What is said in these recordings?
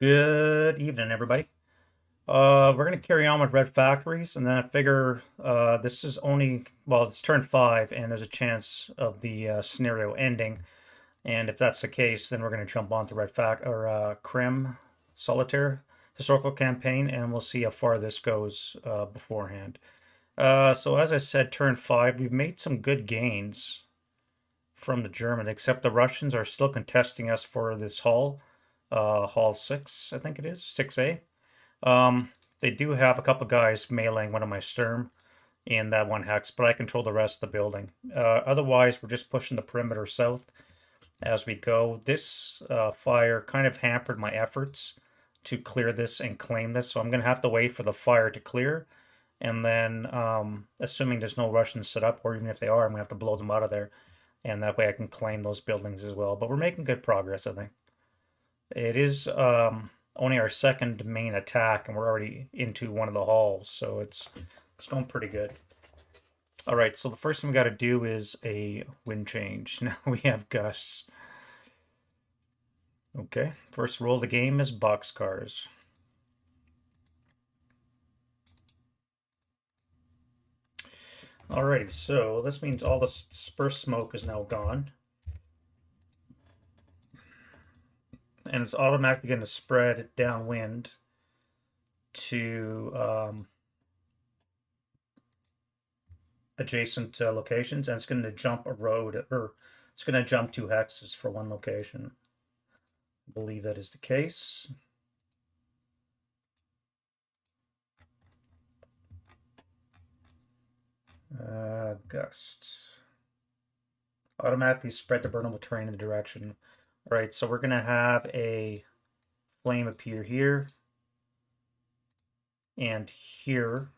Good evening, everybody. We're going to carry on with Red Factories, and then I figure this is only, well, it's turn 5, and there's a chance of the scenario ending. And if that's the case, then we're going to jump on to Krim Solitaire Historical Campaign, and we'll see how far this goes beforehand. So as I said, turn 5, we've made some good gains from the Germans, except the Russians are still contesting us for this hall, Hall 6, I think it is, 6A. They do have a couple guys meleeing one of my Sturm in that one hex, but I control the rest of the building. Otherwise, we're just pushing the perimeter south as we go. This fire kind of hampered my efforts to clear this and claim this, so I'm going to have to wait for the fire to clear. And then, assuming there's no Russians set up, or even if they are, I'm going to have to blow them out of there. And that way I can claim those buildings as well. But we're making good progress, I think. It is only our second main attack, and we're already into one of the halls, so it's going pretty good. All right, so the first thing we got to do is a wind change. Now we have gusts. Okay, first roll of the game is boxcars. Alrighty, so this means all the dispersed smoke is now gone. And it's automatically going to spread downwind to adjacent locations, and it's going to jump a road, or it's going to jump 2 hexes for one location. I believe that is the case. Gusts. Automatically spread the burnable terrain in the direction. All right, so we're going to have a flame appear here and here.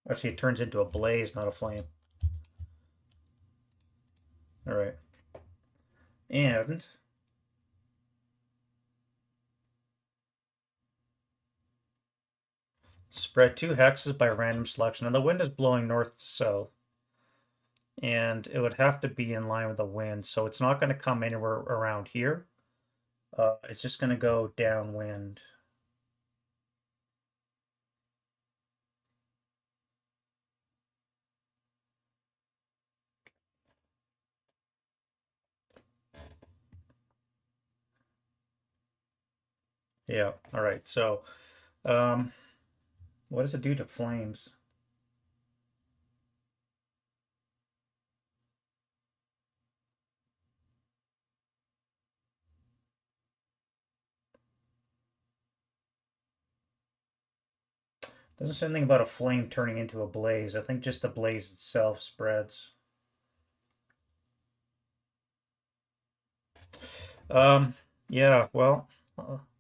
Actually, it turns into a blaze, not a flame. All right. And spread 2 hexes by random selection. And the wind is blowing north to south. And it would have to be in line with the wind. So it's not going to come anywhere around here. It's just going to go downwind. Yeah, all right. So, what does it do to flames? Doesn't say anything about a flame turning into a blaze. I think just the blaze itself spreads. Yeah, well,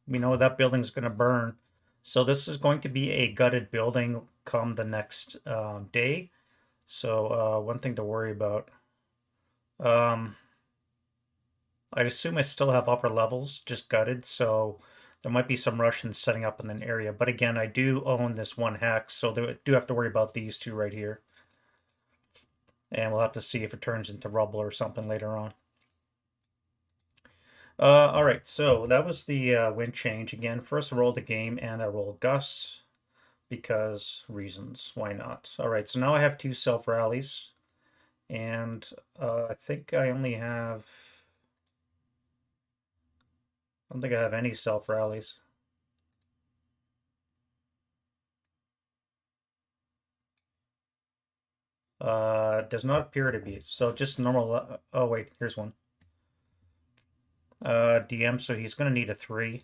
we know that building's going to burn. So this is going to be a gutted building come the next day. So one thing to worry about. I'd assume I still have upper levels, just gutted, so there might be some Russians setting up in an area. But again, I do own this one hex, so I do have to worry about these two right here. And we'll have to see if it turns into rubble or something later on. All right, so that was the wind change. Again, first I rolled the game, and I rolled gusts because reasons. Why not? All right, so now I have 2 self-rallies. And I think I only have... I don't think I have any self-rallies. Does not appear to be. So just normal... oh, wait, here's one. DM, so he's going to need a 3.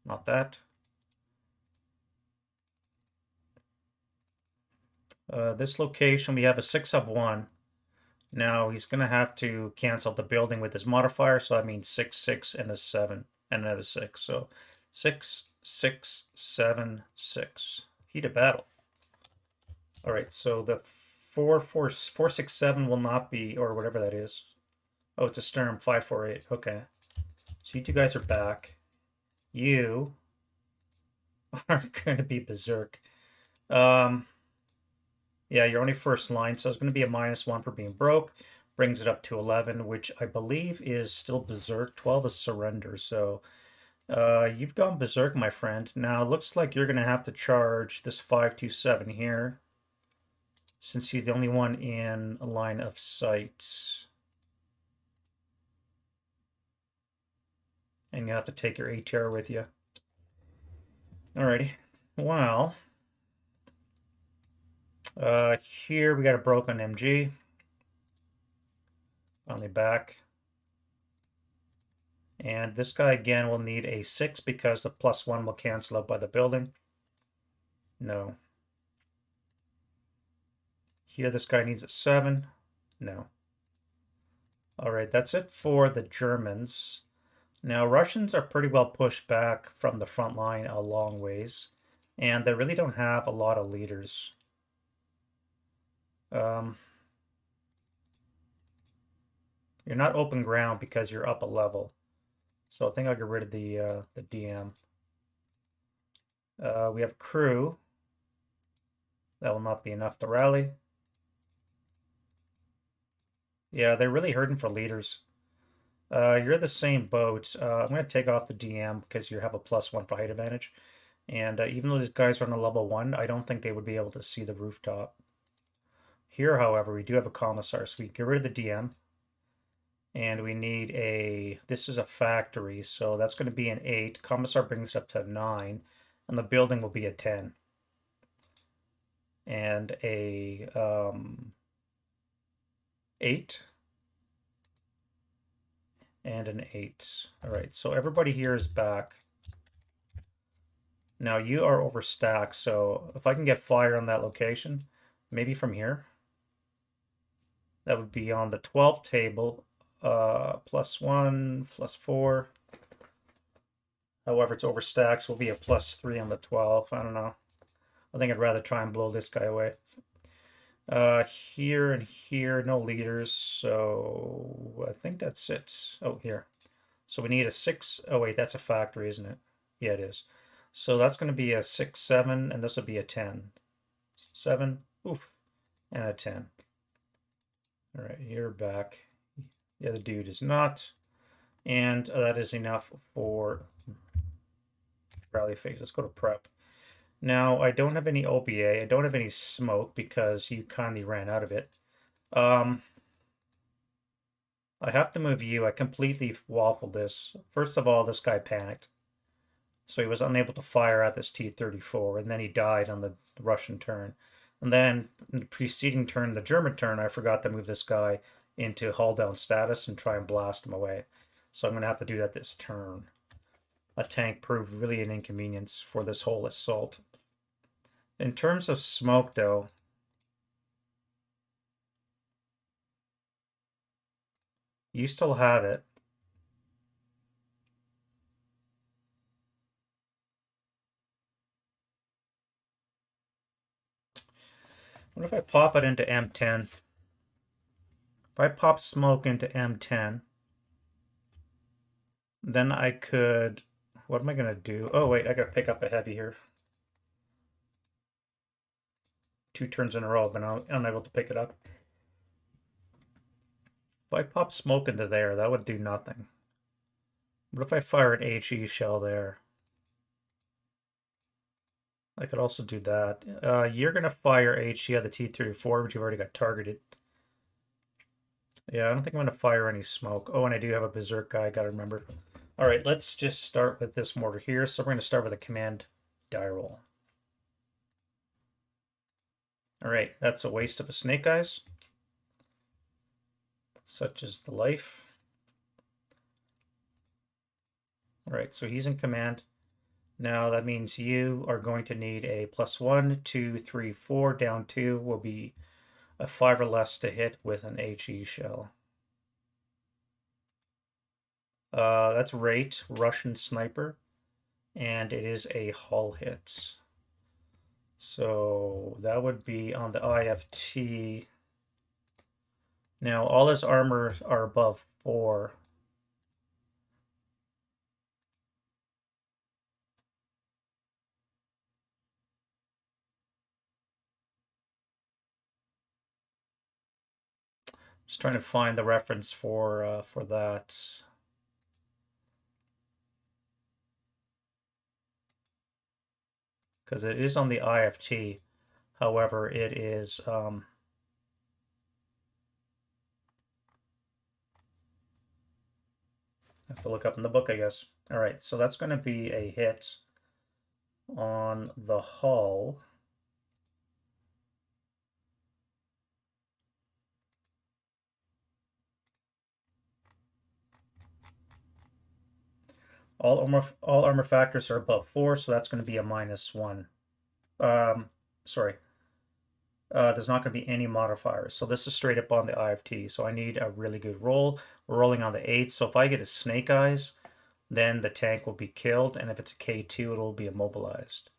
Not that. This location, we have a 6 of 1. Now he's going to have to cancel the building with his modifier, so that means 6, 6, and a 7, and another 6. So 6, 6, 7, 6. Heat of battle. All right, so the 4, 4, 4, 6, 7 will not be, or whatever that is. Oh, it's a Sturm, 5, 4, 8. Okay. So you 2 guys are back. You are going to be berserk. Yeah, you're only first line, so it's going to be a -1 for being broke. Brings it up to 11, which I believe is still Berserk. 12 is Surrender, so you've gone Berserk, my friend. Now, it looks like you're going to have to charge this 527 here, since he's the only one in a line of sight. And you have to take your ATR with you. Alrighty. Well, here we got a broken MG on the back. And this guy again will need a 6 because the +1 will cancel out by the building. No. Here this guy needs a 7. No. Alright, that's it for the Germans. Now, Russians are pretty well pushed back from the front line a long ways, and they really don't have a lot of leaders. You're not open ground because you're up a level. So I think I'll get rid of the DM. We have crew. That will not be enough to rally. Yeah, they're really hurting for leaders. You're the same boat. I'm going to take off the DM because you have a +1 for height advantage. And even though these guys are on a level 1, I don't think they would be able to see the rooftop. Here, however, we do have a commissar, so we get rid of the DM. And we need a, this is a factory, so that's going to be an 8. Commissar brings it up to 9, and the building will be a 10. And a 8. And an 8. All right, so everybody here is back. Now you are overstacked, so if I can get fire on that location, maybe from here, that would be on the 12th table, +1, +4. However, it's overstacked, so will be a +3 on the 12th. I don't know. I think I'd rather try and blow this guy away. Here and here, no leaders, so I think that's it. Oh, here. So we need a 6. Oh, wait, that's a factory, isn't it? Yeah, it is. So that's going to be a 6, 7, and this will be a 10. 7, oof, and a 10. All right, you're back. The other dude is not. And that is enough for rally phase. Let's go to prep. Now, I don't have any OBA. I don't have any smoke because you kindly ran out of it. I have to move you. I completely waffled this. First of all, this guy panicked. So he was unable to fire at this T-34, and then he died on the Russian turn. And then in the preceding turn, the German turn, I forgot to move this guy into hull down status and try and blast him away. So I'm going to have to do that this turn. A tank proved really an inconvenience for this whole assault. In terms of smoke, though, you still have it. What if I pop it into M10? If I pop smoke into M10, then I could... What am I going to do? Oh, wait, I got to pick up a heavy here. 2 turns in a row, but I'm unable to pick it up. If I pop smoke into there, that would do nothing. What if I fire an HE shell there? I could also do that. You're going to fire HE at the T-34, but you've already got targeted. Yeah, I don't think I'm going to fire any smoke. Oh, and I do have a Berserk guy, got to remember. All right, let's just start with this mortar here. So we're going to start with a command die roll. All right, that's a waste of a snake eyes. Such is the life. All right, so he's in command. Now that means you are going to need a +1, 2, 3, 4, down 2 will be a 5 or less to hit with an HE shell. That's rate, Russian sniper, and it is a hull hit. So that would be on the IFT. Now all his armor are above 4. Just trying to find the reference for that. Because it is on the IFT. However, it is I have to look up in the book, I guess. All right, so that's going to be a hit on the hull. All armor factors are above 4, so that's going to be a -1. Sorry. There's not going to be any modifiers. So this is straight up on the IFT. So I need a really good roll. We're rolling on the 8. So if I get a snake eyes, then the tank will be killed. And if it's a K2, it'll be immobilized.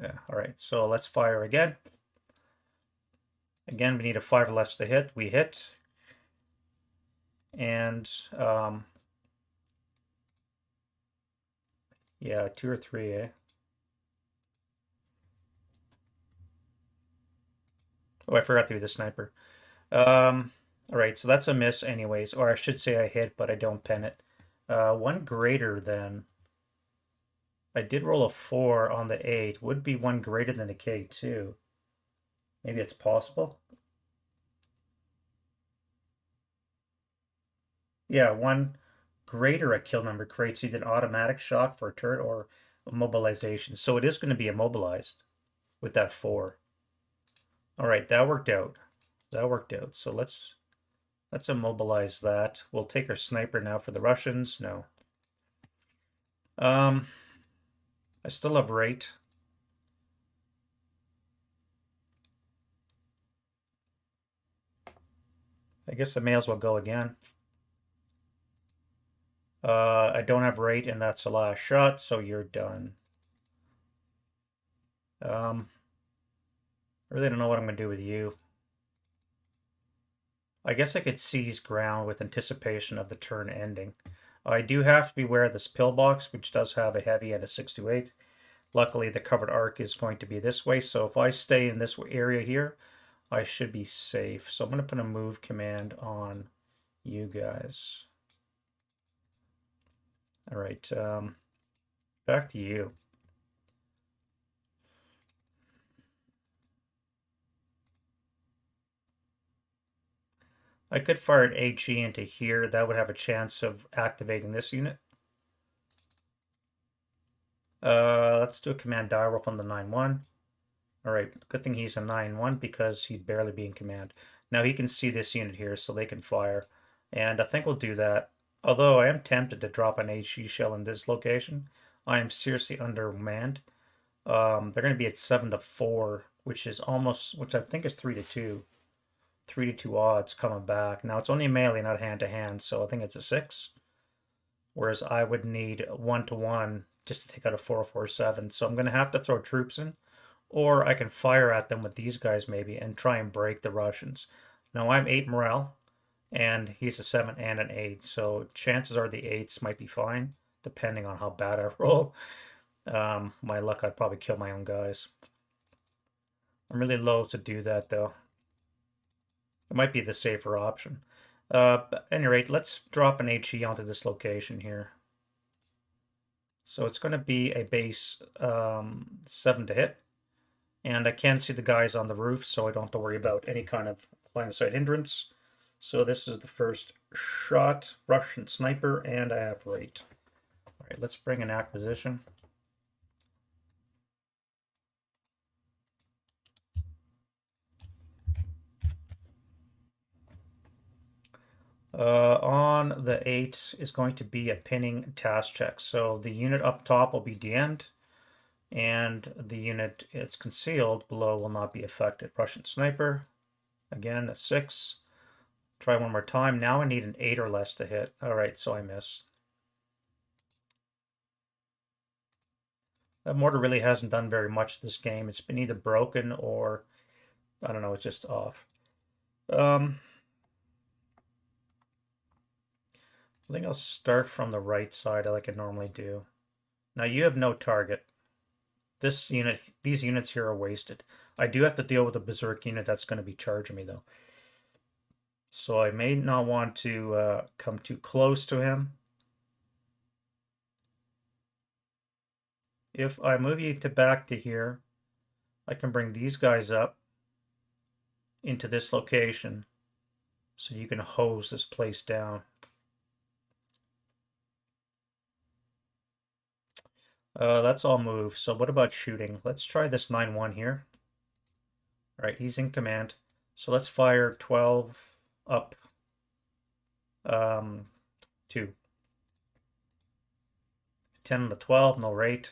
Yeah, all right. So let's fire again. Again, we need a 5 or less to hit. We hit. And yeah, 2 or 3, eh? Oh, I forgot to do the sniper. All right, so that's a miss anyways. Or I should say I hit, but I don't pen it. One greater than... I did roll a 4 on the 8. Would be one greater than a K2. Maybe it's possible. Yeah, one greater a kill number creates either an automatic shock for a turret or immobilization. So it is going to be immobilized with that 4. All right, that worked out. That worked out. So let's immobilize that. We'll take our sniper now for the Russians. No. I still have rate. I guess I may as well go again. I don't have rate, and that's the last shot, so you're done. I really don't know what I'm going to do with you. I guess I could seize ground with anticipation of the turn ending. I do have to beware of this pillbox, which does have a heavy and a 628. Luckily, the covered arc is going to be this way, so if I stay in this area here, I should be safe. So I'm going to put a move command on you guys. All right, back to you. I could fire an HE into here. That would have a chance of activating this unit. Let's do a command direwolf on the 9-1. All right, good thing he's a 9-1 because he'd barely be in command. Now he can see this unit here, so they can fire. And I think we'll do that. Although I am tempted to drop an HE shell in this location. I am seriously undermanned. They're going to be at 7-4, which I think is 3-2. 3-2 odds coming back. Now it's only melee, not hand-to-hand, so I think it's a 6. Whereas I would need 1-1 just to take out a 4-4-7. So I'm going to have to throw troops in. Or I can fire at them with these guys maybe and try and break the Russians. Now I'm 8 morale, and he's a 7 and an 8. So chances are the 8s might be fine, depending on how bad I roll. My luck, I'd probably kill my own guys. I'm really loath to do that, though. It might be the safer option. But at any rate, let's drop an HE onto this location here. So it's going to be a base 7 to hit. And I can see the guys on the roof, so I don't have to worry about any kind of line of sight hindrance. So this is the first shot, Russian sniper, and I have rate. All right, let's bring an acquisition. On the 8 is going to be a pinning task check. So the unit up top will be DM'd, and the unit it's concealed below will not be affected. Russian sniper, again, a 6. Try one more time. Now I need an 8 or less to hit. All right, so I miss. That mortar really hasn't done very much this game. It's been either broken or, I don't know, it's just off. I think I'll start from the right side like I normally do. Now you have no target. This unit, these units here are wasted. I do have to deal with a berserk unit that's going to be charging me though. So I may not want to come too close to him. If I move you to back to here, I can bring these guys up into this location so you can hose this place down. That's all moved. So what about shooting? Let's try this 9-1 here. All right, he's in command. So let's fire 12 up 2. 10 on the 12, no rate.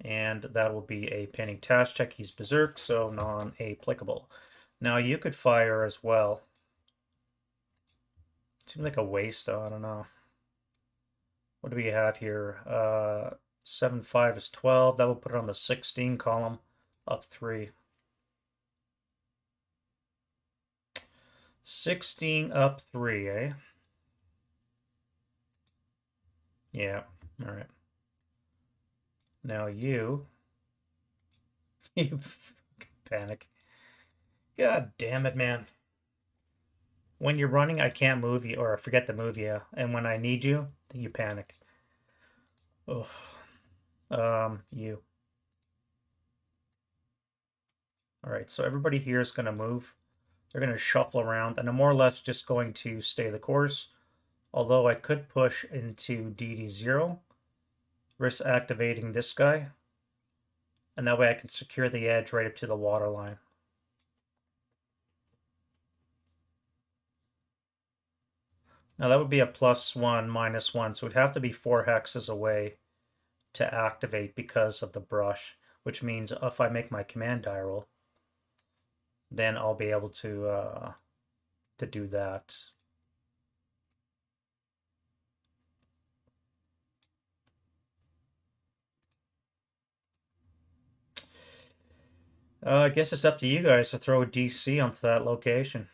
And that will be a pinning task check. He's berserk, so non-applicable. Now you could fire as well. Seems like a waste though, I don't know. What do we have here? 7-5 is 12. That will put it on the 16 column, up 3. 16 up 3, eh? Yeah, all right. Now you panic. God damn it, man. When you're running, I can't move you, or I forget to move you, and when I need you, you panic. Ugh. You. All right, so everybody here is going to move. They're going to shuffle around, and I'm more or less just going to stay the course. Although I could push into DD0, risk activating this guy, and that way I can secure the edge right up to the water line. Now that would be a +1, -1, so it'd have to be 4 hexes away to activate because of the brush, which means if I make my command die roll, then I'll be able to do that. I guess it's up to you guys to throw a DC onto that location.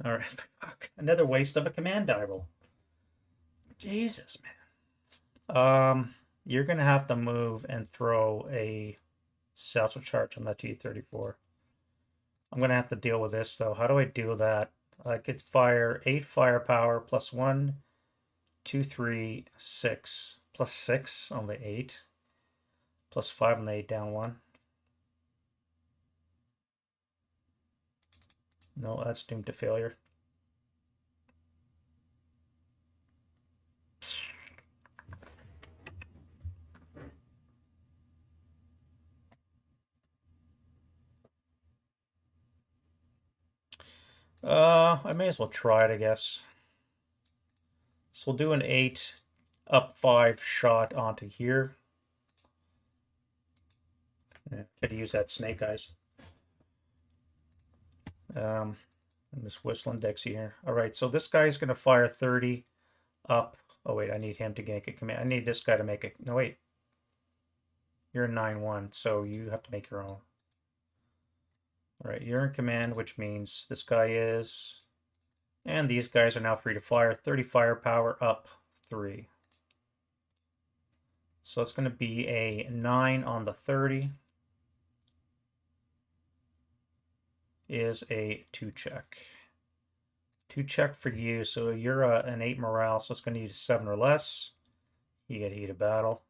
All right, fuck. Another waste of a command die roll. Jesus, man. You're gonna have to move and throw a satchel charge on that T-34. I'm gonna have to deal with this though. How do I deal with that? I could fire 8 firepower plus 1, 2, 3, 6, plus 6 on the 8, plus 5 on the 8, down 1. No, that's doomed to failure. I may as well try it, I guess. So we'll do an 8 up 5 shot onto here. Could use that snake eyes. And this whistle index here. All right, so this guy's going to fire 30 up. Oh, wait, I need him to make a command. I need this guy to make a... No, wait. You're a 9-1, so you have to make your own. All right, you're in command, which means this guy is... And these guys are now free to fire. 30 firepower up 3. So it's going to be a 9 on the 30. Is a 2 check. 2 check for you, so you're an 8 morale, so it's going to need a 7 or less. You get heat of battle.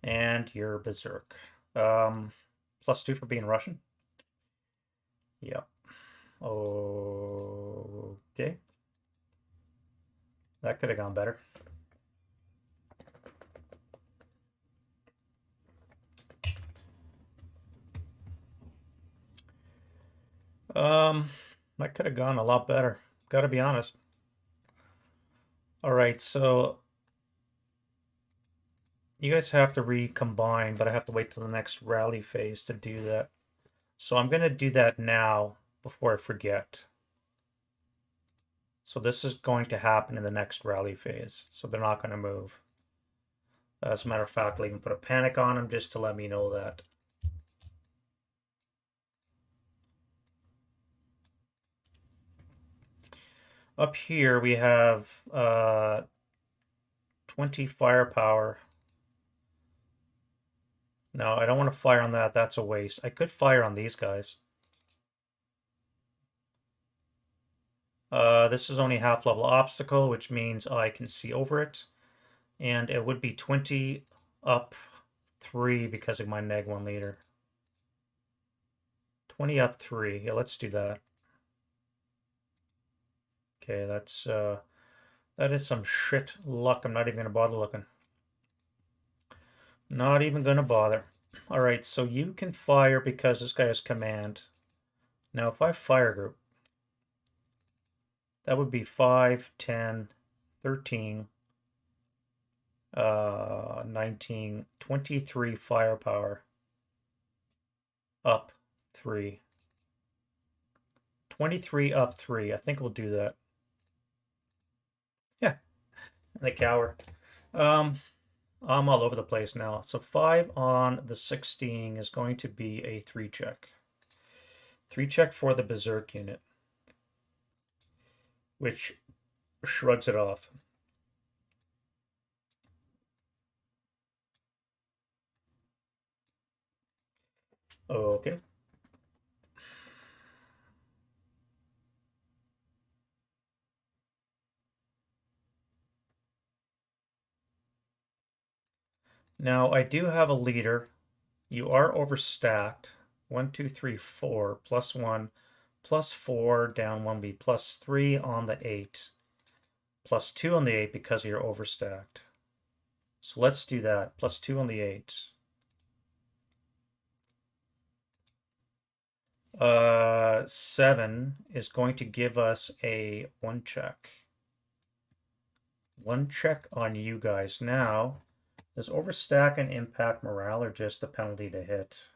And you're berserk. +2 for being Russian. Yep. Okay. That could have gone better. That could have gone a lot better. Gotta be honest. All right, so you guys have to recombine, but I have to wait till the next rally phase to do that. So I'm gonna do that now before I forget. So this is going to happen in the next rally phase. So they're not gonna move. As a matter of fact, I'll even put a panic on them just to let me know that. Up here we have 20 firepower. No, I don't want to fire on that. That's a waste. I could fire on these guys. This is only half-level obstacle, which means I can see over it. And it would be 20 up 3 because of my -1 leader. 20 up 3. Yeah, let's do that. Okay, that is some shit luck. I'm not even gonna bother looking. Not even gonna bother. All right, so you can fire because this guy has command. Now, if I fire group, that would be 5, 10, 13, 19, 23 firepower up 3. 23 up 3. I think we'll do that. Yeah, the coward. I'm all over the place now. So 5 on the 16 is going to be a 3 check. 3 check for the Berserk unit, which shrugs it off. Okay. Now I do have a leader. You are overstacked. 1, 2, 3, 4, +1, +4, down 1B, +3 on the 8, +2 on the 8 because you're overstacked. So let's do that. +2 on the 8. 7 is going to give us a 1 check. 1 check on you guys. Now, does overstack and impact morale or just the penalty to hit?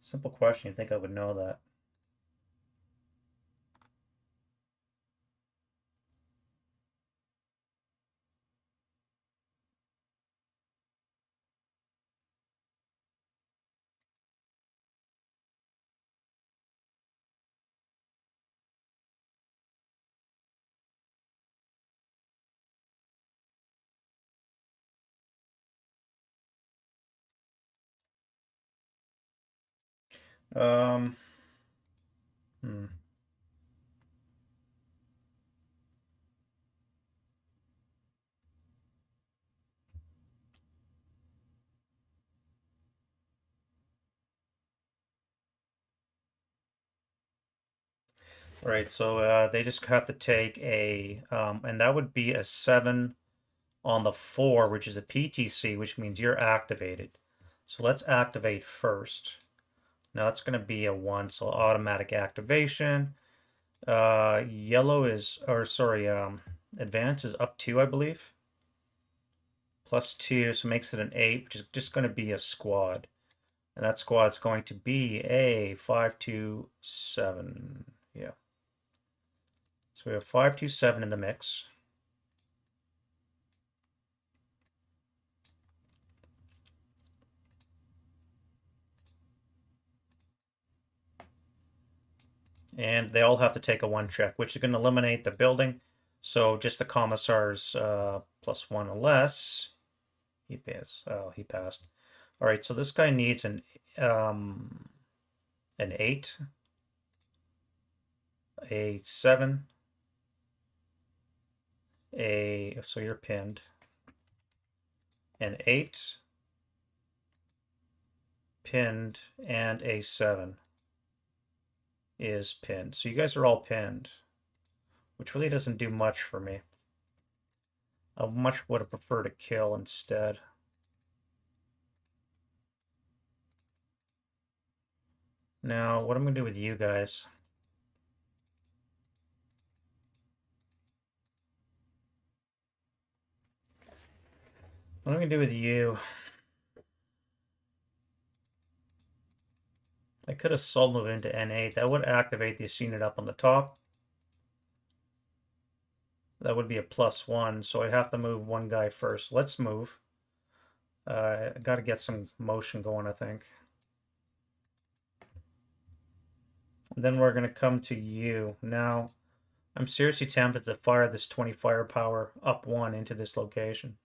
Simple question. You'd think I would know that. Um, hmm. All right, so they just have to take a, and that would be a 7 on the 4, which is a PTC, which means you're activated. So let's activate first. Now it's going to be a 1, so automatic activation. Yellow is, or sorry, advance is up 2, I believe. +2, so makes it an 8, which is just going to be a squad. And that squad's going to be a 527. Yeah. So we have 527 in the mix. And they all have to take a 1 check, which is going to eliminate the building. So just the commissar's +1 or less. He passed. Oh, he passed. All right, so this guy needs an 8, a 7, so you're pinned, an 8, pinned, and a 7 is pinned. So you guys are all pinned, which really doesn't do much for me. I much would have preferred to kill instead. Now, what I'm going to do with you guys? What I'm going to do with you? I could have soul move into N8. That would activate this unit up on the top. That would be a +1, so I'd have to move one guy first. Let's move. I got to get some motion going, I think. And then we're going to come to you. Now, I'm seriously tempted to fire this 20 firepower up 1 into this location.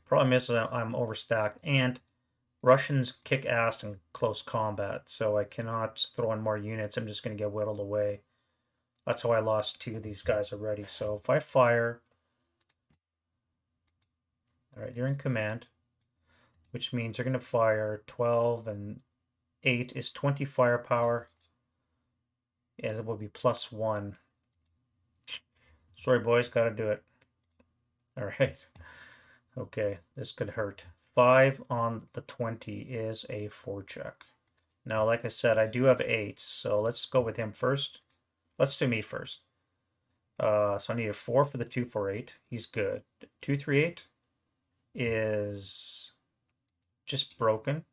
Problem is that I'm overstacked, and Russians kick ass in close combat, so I cannot throw in more units. I'm just going to get whittled away. That's how I lost 2 of these guys already. So if I fire... Alright, you're in command, which means you're going to fire 12, and 8 is 20 firepower, and it will be +1. Sorry, boys, gotta do it. Alright. Okay, this could hurt. 5 on the 20 is a forecheck. Now, like I said, I do have 8s, so let's go with him first. Let's do me first. So I need a 4 for the 248. He's good. 238 is just broken.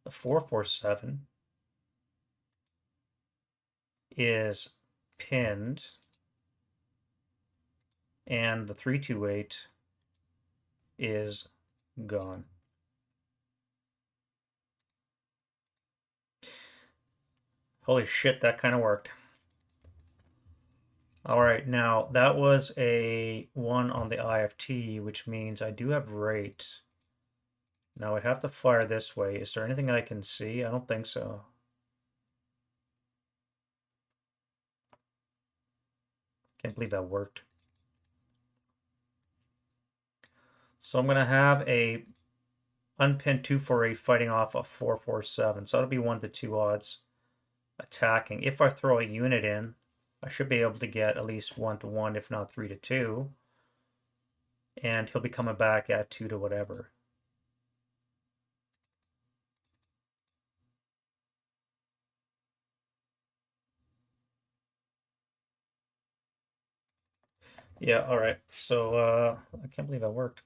The 447 is pinned. And the 328 is gone. Holy shit, that kind of worked. All right, now that was a 1 on the IFT, which means I do have rate. Now I have to fire this way. Is there anything I can see? I don't think so. Can't believe that worked. So I'm going to have a unpinned 248 fighting off a 447. So that'll be 1 to 2 odds attacking. If I throw a unit in, I should be able to get at least 1 to 1, if not 3 to 2. And he'll be coming back at 2 to whatever. Yeah, all right. So I can't believe that worked.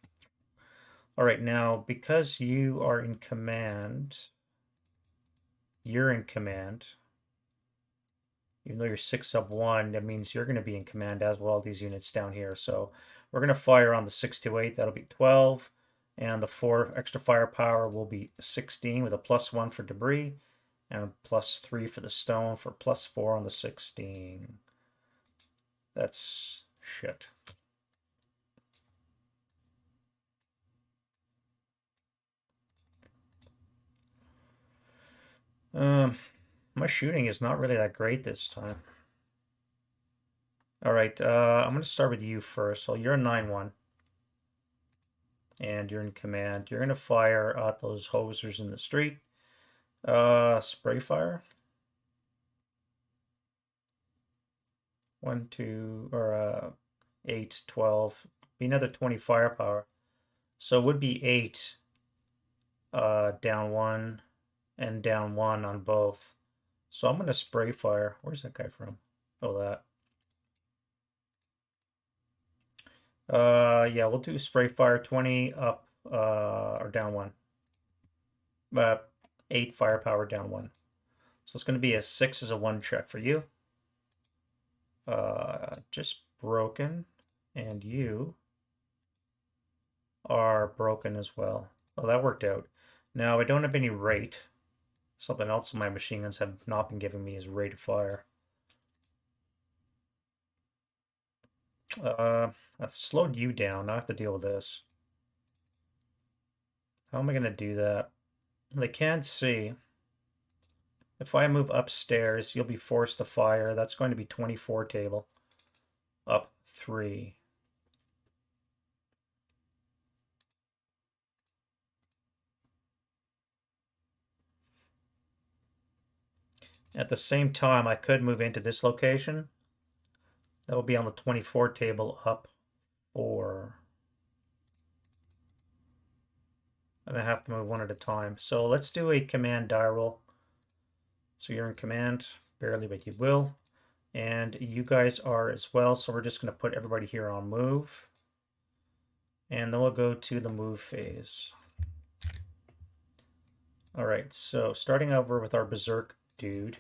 All right, now because you are in command, you're in command. Even though you're 6 of 1, that means you're going to be in command as well, these units down here. So we're going to fire on the 628, that'll be 12. And the 4 extra firepower will be 16 with a +1 for debris and a +3 for the stone for +4 on the 16. That's shit. My shooting is not really that great this time. All right, I'm going to start with you first. So you're a 9-1. And you're in command. You're going to fire at those hosers in the street. Spray fire. 1, 2, or 8, 12. Be another 20 firepower. So it would be 8 down 1 and down 1 on both. So I'm going to spray fire. Where's that guy from? Oh, that. Yeah, we'll do spray fire 20 up or down 1. 8 firepower down 1. So it's going to be a 6 as a 1 check for you. Just broken, and you are broken as well. Oh, that worked out. Now I don't have any rate. Something else my machine guns have not been giving me is rate of fire. I've slowed you down. Now I have to deal with this. How am I going to do that? They can't see. If I move upstairs, you'll be forced to fire. That's going to be 24 table. Up 3. At the same time, I could move into this location. That will be on the 24 table, up 4. And I have to move 1 at a time. So let's do a command die roll. So you're in command, barely, but you will. And you guys are as well. So we're just going to put everybody here on move. And then we'll go to the move phase. All right, so starting over with our berserk dude.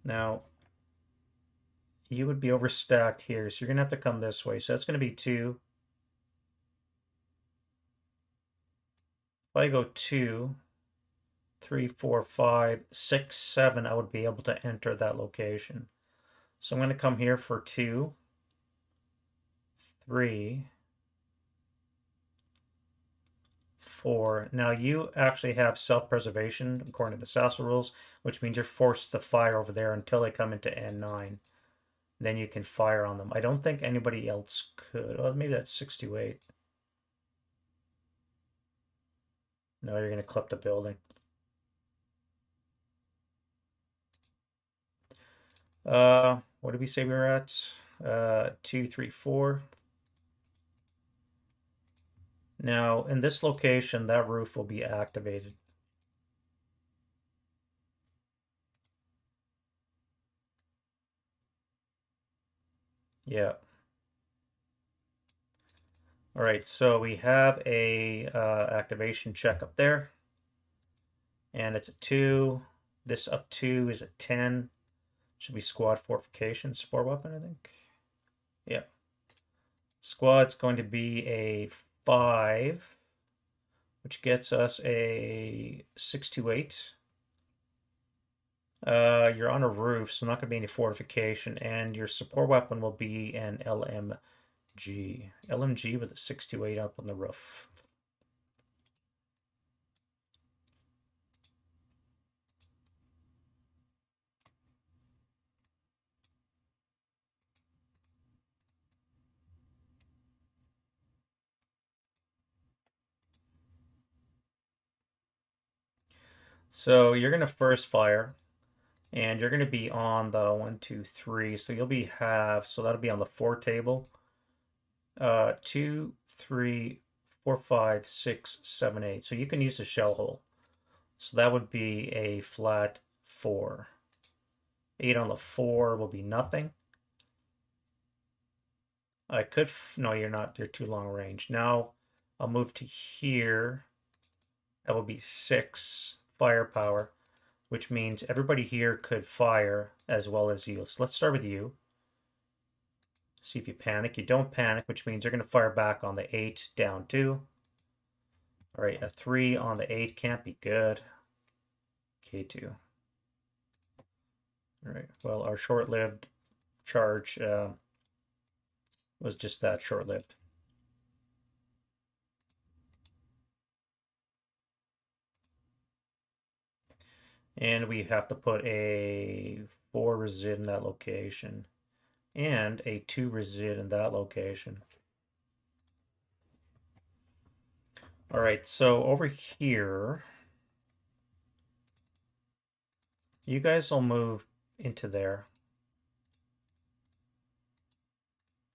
Now, you would be overstacked here, so you're going to have to come this way. So that's going to be 2. If I go 2, 3, 4, 5, 6, 7, I would be able to enter that location. So I'm going to come here for 2, 3, 4. Now you actually have self-preservation according to the SASL rules, which means you're forced to fire over there until they come into N9. Then you can fire on them. I don't think anybody else could. Oh, maybe that's 628. No, you're going to clip the building. What did we say we were at? 2, 3, 4. Now, in this location, that roof will be activated. Yeah. All right, so we have a activation check up there. And it's a 2. This up 2 is a 10. Should be squad fortification support weapon, I think. Yeah. Squad's going to be a 5, which gets us a 628. You're on a roof, so not going to be any fortification, and your support weapon will be an LMG. LMG with a 628 up on the roof. So you're going to first fire, and you're going to be on the 1, 2, 3. So you'll be half, so that'll be on the 4 table. 2, 3, 4, 5, 6, 7, 8. So you can use the shell hole. So that would be a flat 4. 8 on the 4 will be nothing. I could, no, you're not, you're too long range. Now I'll move to here. That will be 6 firepower, which means everybody here could fire as well as you. So let's start with you. See if you panic. You don't panic, which means you're going to fire back on the 8, down 2. All right, a 3 on the 8 can't be good. K2. All right, well, our short-lived charge was just that, short-lived. And we have to put a 4 resid in that location and a 2 resid in that location. All right, so over here, you guys will move into there.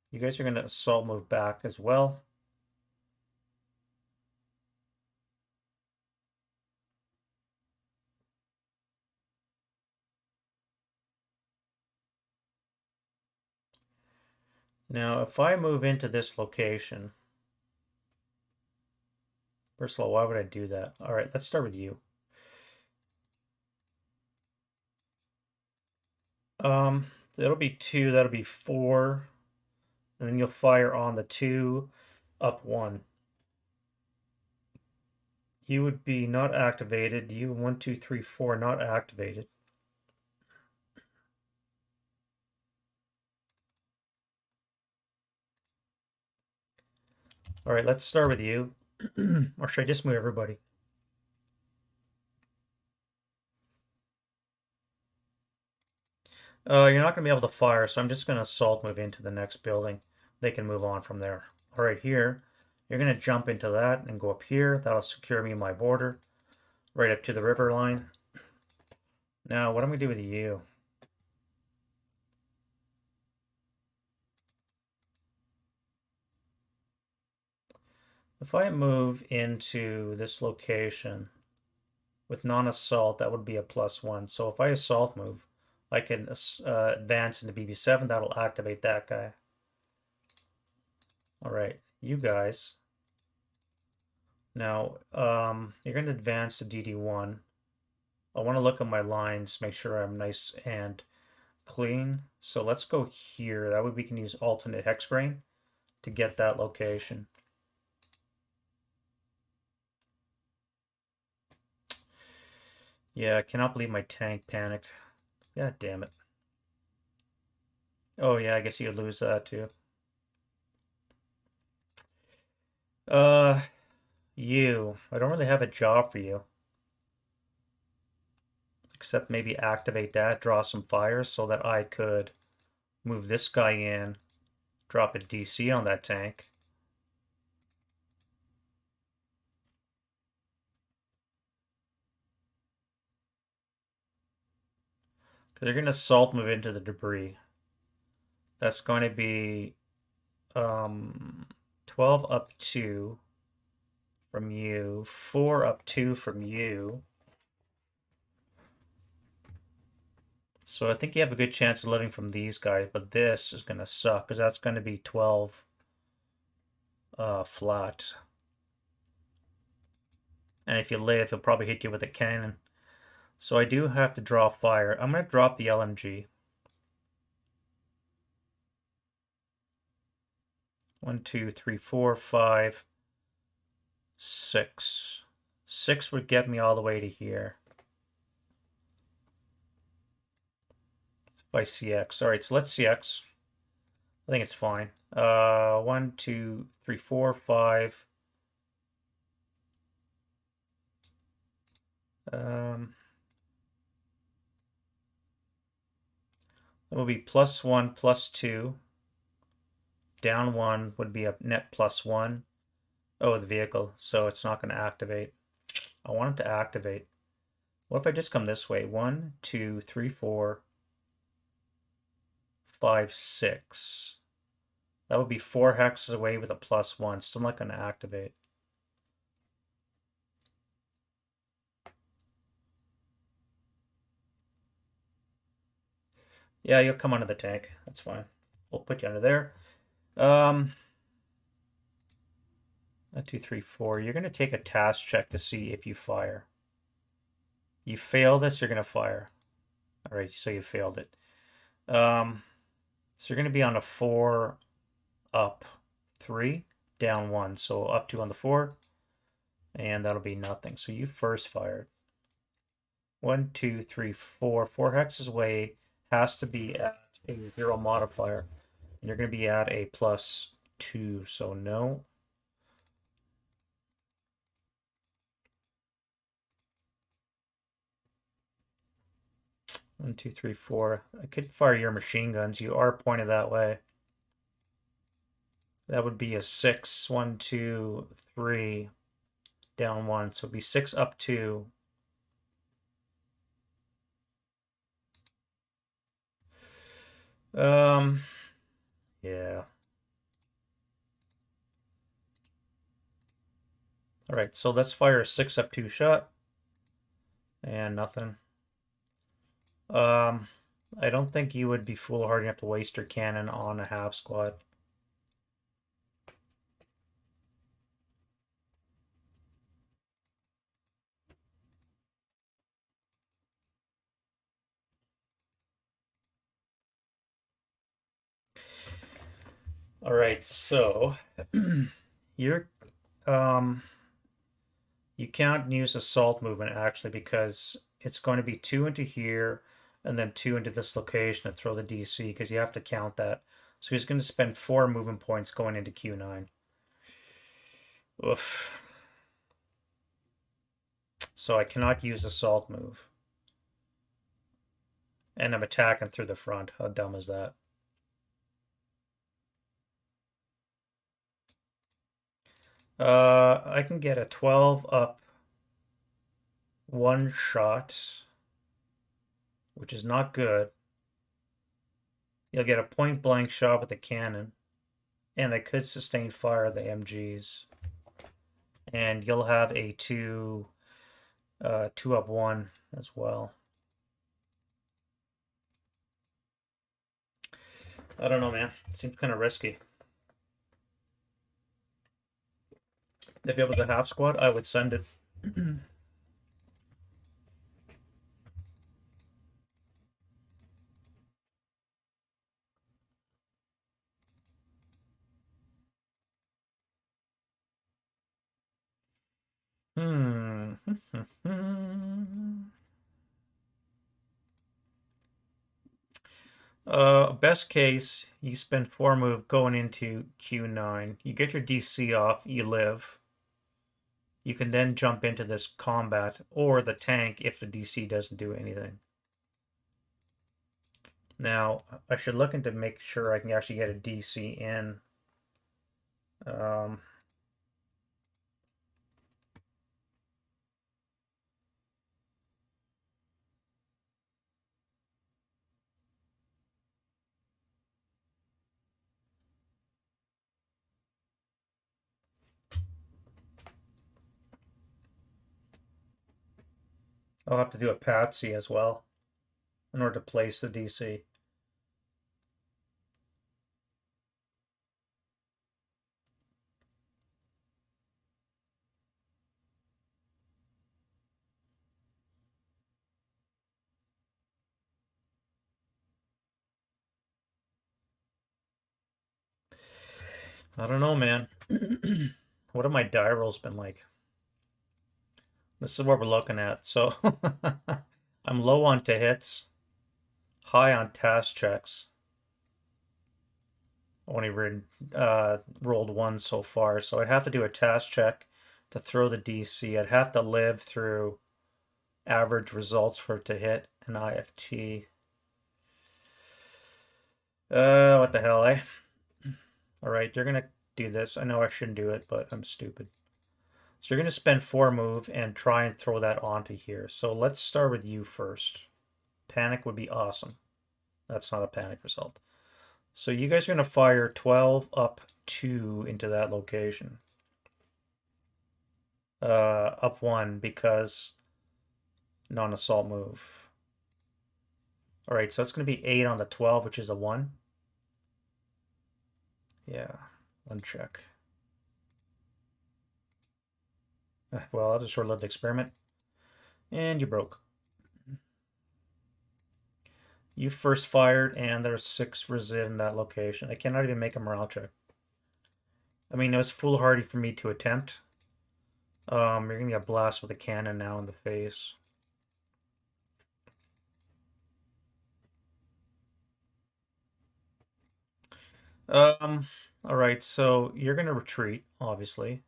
You guys are going to assault move back as well. Now, if I move into this location, first of all, why would I do that? All right, let's start with you. That'll be 2, that'll be 4, and then you'll fire on the 2, up 1. You would be not activated. You 1, 2, 3, 4 not activated. All right, let's start with you. Or should I just move everybody? You're not going to be able to fire, so I'm just going to assault move into the next building. They can move on from there. All right, here, you're going to jump into that and go up here. That'll secure me my border right up to the river line. Now, what am I going to do with you? If I move into this location with non-assault, that would be a +1. So if I assault move, I can advance into BB7. That'll activate that guy. All right, you guys. Now, you're going to advance to DD1. I want to look at my lines, make sure I'm nice and clean. So let's go here. That way we can use alternate hex grain to get that location. Yeah, I cannot believe my tank panicked. God damn it. Oh yeah, I guess you'd lose that too. Uh, I don't really have a job for you. Except maybe activate that, draw some fires so that I could move this guy in, drop a DC on that tank. Because they're going to assault move into the debris. That's going to be 12 up 2 from you, 4 up 2 from you. So I think you have a good chance of living from these guys, but this is going to suck because that's going to be 12 flat. And if you live, he'll probably hit you with a cannon. So I do have to draw fire. I'm going to drop the LMG. 1, 2, 3, 4, 5, 6. 6 would get me all the way to here. By CX. All right, so let's CX. I think it's fine. 1, 2, 3, 4, 5. It will be +1, +2. Down 1 would be a net +1. Oh, the vehicle. So it's not going to activate. I want it to activate. What if I just come this way? 1, 2, 3, 4, 5, 6. That would be 4 hexes away with a +1. Still not going to activate. Yeah, you'll come under the tank. That's fine. We'll put you under there. 1, 2, 3, 4. You're going to take a task check to see if you fire. You fail this, you're going to fire. All right, so you failed it. So you're going to be on a 4, up 3, down 1. So up 2 on the 4, and that'll be nothing. So you first fired. 1, 2, 3, 4. 4 hexes away has to be at a 0 modifier. And you're going to be at a +2, so no. One, two, three, four. I could fire your machine guns. You are pointed that way. That would be a 6. 1, 2, 3, down 1. So it'd be 6 up 2. Yeah. All right, so let's fire a 6 up 2 shot. And nothing. I don't think you would be foolhardy enough to waste your cannon on a half squad. All right, so you're you can't use assault movement actually because it's going to be 2 into here and then 2 into this location to throw the DC because you have to count that. So he's going to spend 4 movement points going into Q9. Oof. So I cannot use assault move. And I'm attacking through the front. How dumb is that? I can get a 12 up 1 shot, which is not good. You'll get a point blank shot with the cannon, and I could sustain fire the MGs. And you'll have a 2 up 1 as well. I don't know, man. It seems kind of risky. If it was a half squad, I would send it. Hmm. Best case, you spend 4 move going into Q9. You get your DC off, you live. You can then jump into this combat or the tank if the DC doesn't do anything. Now, I should look into make sure I can actually get a DC in. Um, I'll have to do a patsy as well in order to place the DC. I don't know, man. What have my die rolls been like? This is what we're looking at. So I'm low on to hits, high on task checks. Only rolled one so far, so I'd have to do a task check to throw the DC. I'd have to live through average results for it to hit an IFT. What the hell, eh? All right, you're gonna do this. I know I shouldn't do it, but I'm stupid. So you're gonna spend 4 move and try and throw that onto here. So let's start with you first. Panic would be awesome. That's not a panic result. So you guys are gonna fire 12 up 2 into that location. Up 1 because non-assault move. All right, so it's going to be 8 on the 12, which is a 1. Yeah, 1 check. Well, that was a short-lived experiment. And you broke. You first fired, and there's 6 resid in that location. I cannot even make a morale check. I mean, it was foolhardy for me to attempt. You're going to get blasted with a cannon now in the face. Alright, so you're going to retreat, obviously.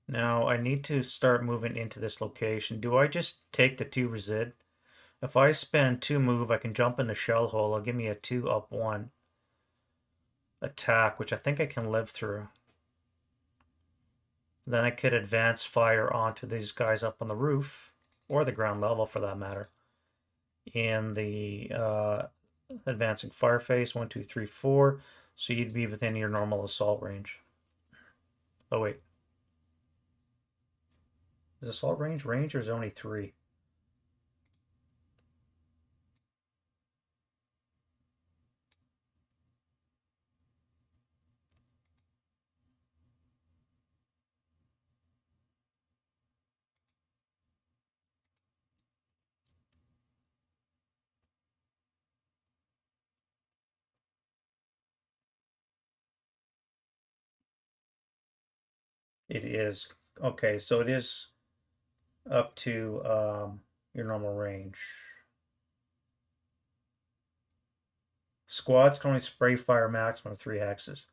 Now, I need to start moving into this location. Do I just take the 2 resid? If I spend 2 move, I can jump in the shell hole. It'll give me a 2 up 1 attack, which I think I can live through. Then I could advance fire onto these guys up on the roof, or the ground level for that matter. In the advancing fire phase, 1, 2, 3, 4. So you'd be within your normal assault range. Oh, wait. Is assault range or is it only 3? It is. Okay, so it is up to your normal range. Squads can only spray fire maximum of 3 hexes.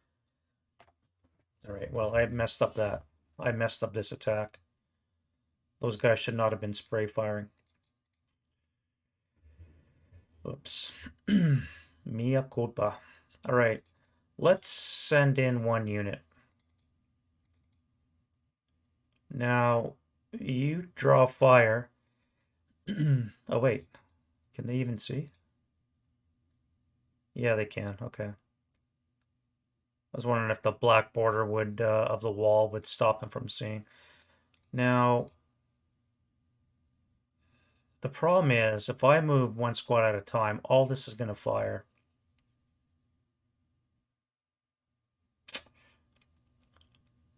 Alright, well, I messed up that. I messed up this attack. Those guys should not have been spray firing. Oops. Mea culpa. Alright, let's send in 1 unit. Now, you draw fire. Oh, wait. Can they even see? Yeah, they can. Okay. I was wondering if the black border would of the wall would stop them from seeing. Now, the problem is if I move 1 squad at a time, all this is going to fire.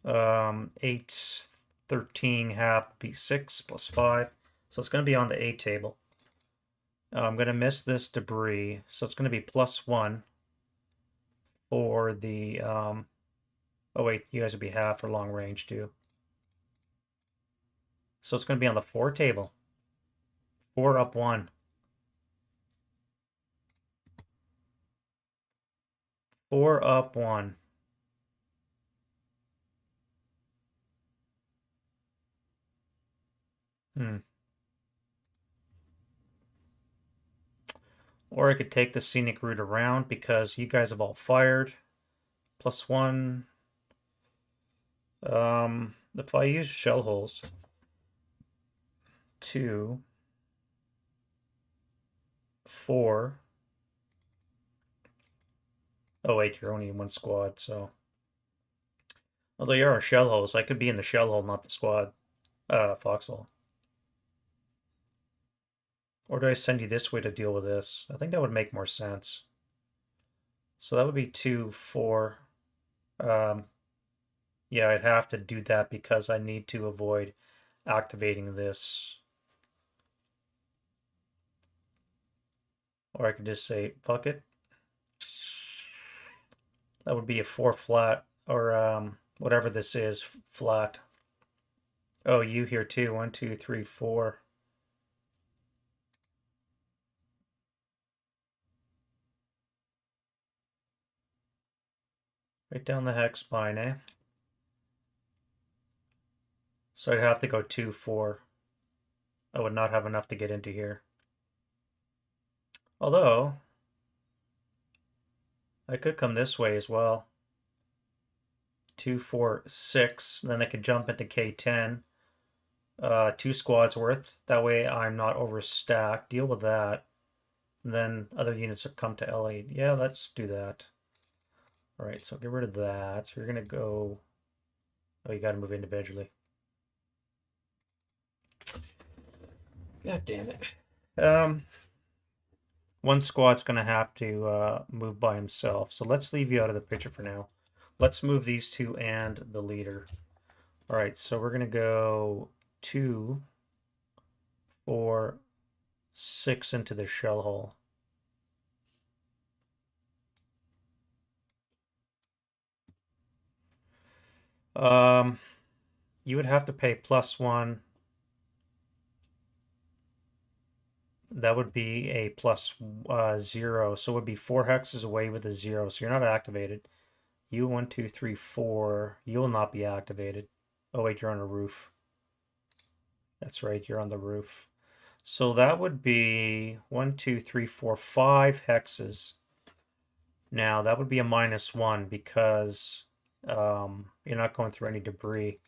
Um, 8, 13, half, be 6 plus 5. So it's going to be on the A table. I'm going to miss this debris, so it's going to be +1 for the, oh wait, you guys would be half for long range too. So it's going to be on the 4 table. 4 up 1. 4 up 1. Or I could take the scenic route around because you guys have all fired. +1. If I use shell holes, 2, 4. Oh wait, you're only in one squad, so. Although you are shell holes, I could be in the shell hole, not the squad. Foxhole. Or do I send you this way to deal with this? I think that would make more sense. So that would be 2, 4. Yeah, I'd have to do that because I need to avoid activating this. Or I could just say, fuck it. That would be a 4 flat, or whatever this is, flat. Oh, you here too. 1, 2, 3, 4. Right down the hex spine, eh? So I'd have to go 2, 4. I would not have enough to get into here. Although, I could come this way as well. 2, 4, 6. Then I could jump into K10. 2 squads worth. That way I'm not overstacked. Deal with that. And then other units come to L8. Yeah, let's do that. All right, so get rid of that. You're going to go... Oh, you got to move individually. God damn it. One squad's going to have to move by himself. So let's leave you out of the picture for now. Let's move these two and the leader. All right, so we're going to go 2, 4, 6 into the shell hole. You would have to pay +1. That would be a +0. So it would be 4 hexes away with a 0. So you're not activated. You 1, 2, 3, 4. You will not be activated. Oh wait, you're on a roof. That's right, you're on the roof. So that would be 1, 2, 3, 4, 5 hexes. Now that would be a -1 because you're not going through any debris.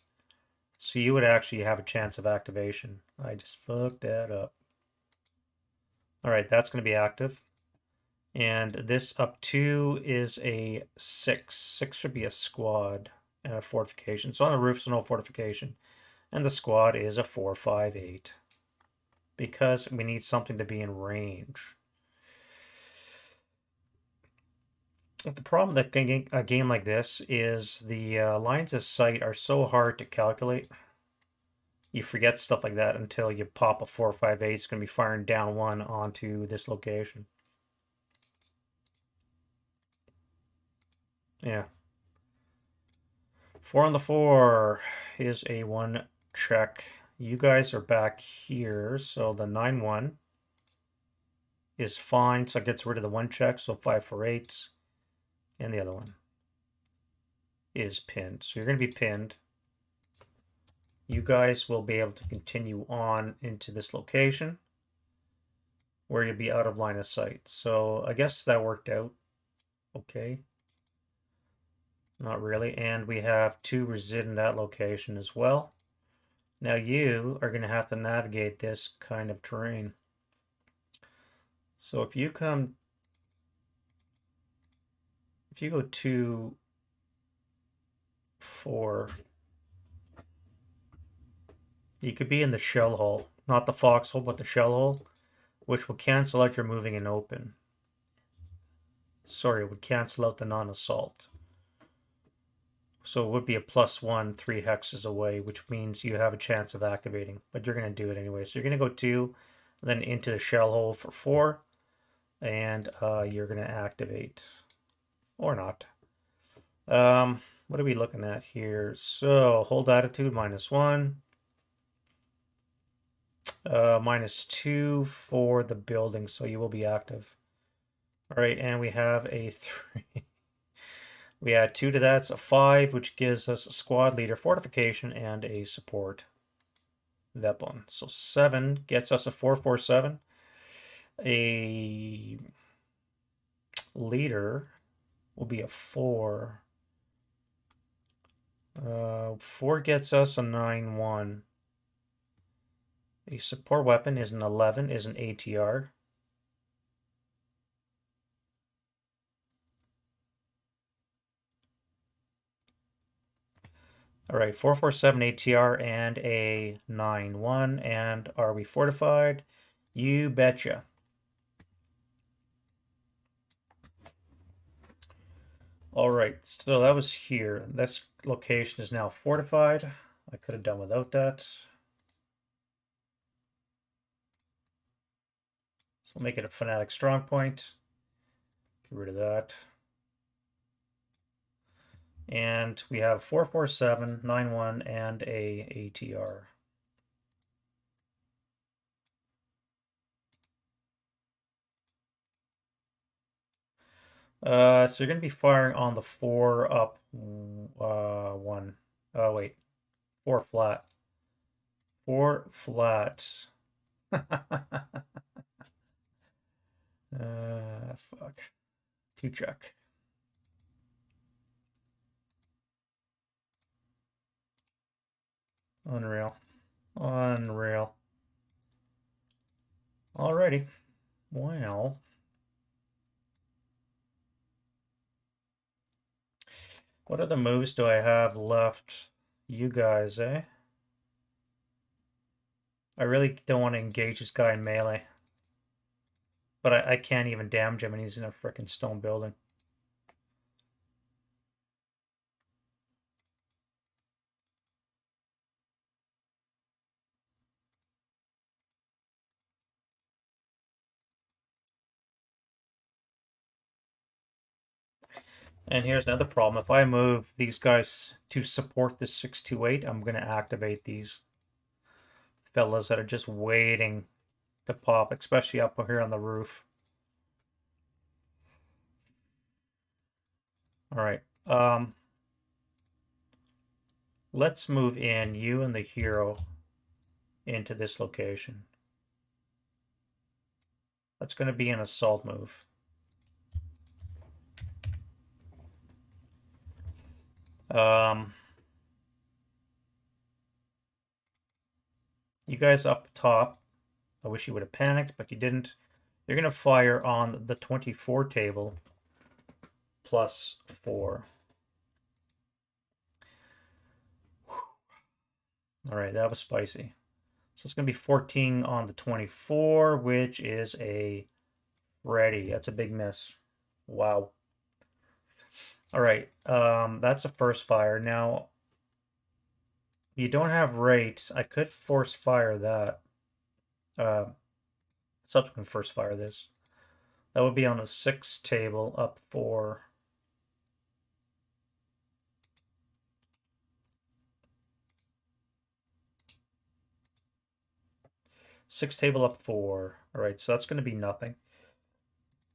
So you would actually have a chance of activation. I just fucked that up. All right, that's going to be active. And this up 2 is a 6. 6 should be a squad and a fortification. So on the roof, so no fortification. And the squad is a 4, 5, 8. Because we need something to be in range. The problem that a game like this is the lines of sight are so hard to calculate. You forget stuff like that until you pop a 4, 5, 8. It's going to be firing down 1 onto this location. Yeah. 4 on the 4 is a 1 check. You guys are back here, so the 9-1 is fine. So it gets rid of the 1 check, so 5, 4, 8. And the other one is pinned. So you're going to be pinned. You guys will be able to continue on into this location where you'll be out of line of sight. So I guess that worked out okay. Not really. And we have 2 reside in that location as well. Now you are going to have to navigate this kind of terrain. So if you go 2, 4, you could be in the shell hole, not the foxhole, but the shell hole, which will cancel out your moving and open. Sorry, it would cancel out the non-assault. So it would be a +1, 3 hexes away, which means you have a chance of activating, but you're going to do it anyway. So you're going to go 2, then into the shell hole for 4, and you're going to activate. Or not. What are we looking at here? So hold attitude -1. -2 for the building, so you will be active. All right, and we have a 3. We add 2 to that, so 5, which gives us a squad leader fortification and a support weapon. So 7 gets us a 447. A leader will be a 4. 4 gets us a 9-1. A support weapon is an 11, is an ATR. All right, 447 ATR and a 9-1. And are we fortified? You betcha. All right, so that was here. This location is now fortified. I could have done without that. So we'll make it a fanatic strong point. Get rid of that. And we have 447, 9-1, and a ATR. So you're going to be firing on the 4 up 1. Oh, wait. 4 flat. 4 flat. Fuck. 2 check. Unreal. Unreal. Alrighty. Well. What other moves do I have left? You guys, eh? I really don't want to engage this guy in melee. But I can't even damage him and he's in a freaking stone building. And here's another problem. If I move these guys to support this 628, I'm going to activate these fellas that are just waiting to pop, especially up here on the roof. All right. Let's move in you and the hero into this location. That's going to be an assault move. You guys up top, I wish you would have panicked, but you didn't. You're going to fire on the 24 table plus 4. All right, that was spicy. So it's going to be 14 on the 24, which is a ready. That's a big miss. Wow. All right, that's a first fire. Now, you don't have rate. I could force fire that. Subsequent first fire this. That would be on the 6 table up 4. Six table up 4. All right, so that's going to be nothing.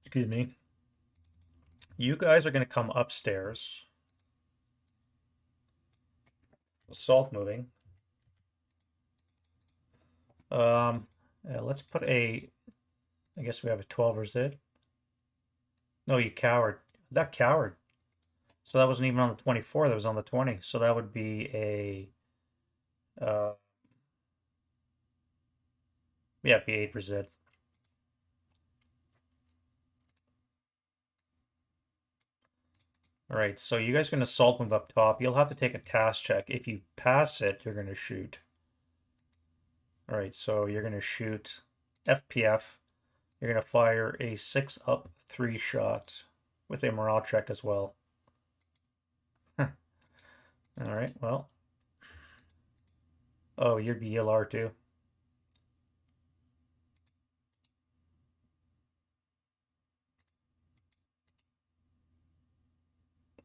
Excuse me. You guys are going to come upstairs. Assault moving. Let's put a. I guess we have a 12 or it? No, you coward. That coward. So that wasn't even on the 24. That was on the 20. So that would be a. Yeah, it'd be 8 for Zed. All right, so you guys are going to assault move up top. You'll have to take a task check. If you pass it, you're going to shoot. All right, so you're going to shoot FPF. You're going to fire a 6 up 3 shot with a morale check as well. All right, well. Oh, you're BLR too.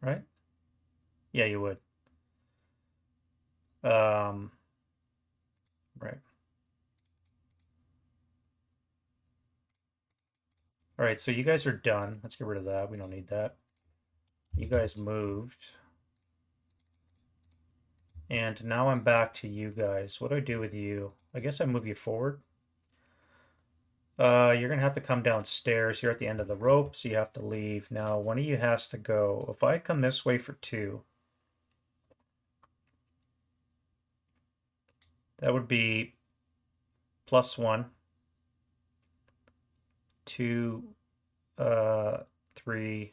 Right? Yeah, you would. Right. All right, so you guys are done. Let's get rid of that. We don't need that. You guys moved. And now I'm back to you guys. What do I do with you? I guess I move you forward. You're gonna have to come downstairs. You're at the end of the rope, so you have to leave. Now, one of you has to go. If I come this way for 2, that would be +1, 2, 3,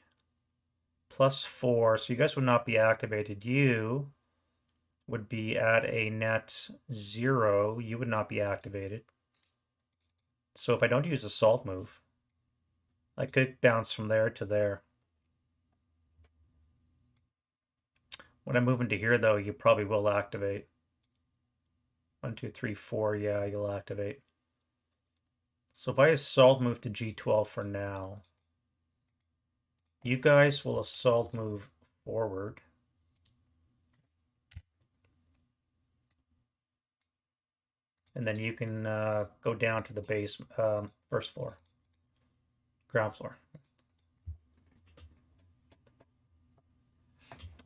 +4. So you guys would not be activated. You would be at a net 0. You would not be activated. So if I don't use assault move, I could bounce from there to there. When I move into here, though, you probably will activate. 1, 2, 3, 4. Yeah, you'll activate. So if I assault move to G12 for now, you guys will assault move forward. And then you can go down to the base, first floor, ground floor.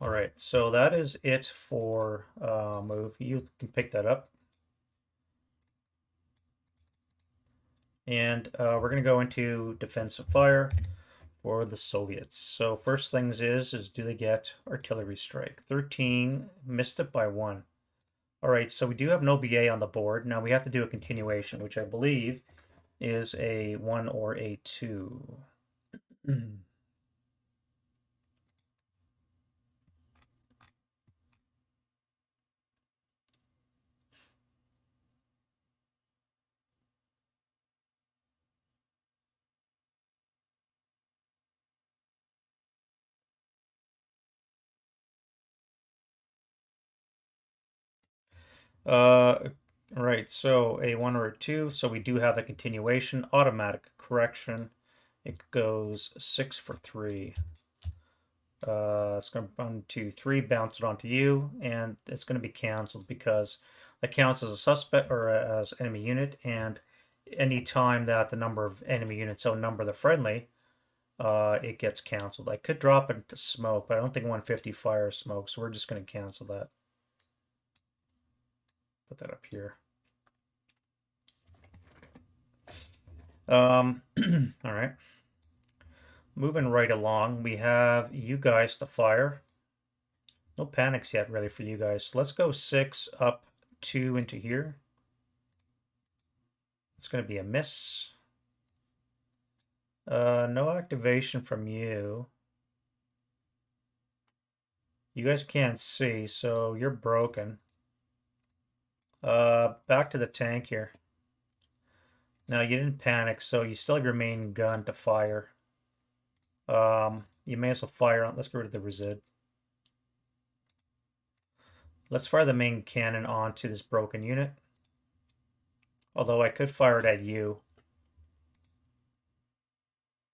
All right, so that is it for move. You can pick that up. And we're going to go into defensive fire for the Soviets. So first things is do they get artillery strike? 13, missed it by 1. All right, so we do have no BA on the board. Now we have to do a continuation, which I believe is a 1 or a 2. Right, so a 1 or a 2, so we do have the continuation, automatic correction. It goes 6 for 3. It's going to 1, 2, 3, bounce it onto you, and it's going to be canceled because it counts as a suspect or as enemy unit, and any time that the number of enemy units outnumber the friendly, it gets canceled. I could drop it into smoke, but I don't think 150 fires smoke, so we're just going to cancel that. Put that up here. All right. Moving right along, we have you guys to fire. No panics yet, really, for you guys. Let's go 6 up 2 into here. It's going to be a miss. No activation from you. You guys can't see, so you're broken. Back to the tank here. Now, you didn't panic, so you still have your main gun to fire. You may as well fire on. Let's get rid of the resid. Let's fire the main cannon onto this broken unit. Although I could fire it at you.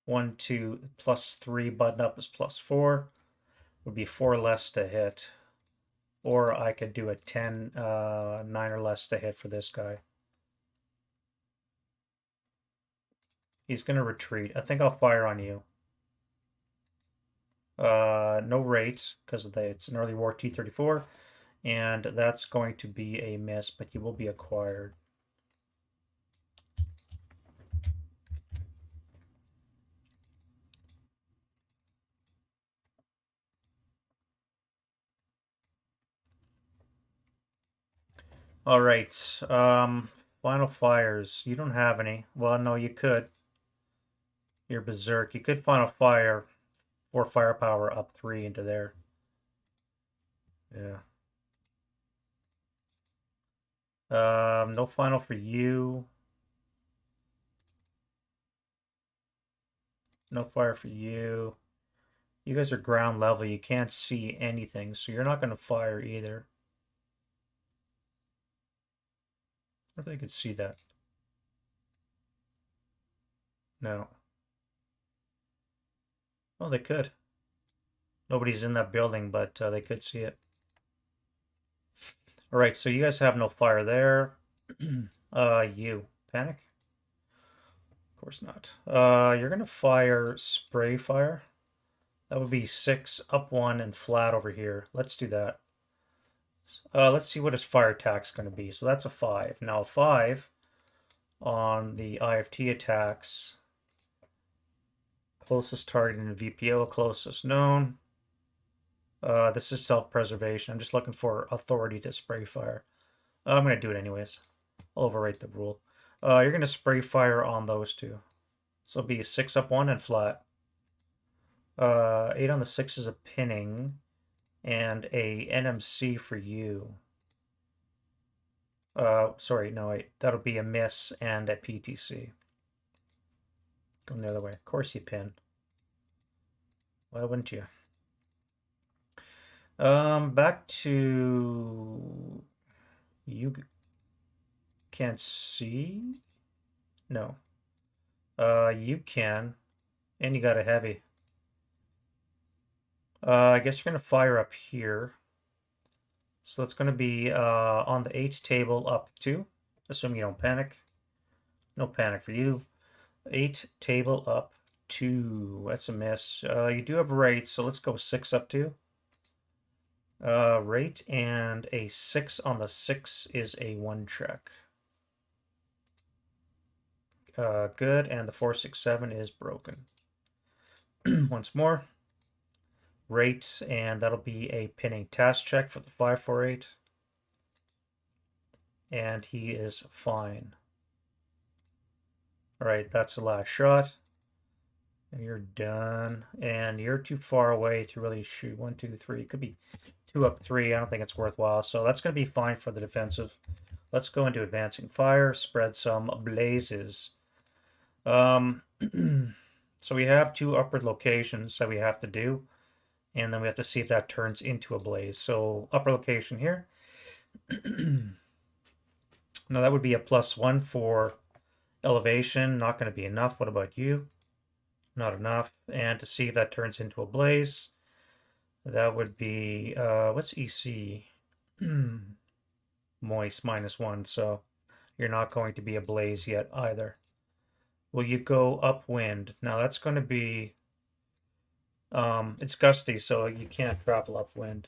1, 2, +3, button up is +4. Would be 4 less to hit. Or I could do a 10, 9 or less to hit for this guy. He's going to retreat. I think I'll fire on you. No rate, because it's an early war T-34. And that's going to be a miss, but you will be acquired. All right. Final fires. You don't have any. Well, no, you could. You're berserk. You could final fire 4 firepower up 3 into there. Yeah. No final for you. No fire for you. You guys are ground level. You can't see anything, so you're not going to fire either. I wonder if they could see that. No. Oh, they could. Nobody's in that building, but they could see it. All right, so you guys have no fire there. You panic? Of course not. You're gonna fire spray fire. That would be 6, up 1, and flat over here. Let's do that. Let's see what his fire attack's going to be. So that's a 5. Now a 5 on the IFT attacks. Closest target in the VPO, closest known. This is self-preservation. I'm just looking for authority to spray fire. I'm going to do it anyways. I'll overwrite the rule. You're going to spray fire on those two. So it'll be a 6 up 1 and flat. 8 on the 6 is a pinning. And a NMC for you. Sorry, no, wait. That'll be a miss and a PTC. Going the other way. Of course you pin. Why wouldn't you? Back to... You can't see? No. You can. And you got a heavy. I guess you're going to fire up here. So that's going to be on the 8 table up 2. Assuming you don't panic. No panic for you. 8 table up 2. That's a miss. You do have a rate, so let's go 6 up 2. Rate and a 6 on the 6 is a 1 check. Good, and the 4, 6, 7 is broken. Once more. Rate, and that'll be a pinning task check for the 5, 4, 8. And he is fine. Alright, that's the last shot. And you're done. And you're too far away to really shoot. 1, 2, 3. It could be 2 up 3. I don't think it's worthwhile. So that's going to be fine for the defensive. Let's go into advancing fire. Spread some blazes. So we have 2 upward locations that we have to do. And then we have to see if that turns into a blaze. So upper location here. Now that would be a +1 for elevation. Not going to be enough. What about you? Not enough. And to see if that turns into a blaze, that would be, what's EC? Moist -1. So you're not going to be a blaze yet either. Will you go upwind? Now that's going to be... it's gusty, so you can't travel upwind.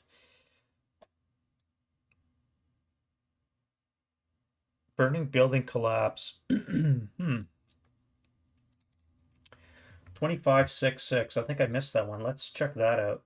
Burning building collapse. 2566. I think I missed that one. Let's check that out.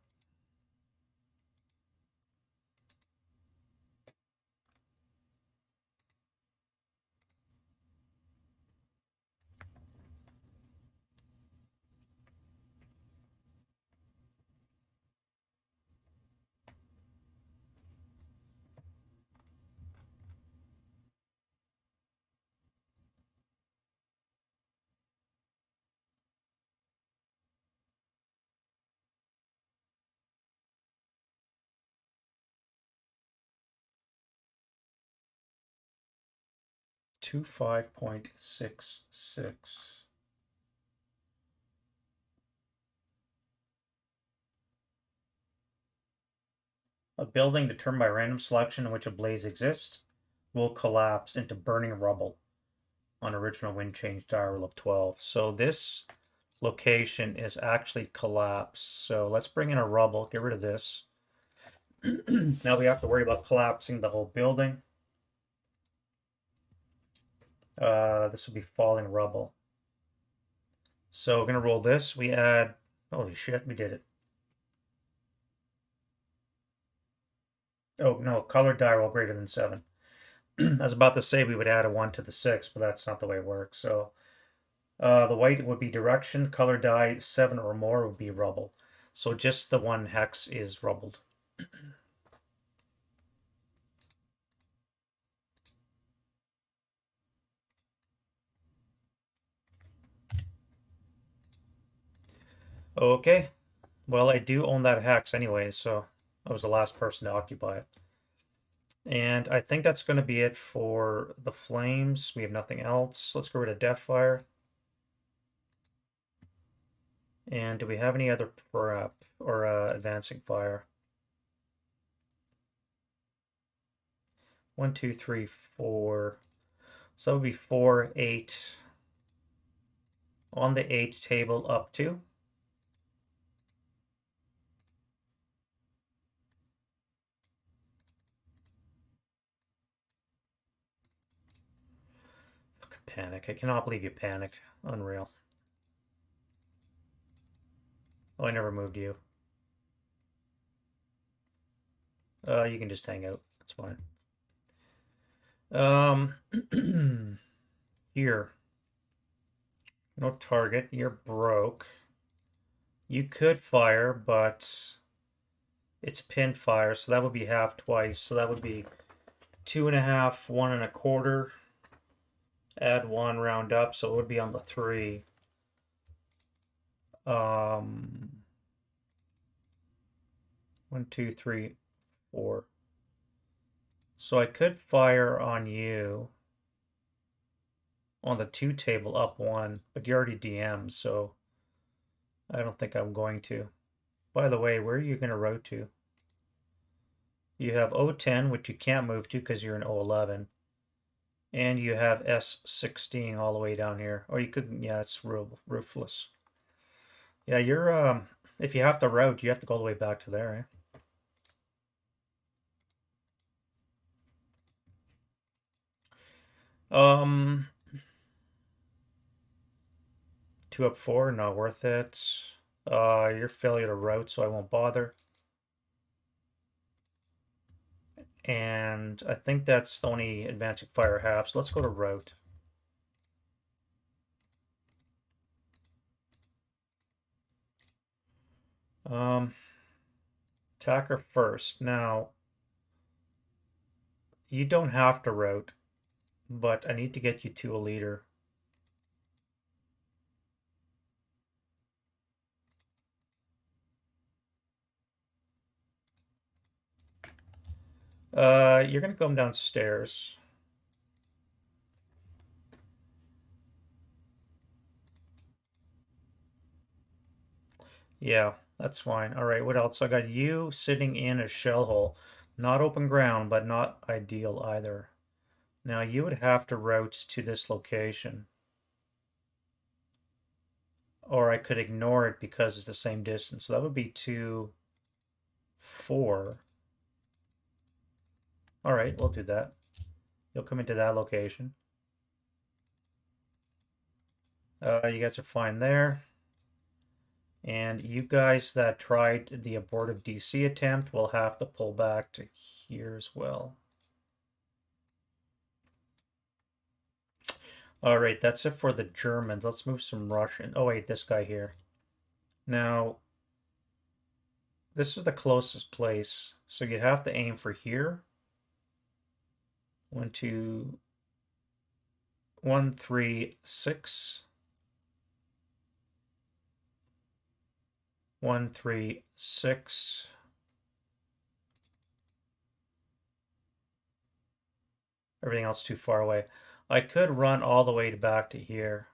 To 5.66. A building determined by random selection in which a blaze exists will collapse into burning rubble on original wind change die roll of 12. So this location is actually collapsed. So let's bring in a rubble, get rid of this. Now we have to worry about collapsing the whole building. This will be falling rubble. So we're going to roll this. We add... Holy shit, we did it. Oh, no, color die roll greater than 7. I was about to say we would add a 1 to the 6, but that's not the way it works. So the white would be direction. Color die 7 or more would be rubble. So just the 1 hex is rubbled. Okay. Well, I do own that hex anyway, so I was the last person to occupy it. And I think that's going to be it for the flames. We have nothing else. Let's get rid of Deathfire. And do we have any other prep or advancing fire? 1, 2, 3, 4. So that would be 4, 8. On the 8 table up 2. panic. I cannot believe you panicked. Unreal. Oh, I never moved you. You can just hang out. That's fine. Here. No target. You're broke. You could fire, but it's pin fire, so that would be half twice. So that would be 2.5, 1.25. Add 1, round up, so it would be on the 3. 1, 2, 3, 4. So I could fire on you on the 2 table up 1, but you already DM'd, so I don't think I'm going to. By the way, where are you going to route to? You have O10, which you can't move to because you're in O11. And you have S16 all the way down here. Or you could, yeah, it's roofless. Yeah, you're, if you have to route, you have to go all the way back to there, eh? 2 up 4, not worth it. Your failure to route, so I won't bother. And I think that's the only advancing fire I have, so let's go to route. Attacker first. Now, you don't have to route, but I need to get you to a leader. You're gonna come downstairs. Yeah, that's fine. All right, what else? I got you sitting in a shell hole. Not open ground, but not ideal either. Now you would have to route to this location. Or I could ignore it because it's the same distance. So that would be 2, 4. All right, we'll do that. You'll come into that location. You guys are fine there. And you guys that tried the abortive DC attempt will have to pull back to here as well. All right, that's it for the Germans. Let's move some Russian. Oh wait, this guy here. Now, this is the closest place, so you'd have to aim for here. 1, 2, 1, 3, 6. 1, 3, 6. Everything else too far away. I could run all the way back to here.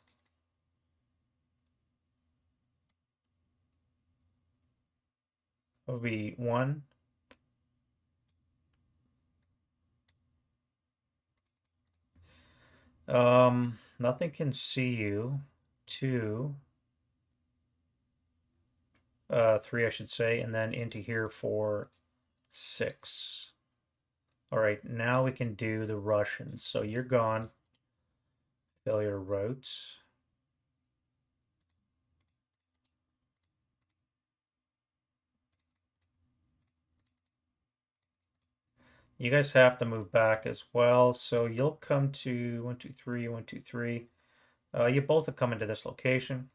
That would be 1. Nothing can see you. 2. 3, I should say, and then into here for 6. All right, now we can do the Russians. So you're gone. Failure routes. You guys have to move back as well. So you'll come to 1, 2, 3, 1, 2, 3. You both have come into this location.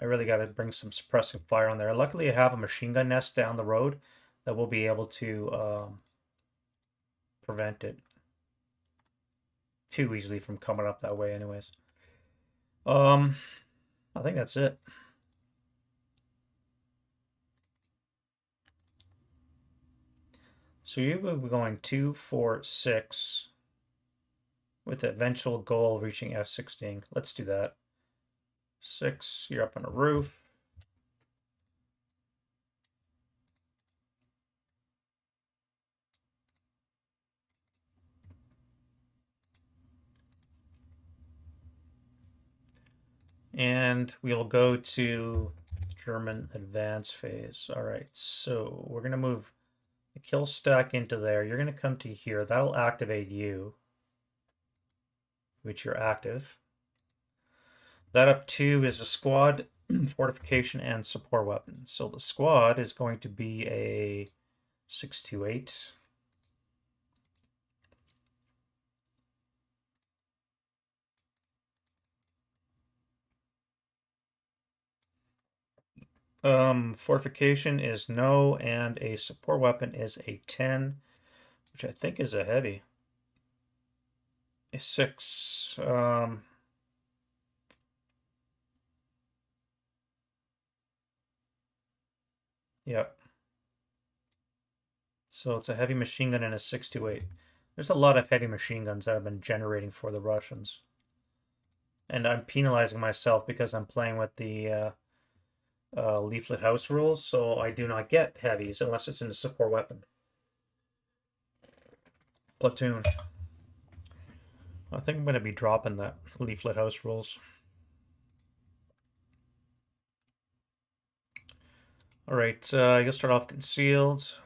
I really got to bring some suppressing fire on there. Luckily, I have a machine gun nest down the road that will be able to prevent it too easily from coming up that way anyways. I think that's it. So you will be going 2, 4, 6 with the eventual goal of reaching F16. Let's do that. 6, you're up on a roof. And we'll go to German advance phase. All right, so we're going to move the kill stack into there. You're going to come to here. That'll activate you. which you're active. That up 2 is a squad, fortification, and support weapon. So the squad is going to be a 628. Fortification is no, and a support weapon is a 10, which I think is a heavy. A 6. Yep. So it's a heavy machine gun and a 628. There's a lot of heavy machine guns that have been generating for the Russians. And I'm penalizing myself because I'm playing with the leaflet house rules, so I do not get heavies unless it's in a support weapon. Platoon. I think I'm going to be dropping that leaflet house rules. All right, you'll start off concealed.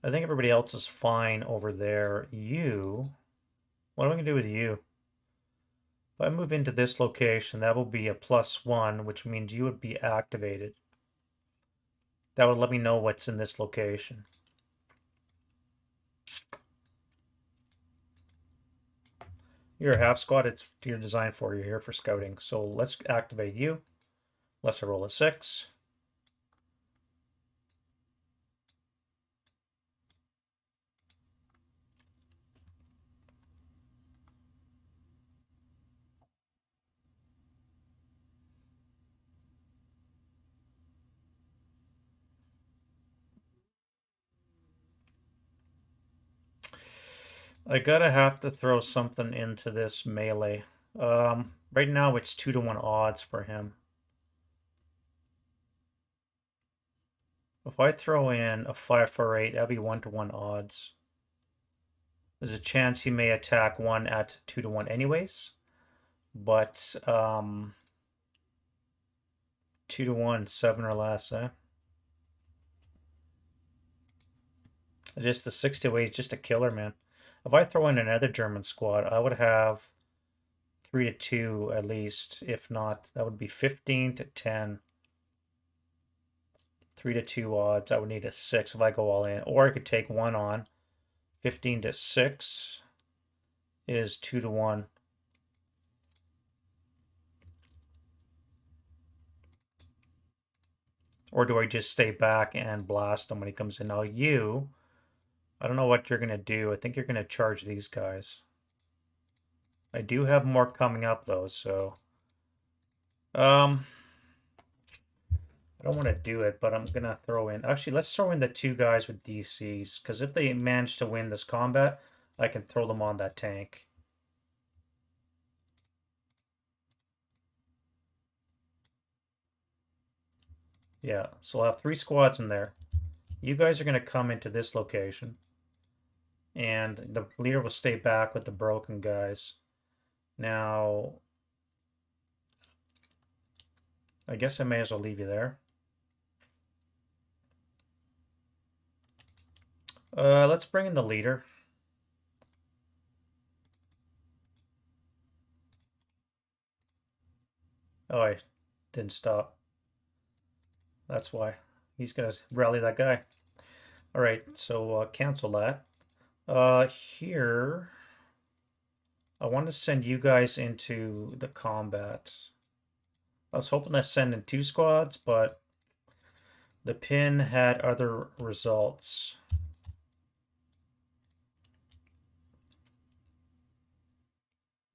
I think everybody else is fine over there. You, what am I going to do with you? If I move into this location, that will be a +1, which means you would be activated. That would let me know what's in this location. You're a half squad, you're designed for, you're here for scouting. So let's activate you. Let's roll a 6. I gotta have to throw something into this melee. Right now it's 2-to-1 odds for him. If I throw in a 5-4-8, that'd be 1-to-1 odds. There's a chance he may attack one at 2-to-1 anyways, but 2-to-1, 7 or less, eh? Just the 6-to-8 is just a killer, man. If I throw in another German squad, I would have 3-to-2 at least. If not, that would be 15-10. 3-to-2 odds. I would need a 6 if I go all in. Or I could take one on. 15-6 is 2-to-1. Or do I just stay back and blast him when he comes in? Now you, I don't know what you're going to do. I think you're going to charge these guys. I do have more coming up though, so I don't want to do it, but I'm gonna throw in. Actually, let's throw in the 2 guys with DCs, because if they manage to win this combat, I can throw them on that tank. Yeah, so I'll have 3 squads in there. You guys are gonna come into this location, and the leader will stay back with the broken guys. Now, I guess I may as well leave you there. Let's bring in the leader. Oh, I didn't stop. That's why. He's gonna rally that guy. All right, so cancel that. Here, I want to send you guys into the combat. I was hoping to send in 2 squads, but the pin had other results.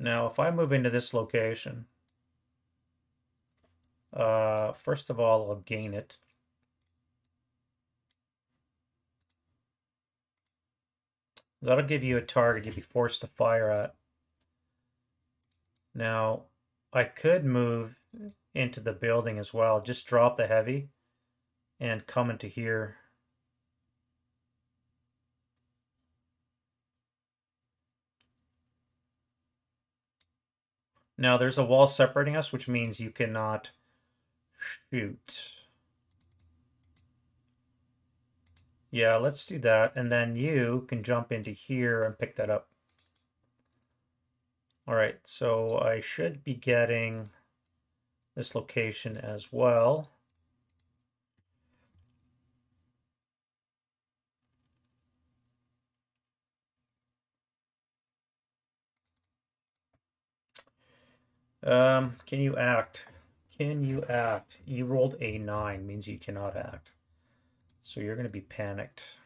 Now, if I move into this location, first of all, I'll gain it. That'll give you a target you'd be forced to fire at. Now, I could move into the building as well. Just drop the heavy and come into here. Now there's a wall separating us, which means you cannot shoot. Yeah, let's do that. And then you can jump into here and pick that up. All right, so I should be getting this location as well. Can you act? Can you act? You rolled a 9, means you cannot act. So you're going to be panicked.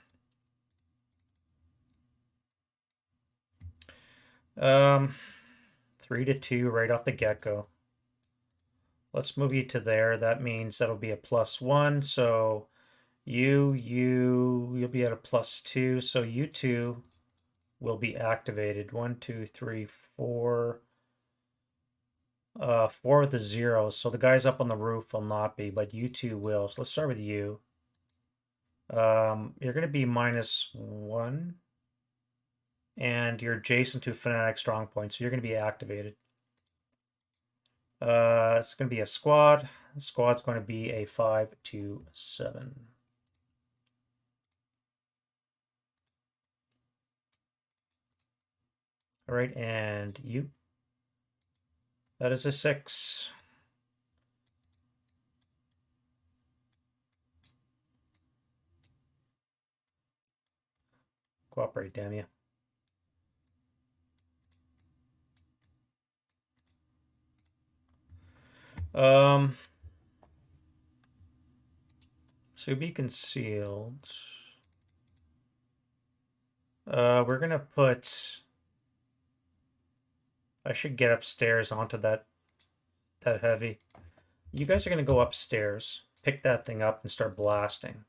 3 to 2 right off the get-go. Let's move you to there. That means that'll be a +1. So you'll be at a +2. So you two will be activated. 1, 2, 3, 4. 4 with the 0. So the guys up on the roof will not be, but you two will. So let's start with you. You're going to be -1. And you're adjacent to Fanatic Strong Point, so you're going to be activated. It's going to be a squad. The squad's going to be a 5 to 7. All right, and you. That is a 6. Cooperate, damn you. So be concealed. We're gonna put. I should get upstairs onto that heavy. You guys are gonna go upstairs, pick that thing up, and start blasting.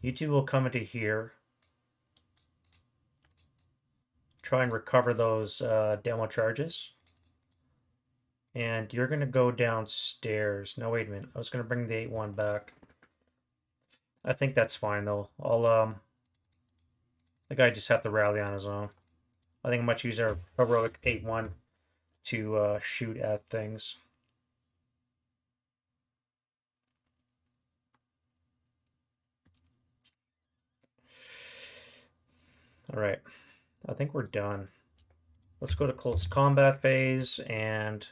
You two will come into here. Try and recover those demo charges. And you're going to go downstairs. No, wait a minute. I was going to bring the 8-1 back. I think that's fine, though. The guy just have to rally on his own. I think much use our heroic 8-1 to shoot at things. All right. I think we're done. Let's go to close combat phase, and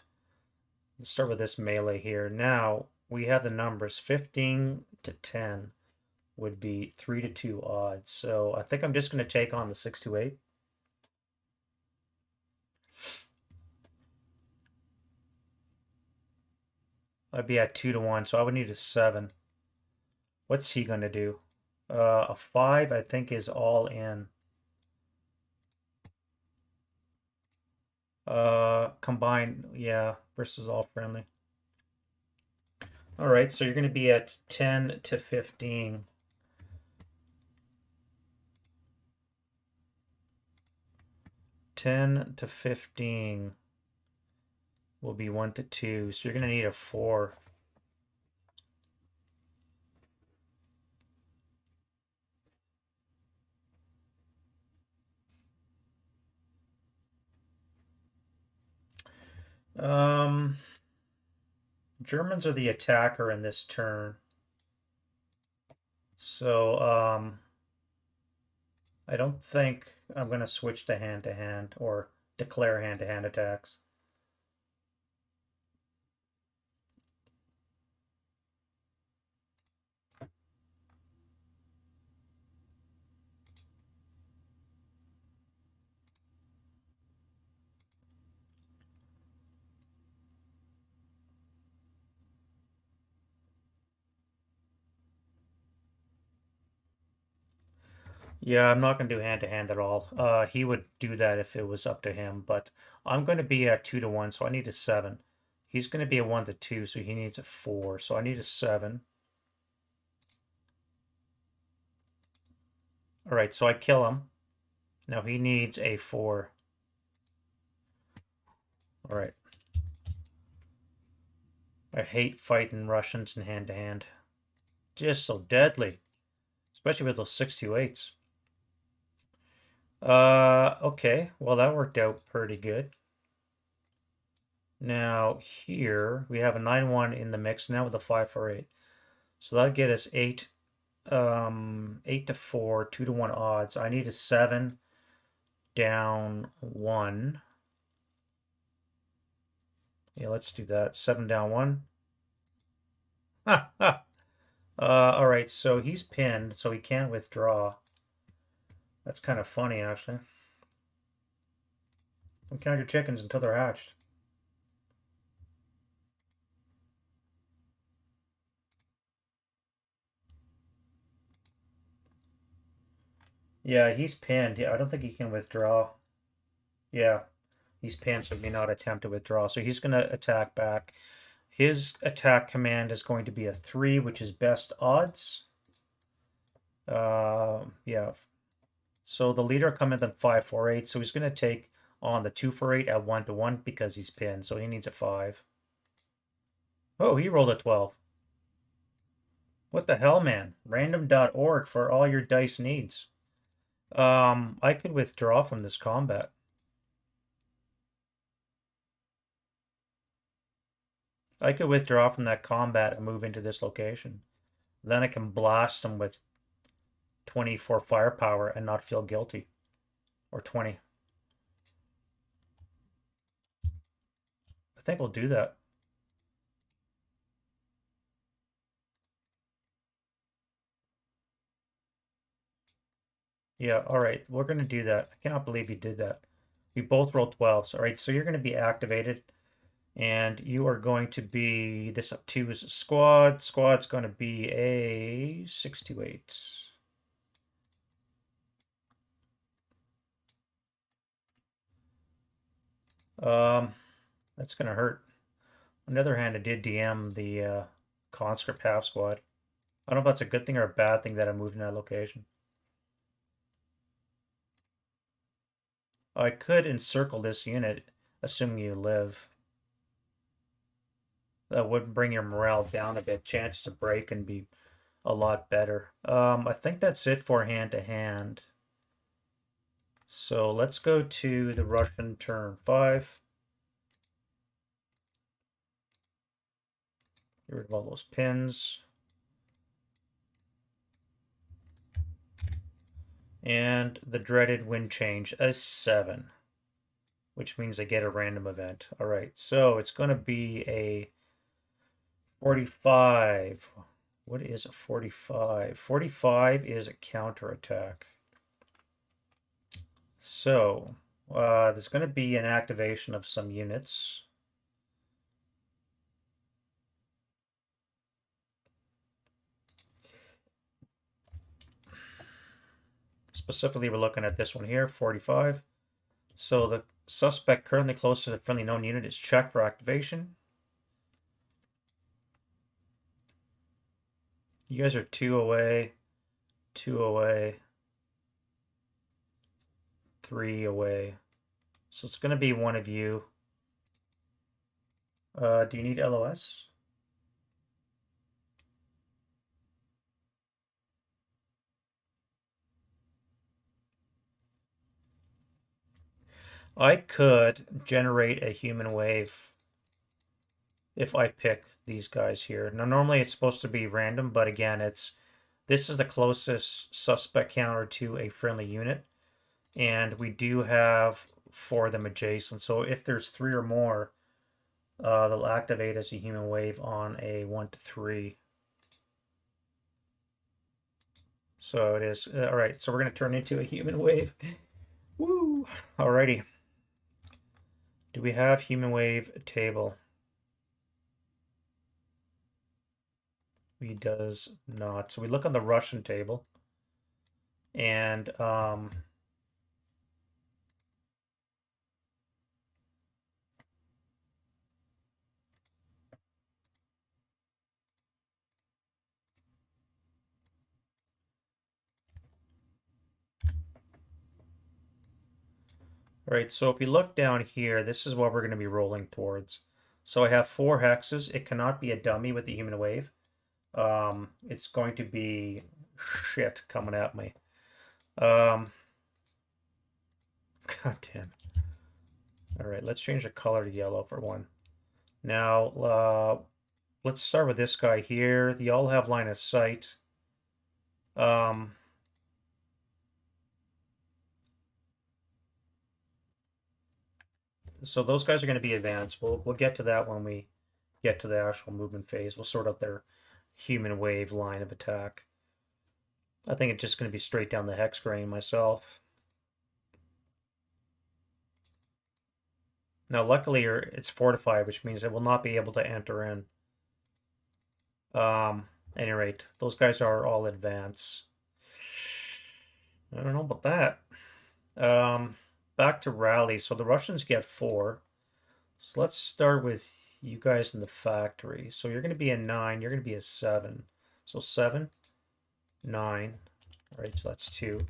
let's start with this melee here. Now, we have the numbers 15 to 10 would be 3 to 2 odds. So I think I'm just going to take on the 6 to 8. I'd be at 2 to 1, so I would need a 7. What's he going to do? A 5, I think, is all in. Combined, yeah, versus all friendly. All right, so you're going to be at 10 to 15. 10 to 15 will be 1 to 2, so you're going to need a 4. Germans are the attacker in this turn. So, I don't think I'm going to switch to hand or declare hand-to-hand attacks. Yeah, I'm not going to do hand-to-hand at all. He would do that if it was up to him, but I'm going to be at 2 to 1, so I need a 7. He's going to be a 1 to 2, so he needs a 4, so I need a 7. All right, so I kill him. Now he needs a 4. All right. I hate fighting Russians in hand-to-hand. Just so deadly, especially with those 628s. Okay, well that worked out pretty good. Now here we have a 9-1 in the mix now with a 5-4-8. So that'll get us 8-4, 2-1 odds. I need a 7 down 1. Yeah, let's do that. 7 down 1. Ha ha. All right, so he's pinned, so he can't withdraw. That's kind of funny, actually. Don't count your chickens until they're hatched. Yeah, he's pinned. Yeah, I don't think he can withdraw. Yeah, he's pinned, so he may not attempt to withdraw. So he's going to attack back. His attack command is going to be a 3, which is best odds. Yeah. So the leader come in at 5-4-8. So he's going to take on the 2-4-8 at 1-1 because he's pinned. So he needs a 5. Oh, he rolled a 12. What the hell, man? Random.org for all your dice needs. I could withdraw from this combat. I could withdraw from that combat and move into this location. Then I can blast them with 24 firepower and not feel guilty. Or 20. I think we'll do that. Yeah, all right. We're going to do that. I cannot believe you did that. We both rolled 12s. All right, so you're going to be activated. And you are going to be, this up 2 is a squad. Squad's going to be a 628. That's going to hurt. On the other hand, I did DM the conscript half squad. I don't know if that's a good thing or a bad thing that I moved in that location. I could encircle this unit, assuming you live. That would bring your morale down a bit. Chance to break and be a lot better. I think that's it for hand to hand. So let's go to the Russian turn 5. Get rid of all those pins. And the dreaded wind change as 7, which means I get a random event. All right, so it's going to be a 45. What is a 45? 45 is a counterattack. So there's going to be an activation of some units. Specifically, we're looking at this one here, 45. So the suspect currently closest to the friendly known unit is checked for activation. You guys are 2 away, 2 away, 3 away. So it's going to be one of you. Do you need LOS? I could generate a human wave if I pick these guys here. Now, normally it's supposed to be random, but again, this is the closest suspect counter to a friendly unit, and we do have 4 of them adjacent. So if there's 3 or more, they'll activate as a human wave on a 1 to 3. So it is all right. So we're going to turn into a human wave. Woo! Alrighty. Do we have human wave table? We does not. So we look on the Russian table, and all right, so if you look down here, this is what we're going to be rolling towards. So I have 4 hexes. It cannot be a dummy with the human wave. It's going to be shit coming at me. God damn. All right, let's change the color to yellow for one. Now, let's start with this guy here. They all have line of sight. Um, so those guys are going to be advanced. We'll get to that when we get to the actual movement phase. We'll sort out their human wave line of attack. I think it's just going to be straight down the hex grain myself. Now, luckily, it's fortified, which means it will not be able to enter in. At any rate, those guys are all advanced. I don't know about that. Back to rally. So the Russians get 4. So let's start with you guys in the factory. So you're going to be a 9. You're going to be a 7. So 7, 9. All right, so that's 2.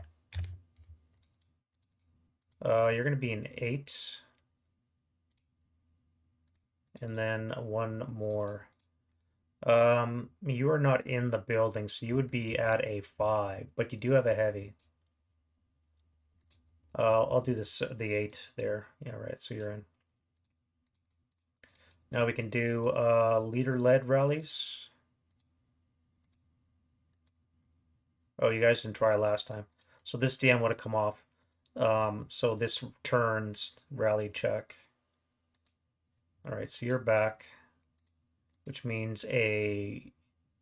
You're going to be an 8. And then 1 more. You are not in the building, so you would be at a 5, but you do have a heavy. I'll do this, the 8 there. Yeah, right, so you're in. Now we can do leader-led rallies. Oh, you guys didn't try last time. So this DM would have come off. So this turns rally check. All right, so you're back, which means a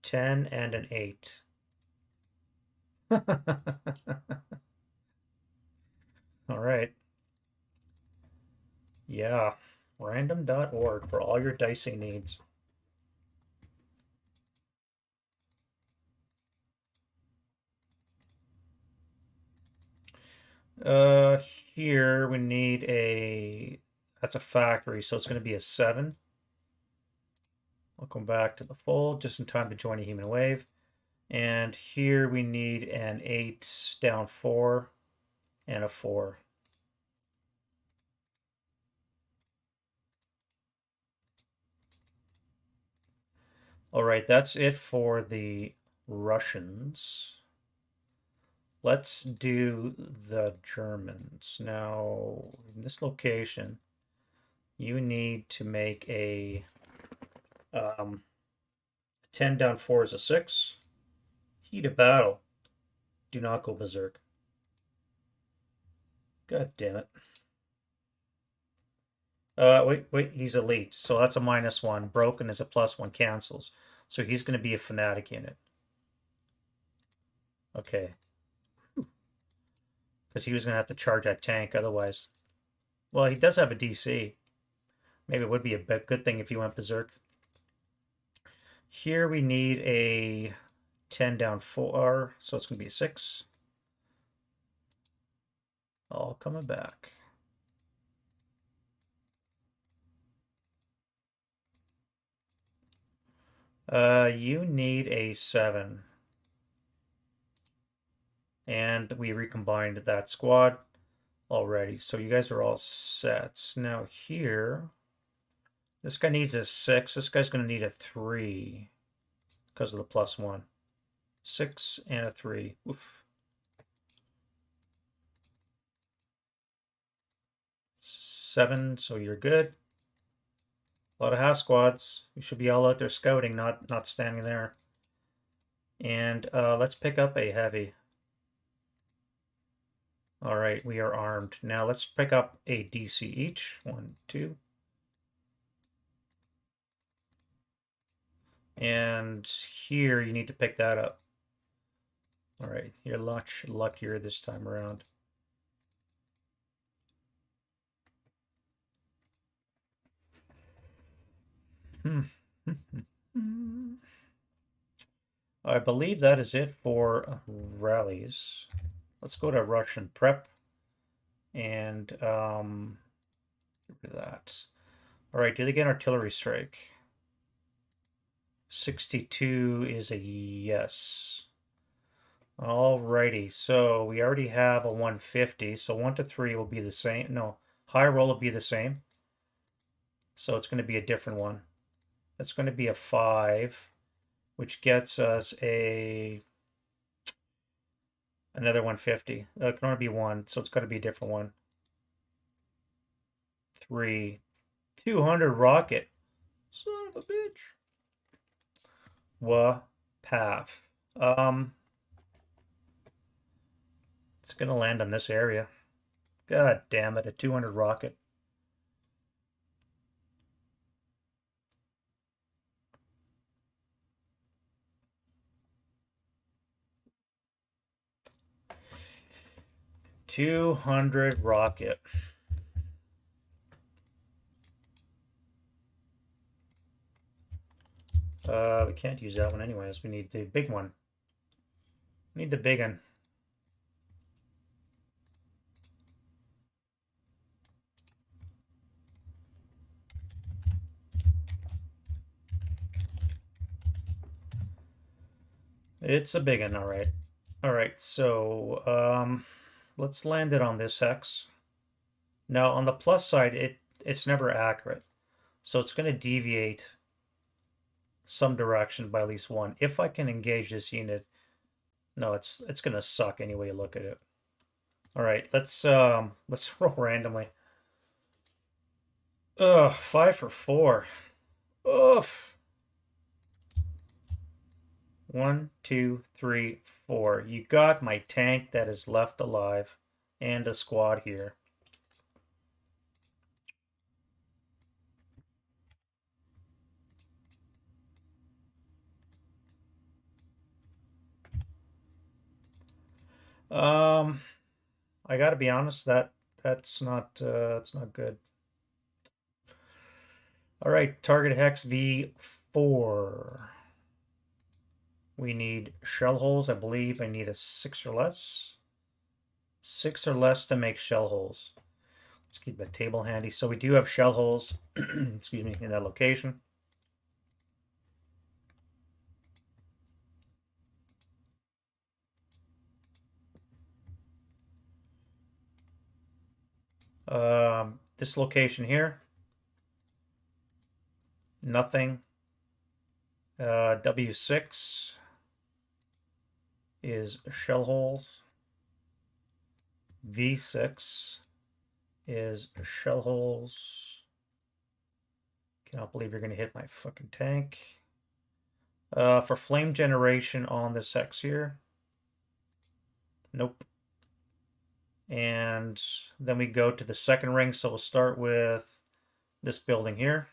10 and an 8. All right. Yeah, random.org for all your dicing needs. Here we need that's a factory, so it's going to be a 7. I'll come back to the fold just in time to join a human wave. And here we need an 8 down 4 and a 4. All right, that's it for the Russians. Let's do the Germans. Now, in this location, you need to make a 10 down 4 is a 6. Heat of battle. Do not go berserk. God damn it. Wait, he's elite, so that's a -1. Broken is a +1, cancels. So he's going to be a fanatic unit. Okay. Because he was going to have to charge that tank otherwise. Well, he does have a DC. Maybe it would be a good thing if he went berserk. Here we need a 10 down 4, so it's going to be a 6. All coming back. You need a 7. And we recombined that squad already. So you guys are all set. Now here, this guy needs a 6. This guy's going to need a 3 because of the +1. 6 and a 3. Oof. 7, so you're good. A lot of half squads. You should be all out there scouting, not standing there. And let's pick up a heavy. All right, we are armed. Now let's pick up a DC each. 1, 2. And here you need to pick that up. All right, you're much luckier this time around. I believe that is it for rallies. Let's go to Russian prep and get rid of that. All right, do they get artillery strike? 62 is a yes. Alrighty, so we already have a 150, so 1 to 3 will be the same. No, high roll will be the same. So it's going to be a different one. It's going to be a 5, which gets us another 150. It can only be 1, so it's got to be a different one. 3, 200 rocket. Son of a bitch. Wapaf. It's gonna land on this area. God damn it, a 200 rocket. $200 rocket. We can't use that one anyways. We need the big one. We need the big one. It's a big one, all right. All right, so let's land it on this hex. Now on the plus side, it's never accurate, so it's going to deviate some direction by at least one. If I can engage this unit, no, it's going to suck any way you look at it. All right, let's roll randomly. Ugh, 5 for 4. Ugh. 1, 2, 3, 4. You got my tank that is left alive and a squad here. I gotta be honest, that's not good. All right, target hex V4. We need shell holes. I believe I need a 6 or less. 6 or less to make shell holes. Let's keep a table handy. So we do have shell holes, excuse me, in that location. This location here, nothing. W6 is shell holes. V6 is shell holes. Cannot believe you're going to hit my fucking tank. For flame generation on this hex here. Nope. And then we go to the second ring, so we'll start with this building here.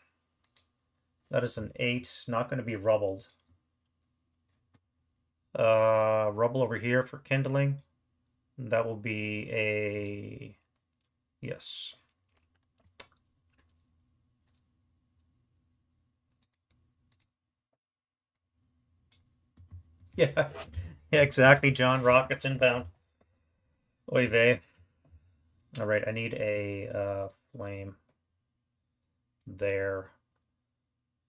That is an 8, not going to be rubbled. Rubble over here for kindling. That will be a yes. Yeah, yeah, exactly, John. Rockets inbound. Oy vey. All right, I need a flame there.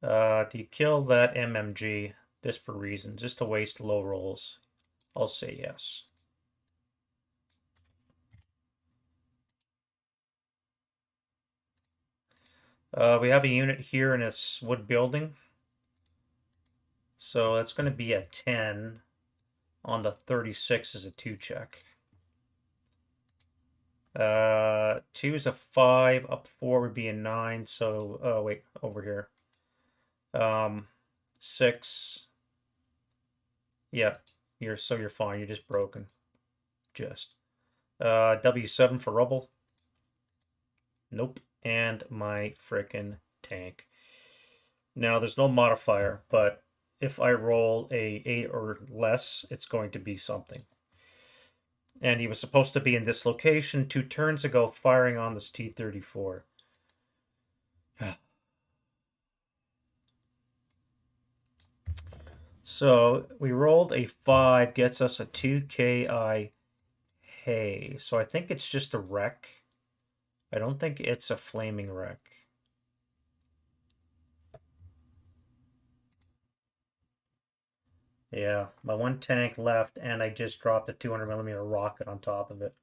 Do you kill that MMG just for reason, just to waste low rolls? I'll say yes. We have a unit here in this wood building. So that's going to be a 10 on the 36 is a 2 check. 2 is a 5, up 4 would be a 9, so, oh wait, over here. 6. Yeah, you're fine, you're just broken. Just. W7 for rubble. Nope. And my frickin' tank. Now, there's no modifier, but if I roll a 8 or less, it's going to be something. And he was supposed to be in this location 2 turns ago, firing on this T-34. So we rolled a 5, gets us a 2 KI hay. So I think it's just a wreck. I don't think it's a flaming wreck. Yeah, my 1 tank left, and I just dropped a 200mm rocket on top of it.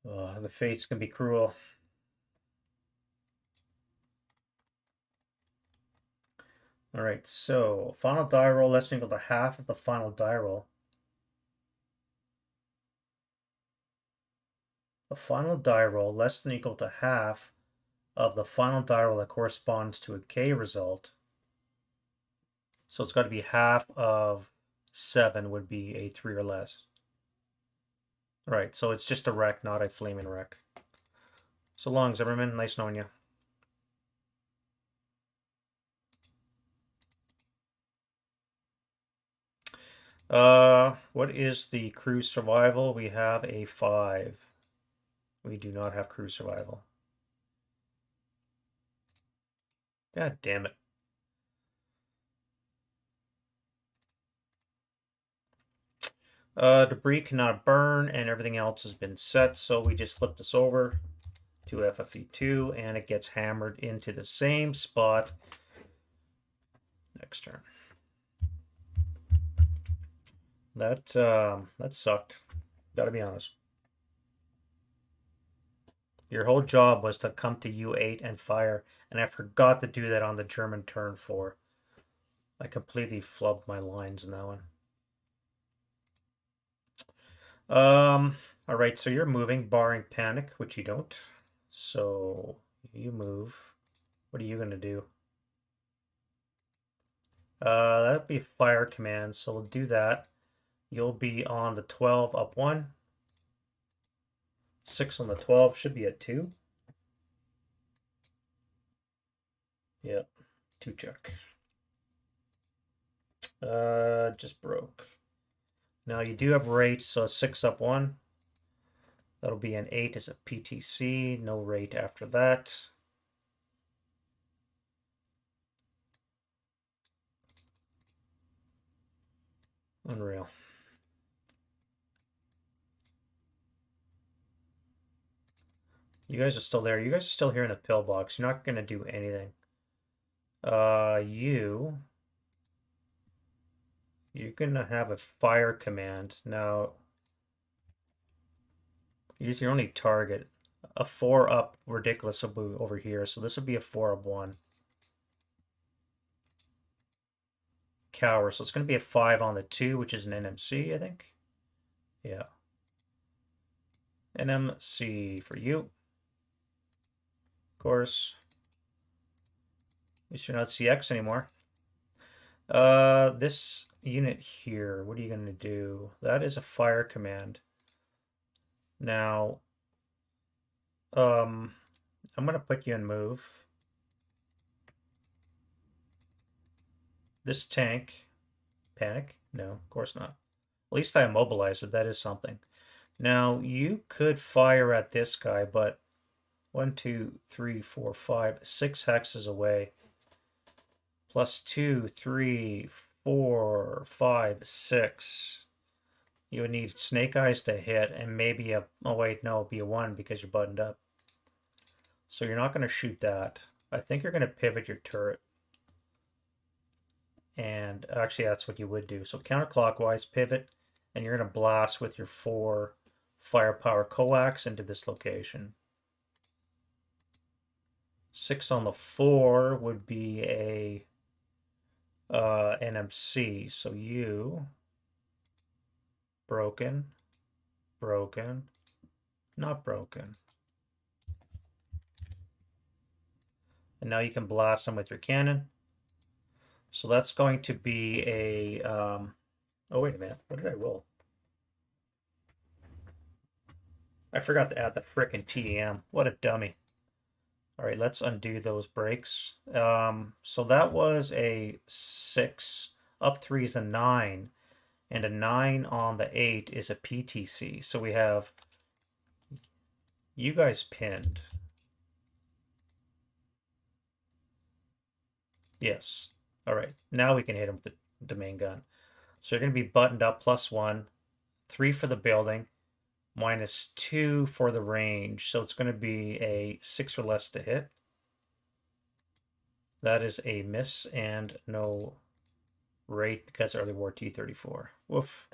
The fates can be cruel. All right, so final die roll less than equal to half of the final die roll. The final die roll less than equal to half of the final die roll that corresponds to a K result. So it's got to be half of 7 would be a 3 or less. Right, so it's just a wreck, not a flaming wreck. So long, Zimmerman. Nice knowing you. What is the crew survival? We have a 5. We do not have crew survival. God damn it. Debris cannot burn, and everything else has been set, so we just flip this over to FFE2, and it gets hammered into the same spot next turn. That sucked. Gotta be honest. Your whole job was to come to U8 and fire, and I forgot to do that on the German turn 4. I completely flubbed my lines in that one. All right, so you're moving, barring panic, which you don't. So you move. What are you gonna do? That'd be fire command, so we'll do that. You'll be on the 12 up 1. 6 on the 12 should be at 2. Yep, 2 check. Just broke. Now you do have rate, so 6 up 1. That'll be an 8 as a PTC. No rate after that. Unreal. You guys are still there. You guys are still here in the pillbox. You're not going to do anything. You're going to have a fire command. Now, use your only target. A 4 up ridiculous will be over here. So this would be a 4 up 1. Cower. So it's going to be a 5 on the 2, which is an NMC, I think. Yeah. NMC for you. Of course. At least you're not CX anymore. This unit here, what are you going to do? That is a fire command. Now, I'm going to put you in move. This tank, panic? No, of course not. At least I immobilized it. That is something. Now, you could fire at this guy, but 1, 2, 3, 4, 5, 6 hexes away. Plus 2, 3, 4, 5, 6. You would need snake eyes to hit, and maybe a... Oh, wait, no, it'd be a 1 because you're buttoned up. So you're not going to shoot that. I think you're going to pivot your turret. And actually, that's what you would do. So counterclockwise, pivot, and you're going to blast with your 4 firepower coax into this location. 6 on the 4 would be a NMC. So you... Broken. Broken. Not broken. And now you can blast them with your cannon. So that's going to be a... oh, wait a minute. What did I roll? I forgot to add the frickin' TDM. What a dummy. All right, let's undo those breaks. So that was a 6. Up 3 is a 9. And a 9 on the 8 is a PTC. So we have you guys pinned. Yes. All right. Now we can hit him with the main gun. So you're going to be buttoned up +1, 3 for the building, -2 for the range. So it's going to be a 6 or less to hit. That is a miss and no rate because early war T-34. Woof.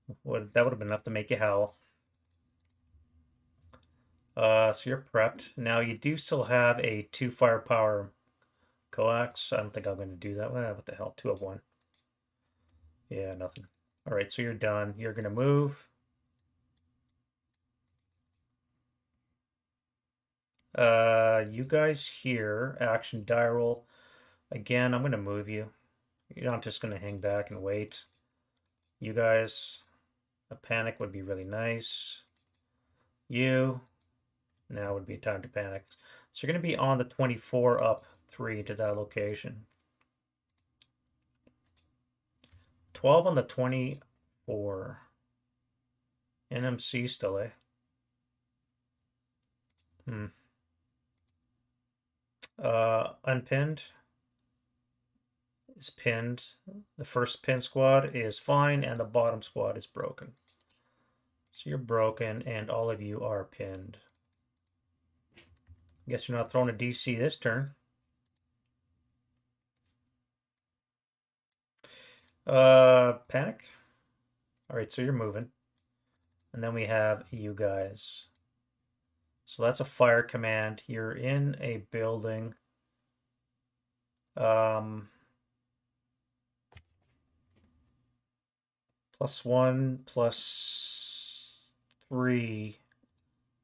That would have been enough to make you howl. So you're prepped. Now you do still have a 2 firepower coax. I don't think I'm going to do that. What the hell? 2 of 1. Yeah, nothing. All right, so you're done. You're going to move. You guys here, action die roll. Again, I'm gonna move you. You're not just gonna hang back and wait. You guys, a panic would be really nice. You, now would be time to panic. So you're gonna be on the 24 up 3 to that location. 12 on the 24. NMC still, eh? Unpinned is pinned. The first pin squad is fine, and the bottom squad is broken. So you're broken, and all of you are pinned. I guess you're not throwing a DC this turn. Panic. All right, so you're moving. And then we have you guys. So that's a fire command. You're in a building. +1, +3,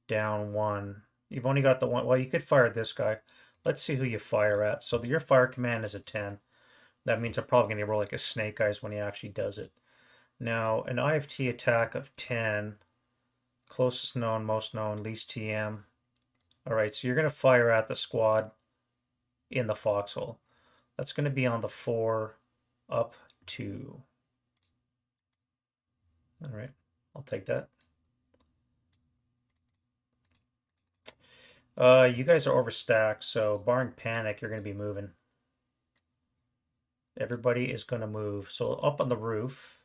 down 1. You've only got the one. Well, you could fire this guy. Let's see who you fire at. So your fire command is a 10. That means I'm probably going to roll like a snake eyes when he actually does it. Now, an IFT attack of 10. Closest known, most known, least TM. All right, so you're going to fire at the squad in the foxhole. That's going to be on the 4 up 2. All right, I'll take that. You guys are overstacked, so barring panic, you're going to be moving. Everybody is going to move. So up on the roof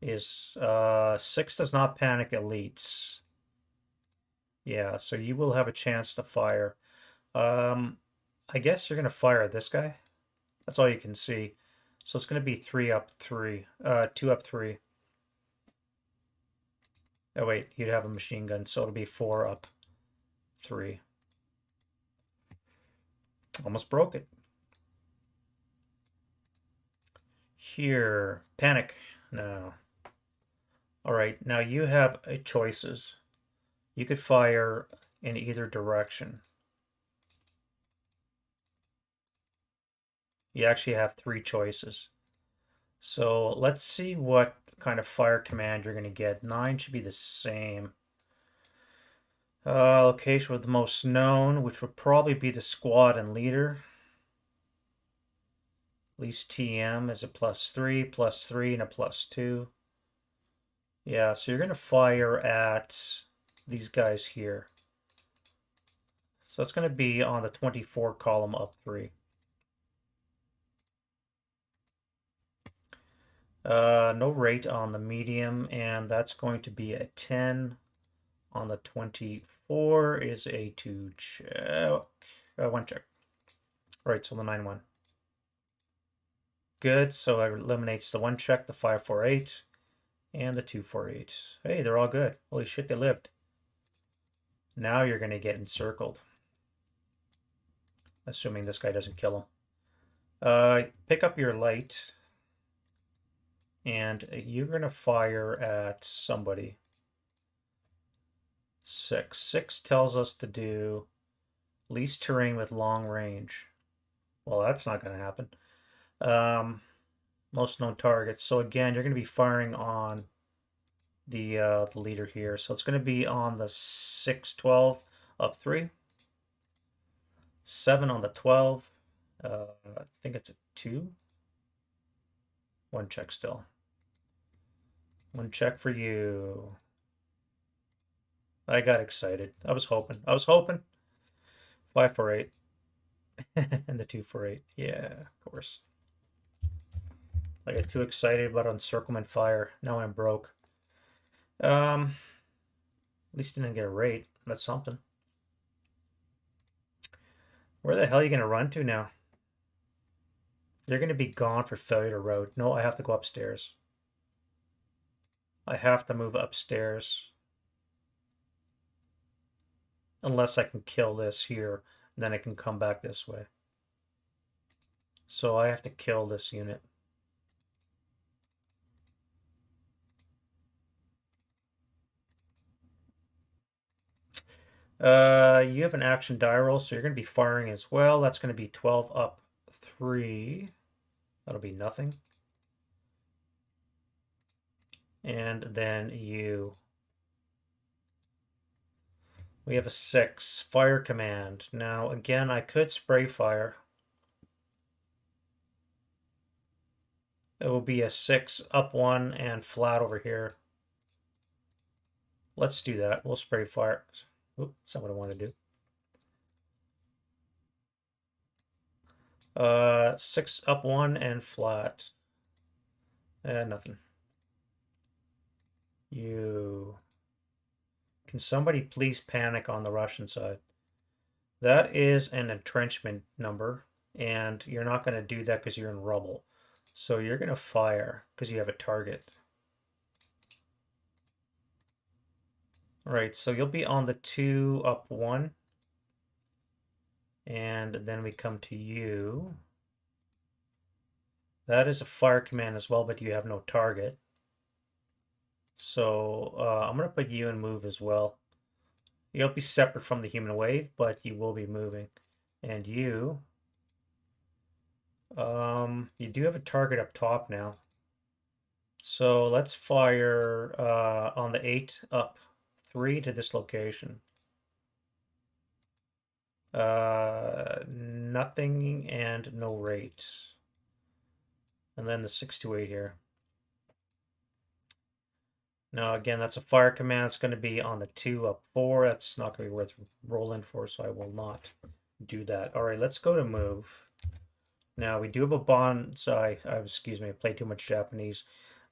is 6 does not panic elites. Yeah, so you will have a chance to fire. I guess you're going to fire this guy. That's all you can see. So it's going to be 3 up 3. 2 up 3. Oh, wait, you'd have a machine gun, so it'll be 4 up 3. Almost broke it. Here, panic. No. All right, now you have choices. You could fire in either direction. You actually have 3 choices. So let's see what kind of fire command you're going to get. 9 should be the same. Location with the most known, which would probably be the squad and leader. Least TM is a +3, +3, and a +2. Yeah, so you're going to fire at these guys here. So it's going to be on the 24 column up 3. No rate on the medium, and that's going to be a 10 on the 24 is a 2 check. 1 check. All right, so the 9-1. Good, so it eliminates the 1 check, the 5-4-8, and the 2-4-8. Hey, they're all good. Holy shit, they lived. Now you're going to get encircled. Assuming this guy doesn't kill him. Pick up your light. And you're going to fire at somebody. 6. 6 tells us to do least terrain with long range. Well, that's not going to happen. Most known targets. So again, you're going to be firing on the leader here. So it's going to be on the 6-12 up 3. 7 on the 12. I think it's a 2. 1 check still. 1 check for you. I got excited. I was hoping. 5-4-8. And the 2-4-8. Yeah, of course. I got too excited about encirclement fire. Now I'm broke. At least I didn't get a rate. That's something. Where the hell are you going to run to now? You're going to be gone for failure to route. No, I have to go upstairs. I have to move upstairs. Unless I can kill this here, then I can come back this way. So I have to kill this unit. You have an action die roll, so you're going to be firing as well. That's going to be 12 up 3. That'll be nothing. And then we have a 6. Fire command. Now, again, I could spray fire. It will be a 6 up 1 and flat over here. Let's do that. We'll spray fire. Oops, that's not what I want to do. 6 up 1 and flat. Nothing. Can somebody please panic on the Russian side? That is an entrenchment number, and you're not going to do that because you're in rubble. So you're going to fire because you have a target. All right, so you'll be on the 2 up 1. And then we come to you. That is a fire command as well, but you have no target. So I'm going to put you in move as well. You'll be separate from the human wave, but you will be moving. And you do have a target up top now. So let's fire on the 8 up 3 to this location. Nothing and no rate. And then the 6 to 8 here. Now, again, that's a fire command. It's going to be on the 2 up 4. That's not going to be worth rolling for, so I will not do that. All right, let's go to move. Now, we do have a bonsai. Excuse me, I played too much Japanese.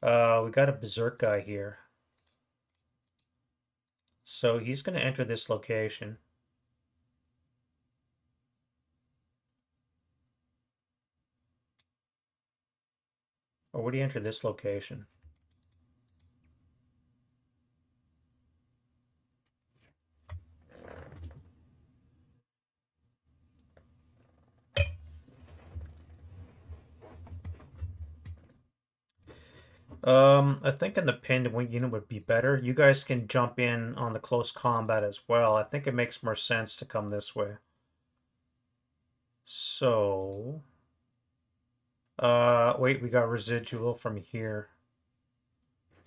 We got a berserk guy here. So he's going to enter this location. Or would he enter this location? I think in the pinned unit would be better. You guys can jump in on the close combat as well. I think it makes more sense to come this way. So, wait, we got residual from here.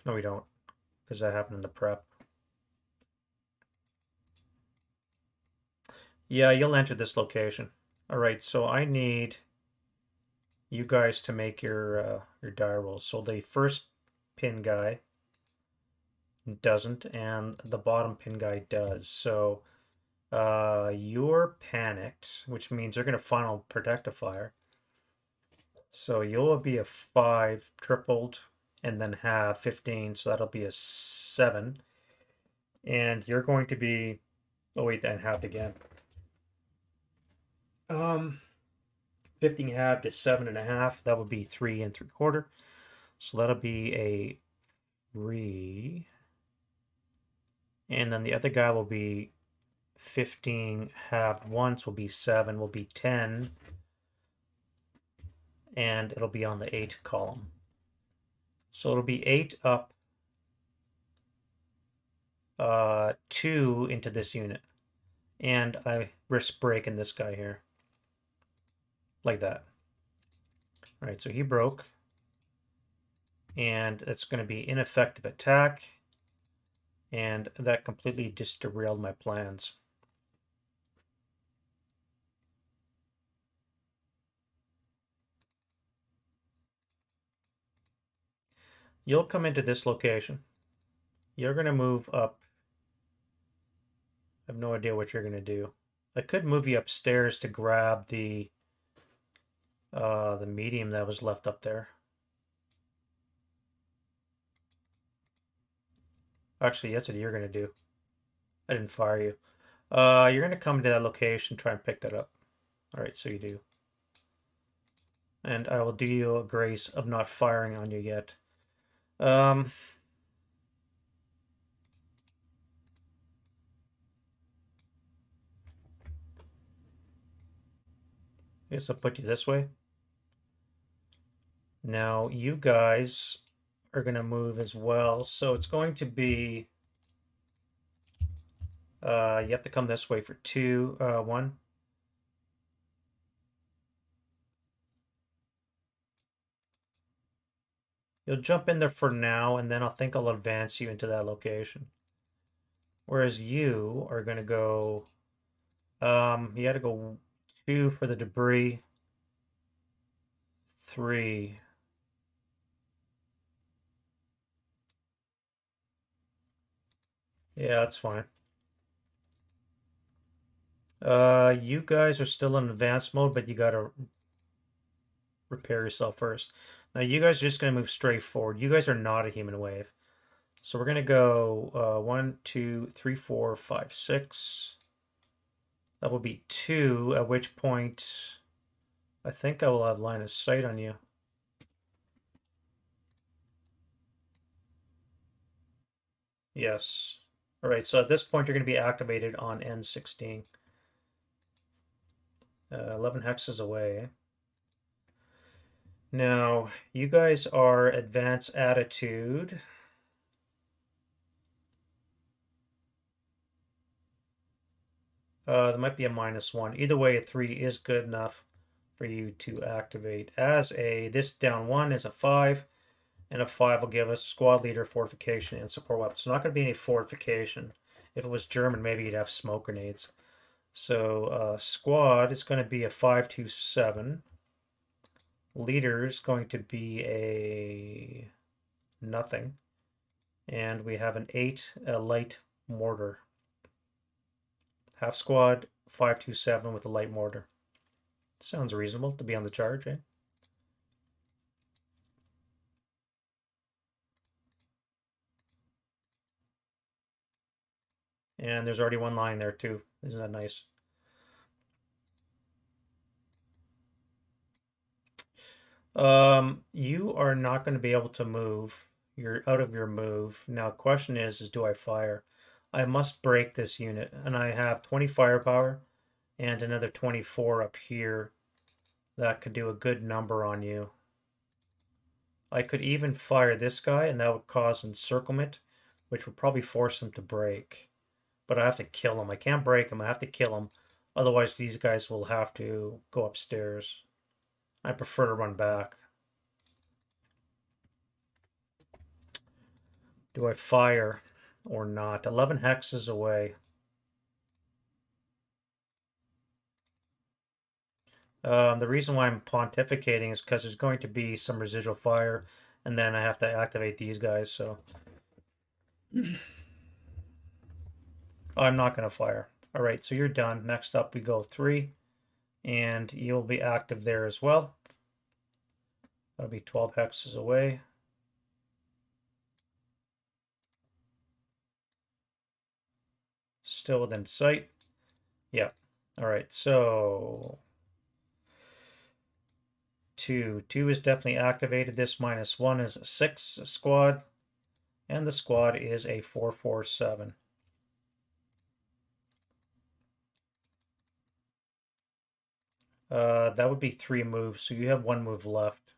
No, we don't, because that happened in the prep. Yeah, you'll enter this location. All right, so I need you guys to make your die rolls. So the first pin guy doesn't, and the bottom pin guy does. So you're panicked, which means you're going to final projectile. So you'll be a 5 tripled and then have 15, so that'll be a 7. And you're going to be, oh wait, then halved again. 15 halved is 7.5. That would be 3 3/4. So that'll be a 3. And then the other guy will be 15 halved once will be 7, will be 10. And it'll be on the 8 column. So it'll be 8 up 2 into this unit. And I risk breaking this guy here. Like that. All right, so he broke. And it's going to be ineffective attack. And that completely just derailed my plans. You'll come into this location. You're going to move up. I have no idea what you're going to do. I could move you upstairs to grab the medium that was left up there. Actually, that's what you're going to do. I didn't fire you. You're going to come to that location, try and pick that up. All right, so you do. And I will do you a grace of not firing on you yet. I guess I'll put you this way. Now, you guys are going to move as well. So it's going to be You have to come this way for 2, 1. You'll jump in there for now, and then I'll advance you into that location. Whereas you are going to go, you got to go 2 for the debris, 3. Yeah, that's fine. You guys are still in advanced mode, but you gotta repair yourself first. Now you guys are just gonna move straight forward. You guys are not a human wave. So we're gonna go 1, 2, 3, 4, 5, 6. That will be 2, at which point I think I will have line of sight on you. Yes. All right, so at this point you're gonna be activated on N16. 11 hexes away. Now, you guys are advanced attitude. There might be a -1. Either way, a 3 is good enough for you to activate. As a, this down 1 is a 5, and a 5 will give us squad leader, fortification, and support weapons. So not going to be any fortification. If it was German, maybe you'd have smoke grenades. So squad is going to be a 527. Leader is going to be a nothing. And we have an 8, a light mortar. Half squad, 527 with a light mortar. Sounds reasonable to be on the charge, eh? And there's already one line there too. Isn't that nice? You are not going to be able to move. You're out of your move. Now, question is do I fire? I must break this unit, and I have 20 firepower and another 24 up here. That could do a good number on you. I could even fire this guy, and that would cause encirclement, which would probably force him to break. But I have to kill him. I can't break him. I have to kill him. Otherwise, these guys will have to go upstairs. I prefer to run back. Do I fire or not? 11 hexes away. The reason why I'm pontificating is because there's going to be some residual fire, and then I have to activate these guys, so I'm not going to fire. All right, so you're done. Next up, we go 3, and you'll be active there as well. That'll be 12 hexes away. Still within sight. Yeah. All right, so 2. 2 is definitely activated. This -1 is a 6 squad, and the squad is a 447. That would be 3 moves, so you have 1 move left.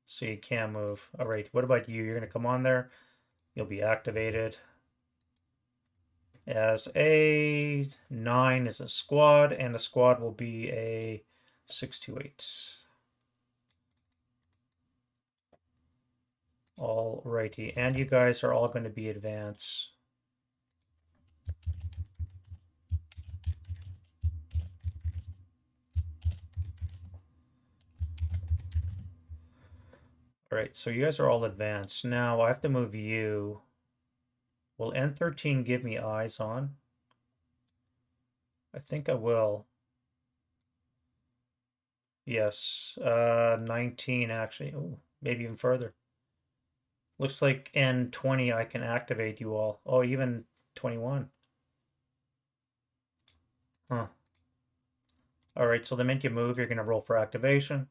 So you can move. All right, what about you? You're going to come on there. You'll be activated as a 9 is a squad, and the squad will be a 628. All righty, and you guys are all going to be advanced. All right, so you guys are all advanced. Now I have to move you. Will N13 give me eyes on? I think I will. Yes, 19 actually. Oh, maybe even further. Looks like N20 I can activate you all. Oh, even 21. Huh. All right, so the minute you move, you're going to roll for activation.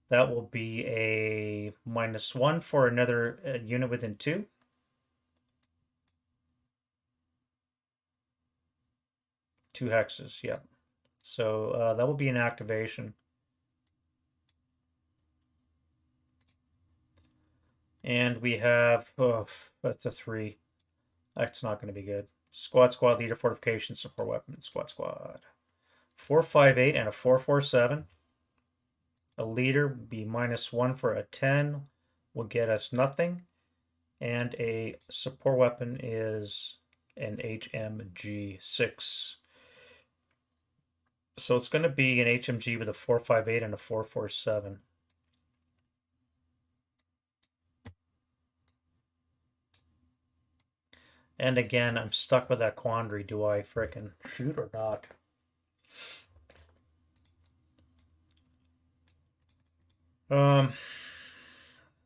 That will be a -1 for another unit within 2. Two hexes, yeah. So that will be an activation. And we have, oh, that's a 3. That's not going to be good. Squad, leader, fortification, support weapon, squad. 458 and a 447. A leader would be -1 for a 10, will get us nothing. And a support weapon is an HMG6. So it's going to be an HMG with a 458 and a 447. And again, I'm stuck with that quandary. Do I frickin' shoot or not?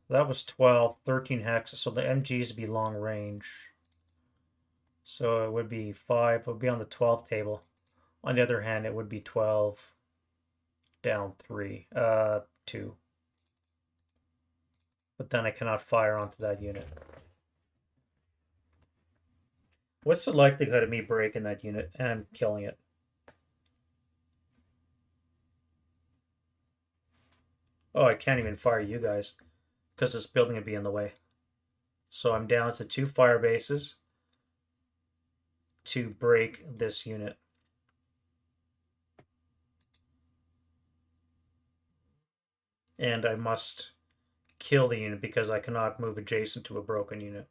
That was 12, 13 hexes, so the MGs would be long range. So it would be 5, it would be on the 12th table. On the other hand, it would be 12 down 3, 2. But then I cannot fire onto that unit. What's the likelihood of me breaking that unit and killing it? Oh, I can't even fire you guys because this building would be in the way. So I'm down to 2 fire bases to break this unit. And I must kill the unit because I cannot move adjacent to a broken unit.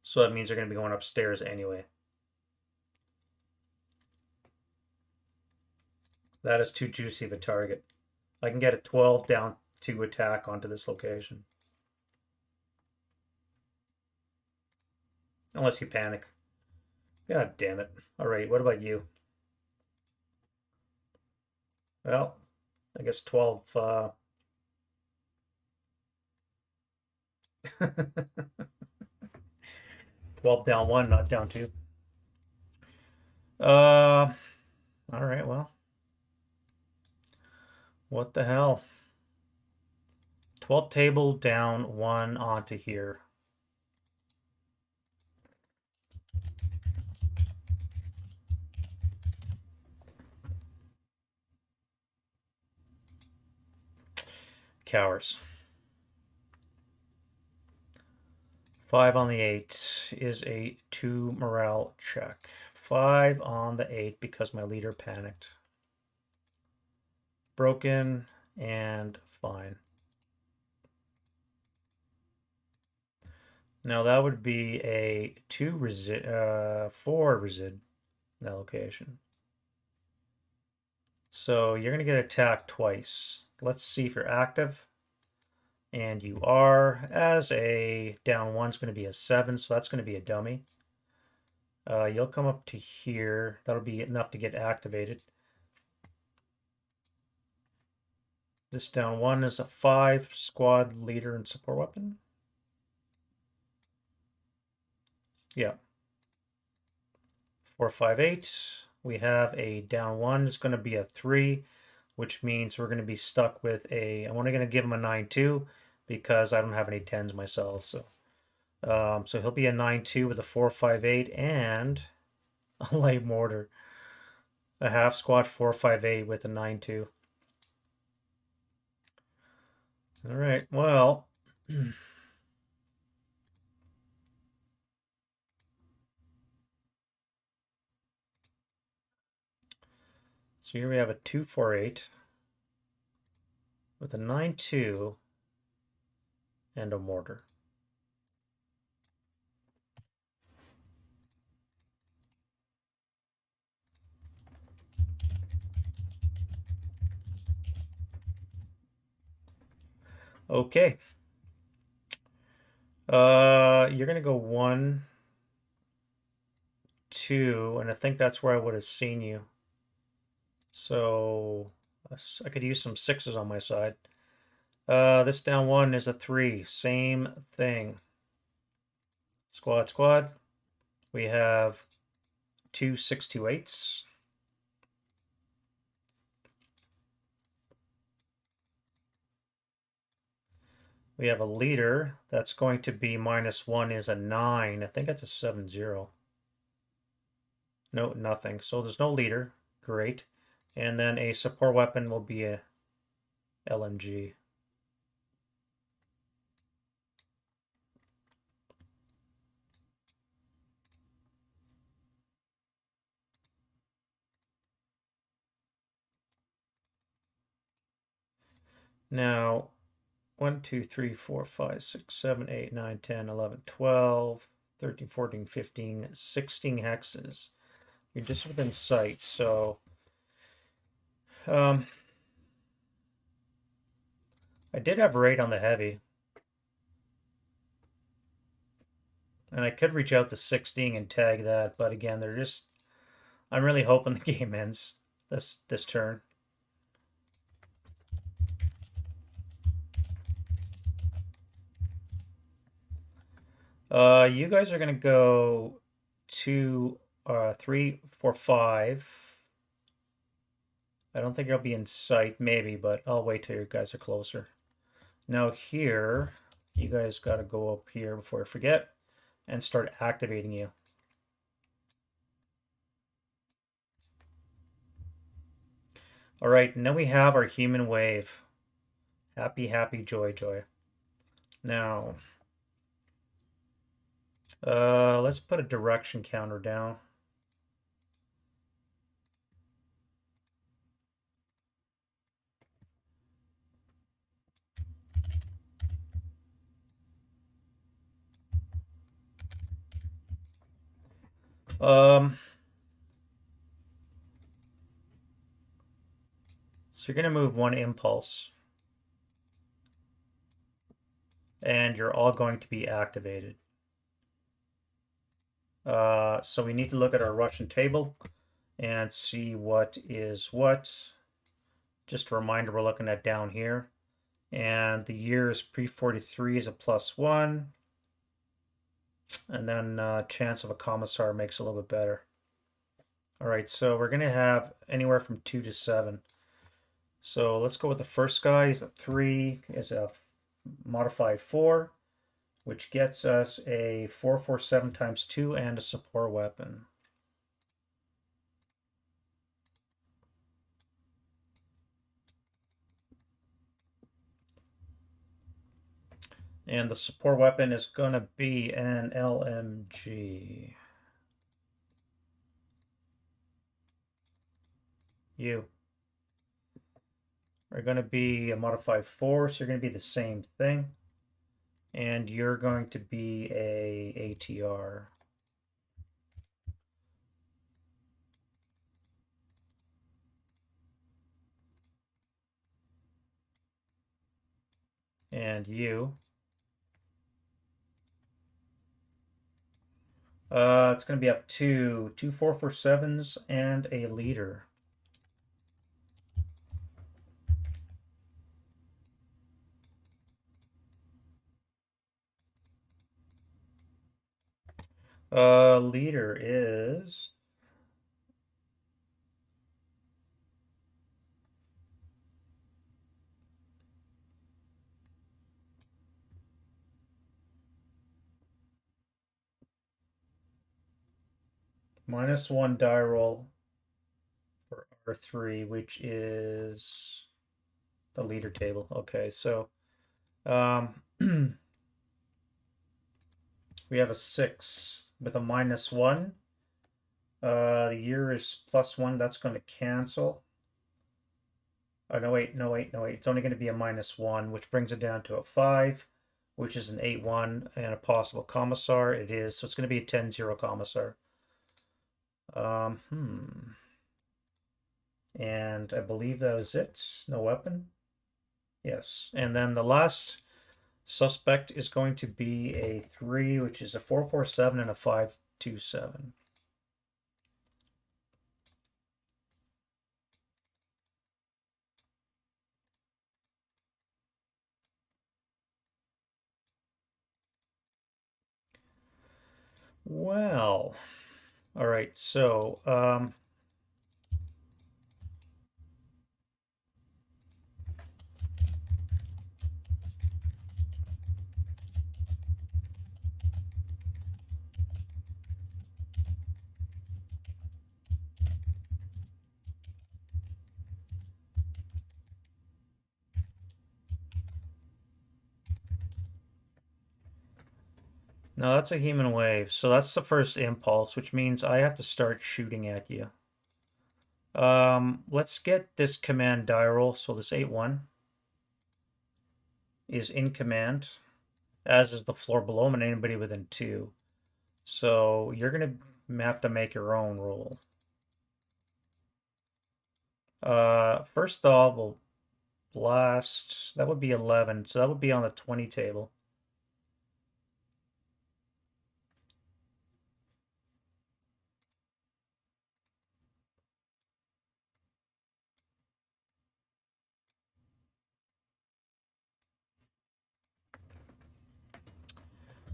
So that means they're going to be going upstairs anyway. That is too juicy of a target. I can get a 12 down to attack onto this location. Unless you panic. God damn it. Alright, what about you? Well, I guess 12... 12 down 1, not down 2. Alright, well. What the hell? 12 table down 1 onto here. Cowards. 5 on the 8 is a 2 morale check. 5 on the 8 because my leader panicked. Broken and fine. Now that would be a 4 resid in that location. So you're going to get attacked twice. Let's see if you're active. And you are. As a down 1 is going to be a 7, so that's going to be a dummy. You'll come up to here. That'll be enough to get activated. This down 1 is a 5 squad leader and support weapon. Yeah. 4, 5, 8. We have a down 1 is going to be a 3, which means we're going to be stuck with a... I'm only going to give him a 9-2 because I don't have any 10s myself. So he'll be a 9-2 with a 4, 5, 8 and a light mortar. A half squad 4, 5, 8 with a 9-2. All right, well... So here we have a 2, 4, 8 with a 9-2 and a mortar. Okay. You're gonna go 1, 2, and I think that's where I would have seen you. So I could use some 6s on my side. This down 1 is a 3. Same thing. Squad. We have 2 6-2-8s. We have a leader that's going to be -1 is a 9. I think that's a 7-0. No, nothing. So there's no leader. Great. And then a support weapon will be a LMG. Now, 1, 2, 3, 4, 5, 6, 7, 8, 9, 10, 11, 12, 13, 14, 15, 16 hexes. You're just within sight, so I did have rate on the heavy, and I could reach out to 16 and tag that, but again, they're just. I'm really hoping the game ends this turn. You guys are gonna go 2, 3, 4, 5. I don't think I'll be in sight, maybe, but I'll wait till you guys are closer. Now here, you guys got to go up here before I forget and start activating you. All right, now we have our human wave. Happy, happy, joy, joy. Now, let's put a direction counter down. So you're going to move one impulse, and you're all going to be activated. So we need to look at our Russian table and see what is what. Just a reminder, we're looking at down here. And the year is pre-43 is a +1. And then chance of a commissar makes it a little bit better. All right, so we're going to have anywhere from 2 to 7. So let's go with the first guy. He's a 3, is a modified 4, which gets us a 447 times 2 and a support weapon. And the support weapon is going to be an LMG. You are going to be a modified 4, so you're going to be the same thing. And you're going to be a ATR. And you. It's going to be up to 2 447s and a leader. Leader is -1 die roll for R3, which is the leader table. Okay, so we have a 6 with a -1. The year is +1. That's going to cancel. Oh, no, wait, no, wait, no, wait. It's only going to be a -1, which brings it down to a 5, which is an 8-1 and a possible commissar. It is, so it's going to be a 10-0 commissar. And I believe that was it. No weapon. Yes. And then the last suspect is going to be a 3, which is a 447 and a 527. Well, all right, so no, that's a human wave. So that's the first impulse, which means I have to start shooting at you. Let's get this command die roll. So this 8-1. is in command, as is the floor below him and anybody within 2. So you're going to have to make your own roll. First off, we'll blast. That would be 11, so that would be on the 20 table.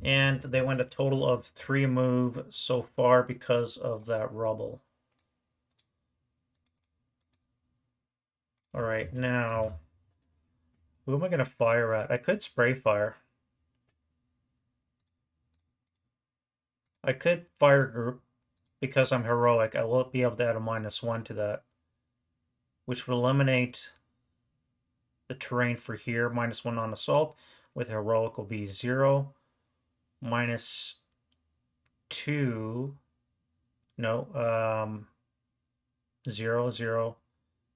And they went a total of 3 move so far because of that rubble. All right, now, who am I going to fire at? I could spray fire. I could fire group because I'm heroic. I will be able to add a -1 to that, which will eliminate the terrain for here. -1 on assault. With heroic will be 0. -2. No, 0, 0.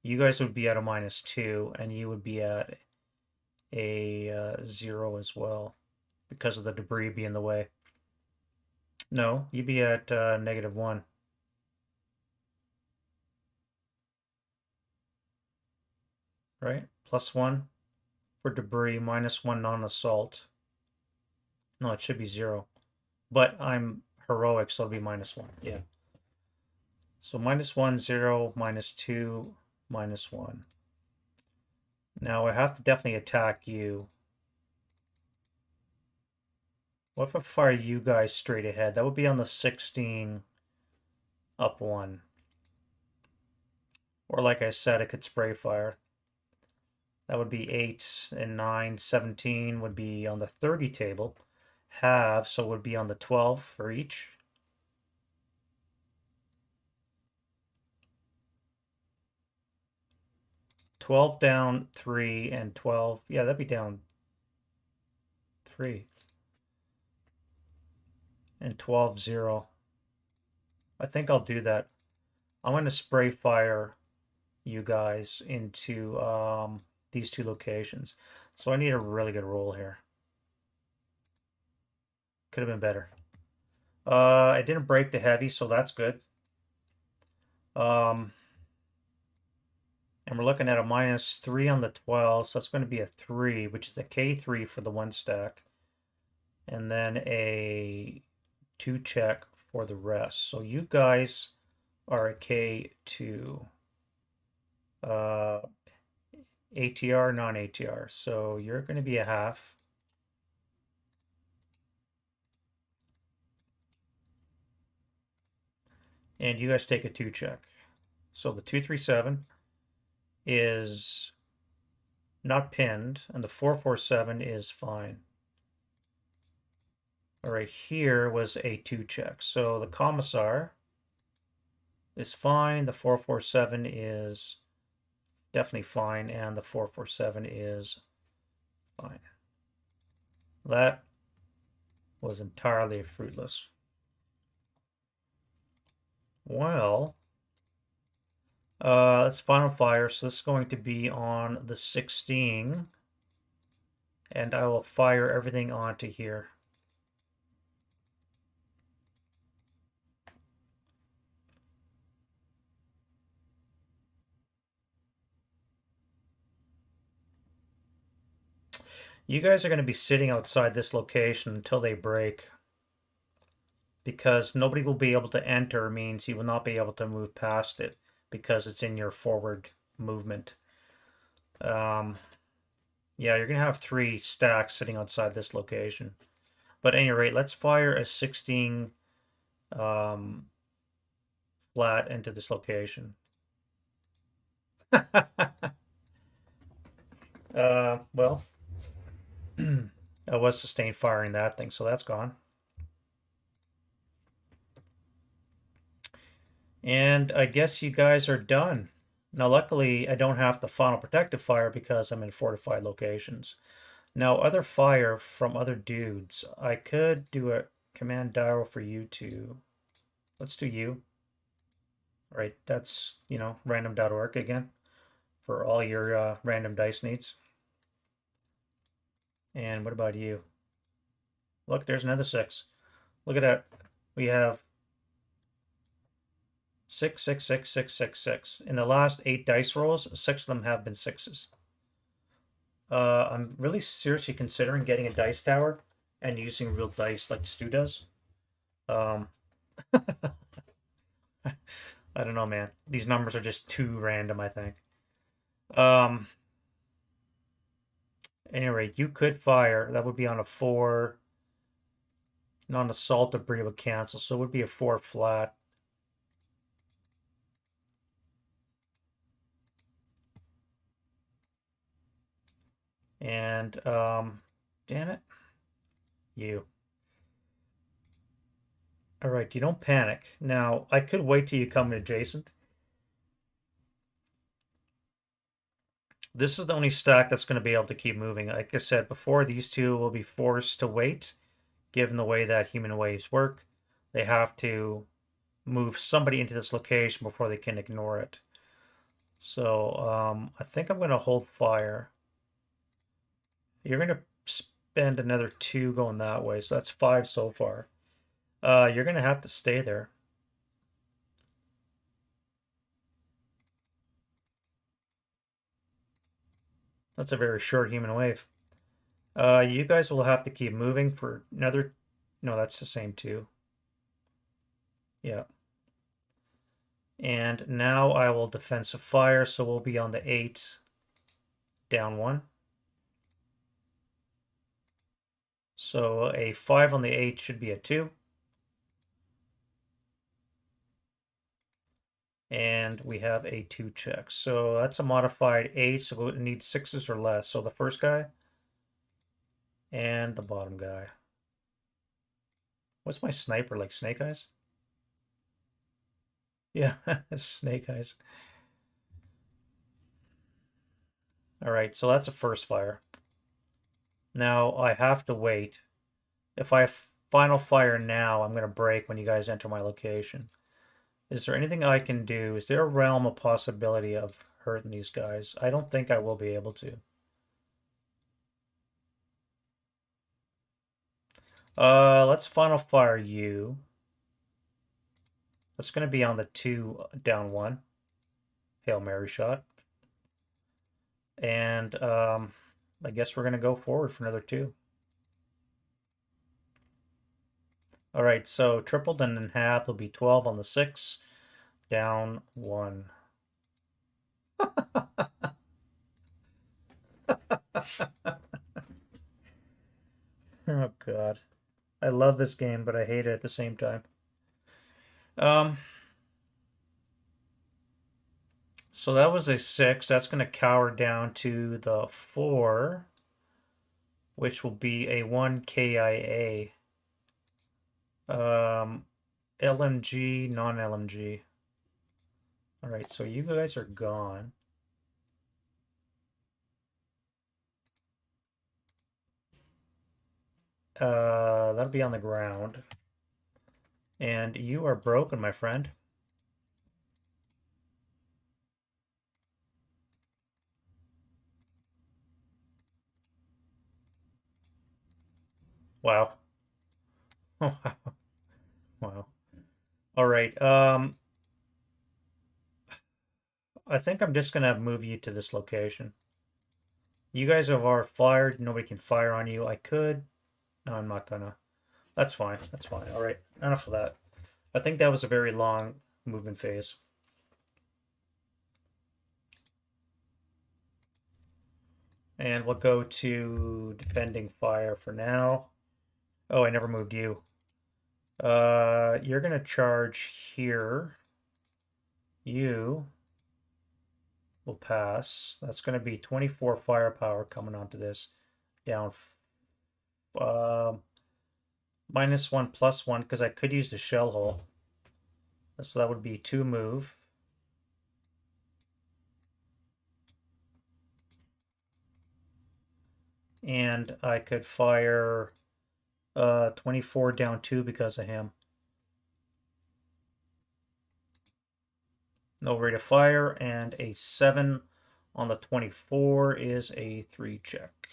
You guys would be at a -2, and you would be at a 0 as well because of the debris being in the way. No, you'd be at -1. Right? +1 for debris, -1 non-assault. No, it should be 0. But I'm heroic, so it'll be -1. Yeah. So -1, 0, -2, -1. Now I have to definitely attack you. What if I fire you guys straight ahead? That would be on the 16 up 1. Or like I said, I could spray fire. That would be 8 and 9. 17 would be on the 30 table. Half, so it would be on the 12 for each. $12 down 3 and 12. Yeah, that'd be down 3. And 12, 0. I think I'll do that. I'm going to spray fire you guys into these 2 locations. So I need a really good roll here. Could have been better. I didn't break the heavy, so that's good. And we're looking at a -3 on the 12, so that's going to be a 3, which is a K3 for the 1 stack. And then a 2 check for the rest. So you guys are a K2. ATR, non-ATR. So you're going to be a half. And you guys take a 2 check. So the 237 is not pinned, and the 447 is fine. All right, here was a 2 check. So the commissar is fine. The 447 is definitely fine, and the 447 is fine. That was entirely fruitless. Well, that's final fire, so this is going to be on the 16, and I will fire everything onto here. You guys are going to be sitting outside this location until they break, because nobody will be able to enter, means you will not be able to move past it because it's in your forward movement. Yeah, you're going to have 3 stacks sitting outside this location. But at any rate, let's fire a 16 flat into this location. Well, I was sustained firing that thing, so that's gone. And I guess you guys are done. Now, luckily, I don't have the final protective fire because I'm in fortified locations. Now, other fire from other dudes. I could do a command dial for you two. Let's do you. All right, that's, random.org again for all your random dice needs. And what about you? Look, there's another 6. Look at that. We have 6, 6, 6, 6, 6, 6. In the last 8 dice rolls, 6 of them have been 6s. I'm really seriously considering getting a dice tower and using real dice like Stu does. Um, I don't know, man. These numbers are just too random, I think. Um, at any rate, you could fire. That would be on a 4. Non-assault debris would cancel, so it would be a 4 flat. And, damn it. You. All right, you don't panic. Now, I could wait till you come adjacent. This is the only stack that's going to be able to keep moving. Like I said before, these two will be forced to wait, given the way that human waves work. They have to move somebody into this location before they can ignore it. So I think I'm going to hold fire. You're going to spend another 2 going that way, so that's 5 so far. You're going to have to stay there. That's a very short human wave. You guys will have to keep moving for another... No, that's the same 2. Yeah. And now I will defensive fire, so we'll be on the 8, down 1. So a 5 on the 8 should be a 2. And we have a 2 check. So that's a modified 8, so it needs 6s or less. So the first guy and the bottom guy. What's my sniper, like Snake Eyes? Yeah, Snake Eyes. All right, so that's a first fire. Now I have to wait. If I final fire now, I'm going to break when you guys enter my location. Is there anything I can do? Is there a realm of possibility of hurting these guys? I don't think I will be able to. Let's final fire you. That's going to be on the 2, down 1. Hail Mary shot. And I guess we're going to go forward for another 2. All right, so tripled and in half will be 12 on the 6, down 1. Oh, God. I love this game, but I hate it at the same time. So that was a 6. That's going to cower down to the 4, which will be a 1 KIA. LMG, non-LMG. All right, so you guys are gone. That'll be on the ground. And you are broken, my friend. Wow. Wow. All right. I think I'm just gonna move you to this location. You guys have already fired. Nobody can fire on you. I could. No, I'm not gonna. That's fine. That's fine. All right. Enough of that. I think that was a very long movement phase. And we'll go to defending fire for now. Oh, I never moved you. You're gonna charge here. You will pass. That's gonna be 24 firepower coming onto this. Down -1 +1 because I could use the shell hole. So that would be 2 move. And I could fire 24 down 2 because of him. No rate of fire, and a 7 on the 24 is a 3 check.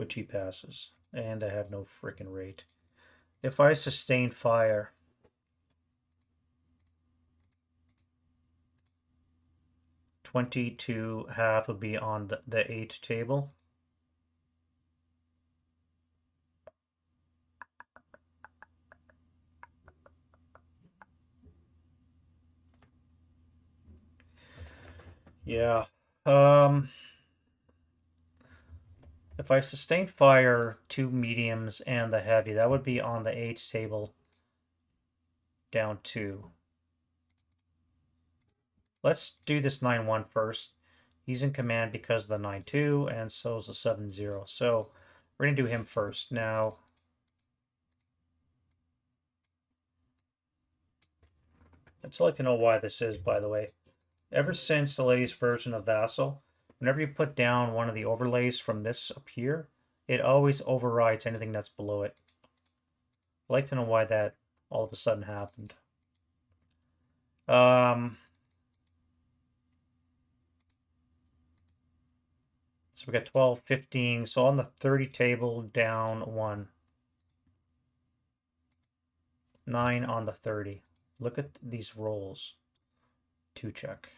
which he passes. And I have no freaking rate. If I sustain fire, $22.5 would be on the 8 table. Yeah. If I sustain fire, 2 mediums and the heavy, that would be on the 8 table down 2. Let's do this 9-1 first. He's in command because of the 9-2, and so is the 7-0. So we're going to do him first. Now, I'd like to know why this is, by the way. Ever since the latest version of Vassal, whenever you put down one of the overlays from this up here, it always overrides anything that's below it. I'd like to know why that all of a sudden happened. So we got 12, 15. So on the 30 table, down 1. 9 on the 30. Look at these rolls. 2 check.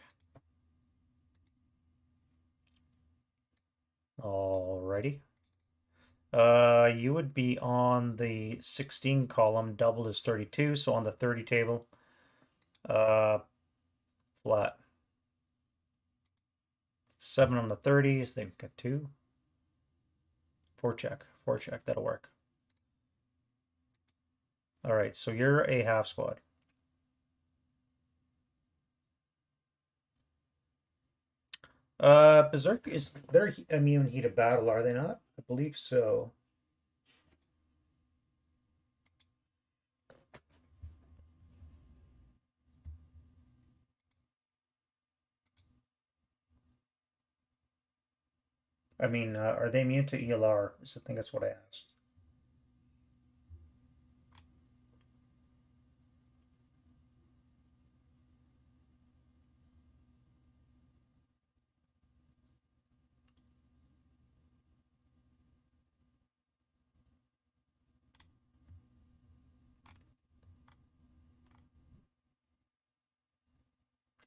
Alrighty. You would be on the 16 column, doubled is 32, so on the 30 table, flat. 7 on the 30, so they've got 2. 4 check, that'll work. Alright, so you're a half squad. Berserk, they're immune heat of battle, are they not? I believe so. I mean, are they immune to ELR? I think that's what I asked.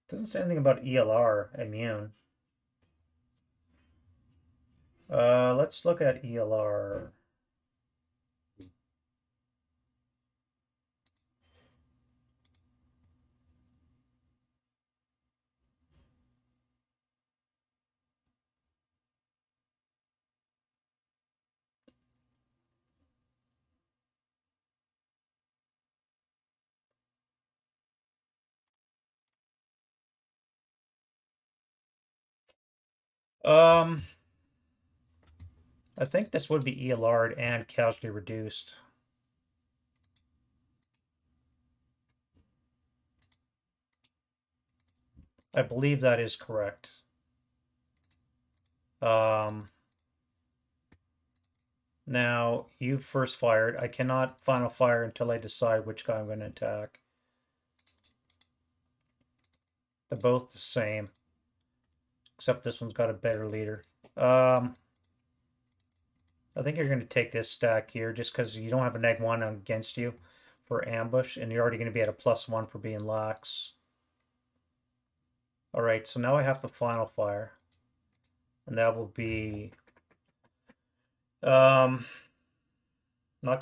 Doesn't say anything about ELR immune. Let's look at ELR. I think this would be ELR'd and casualty reduced. I believe that is correct. Now, you first fired. I cannot final fire until I decide which guy I'm going to attack. They're both the same, except this one's got a better leader. I think you're going to take this stack here just because you don't have a -1 against you for ambush, and you're already going to be at a +1 for being lax. Alright, so now I have to final fire. And that will be... not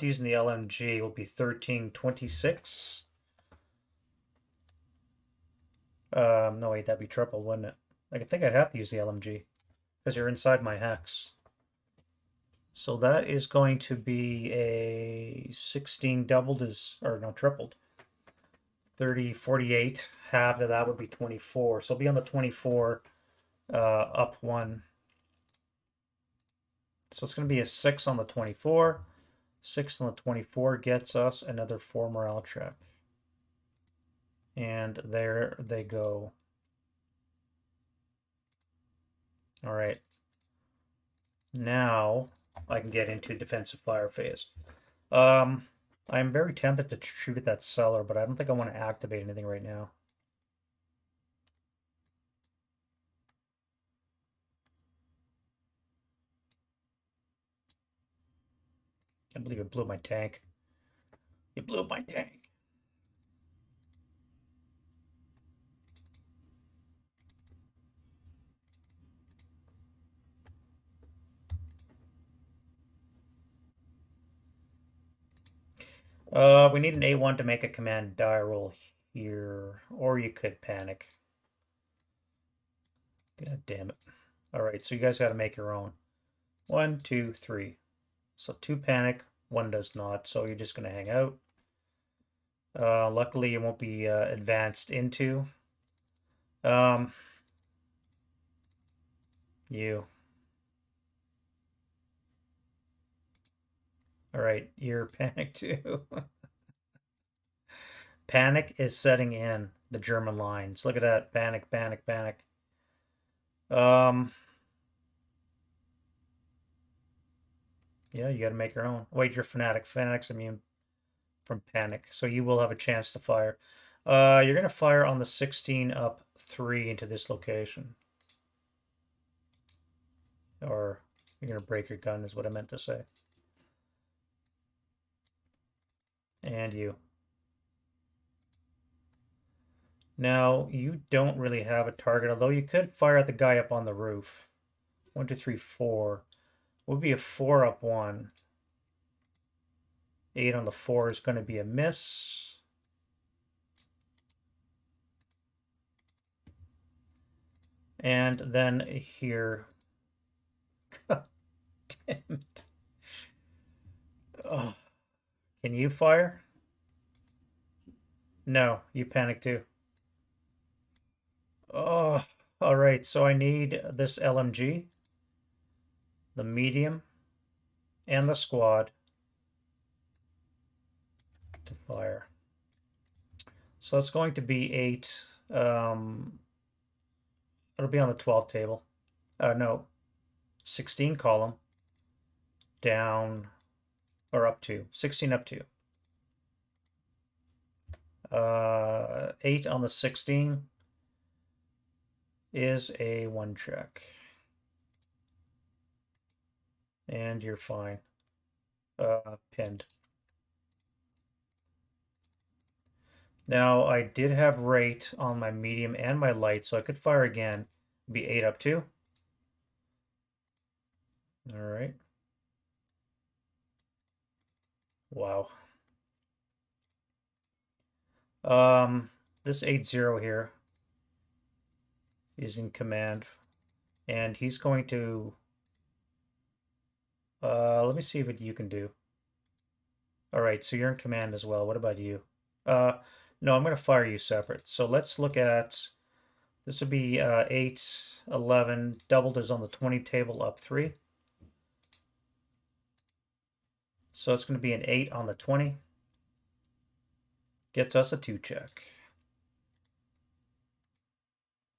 using the LMG will be 1326. No, wait, that'd be triple, wouldn't it? I think I'd have to use the LMG because you're inside my hex. So that is going to be a 16 doubled or no, tripled. 30, 48. Half of that would be 24. So I'll be on the 24, up 1. So it's going to be a 6 on the 24. 6 on the 24 gets us another 4 morale check. And there they go. All right. Now I can get into defensive fire phase. I'm very tempted to shoot at that cellar, but I don't think I want to activate anything right now. I believe it blew my tank. It blew my tank. We need an A1 to make a command die roll here, or you could panic. God damn it. All right, so you guys got to make your own. 1, 2, 3. So 2 panic, 1 does not, so you're just going to hang out. Luckily, it won't be advanced into. You. All right, you're panic too. Panic is setting in the German lines. Look at that. Panic, panic, panic. Yeah, you got to make your own. Wait, you're fanatic. Fanatic's immune from panic, so you will have a chance to fire. You're gonna fire on the 16 up 3 into this location. Or you're gonna break your gun is what I meant to say. And you. Now, you don't really have a target, although you could fire at the guy up on the roof. 1, 2, 3, 4. Would be a 4 up 1. 8 on the 4 is going to be a miss. And then here. God damn it. Oh. Can you fire? No, you panic too. Oh, all right. So I need this LMG, the medium, and the squad to fire. So it's going to be 8. It'll be on the 12 table. No, 16 column down or up to 16 up to 8 on the 16 is a 1 check, and you're fine. Pinned. Now I did have rate on my medium and my light, so I could fire again. It'd be 8 up to. All right. Wow. This 8-0 here is in command, and he's going to let me see what you can do. All right, so you're in command as well. What about you? No, I'm going to fire you separate. So let's look at, this would be 8, 11, doubled is on the 20 table, up 3. So it's going to be an 8 on the 20. Gets us a 2 check.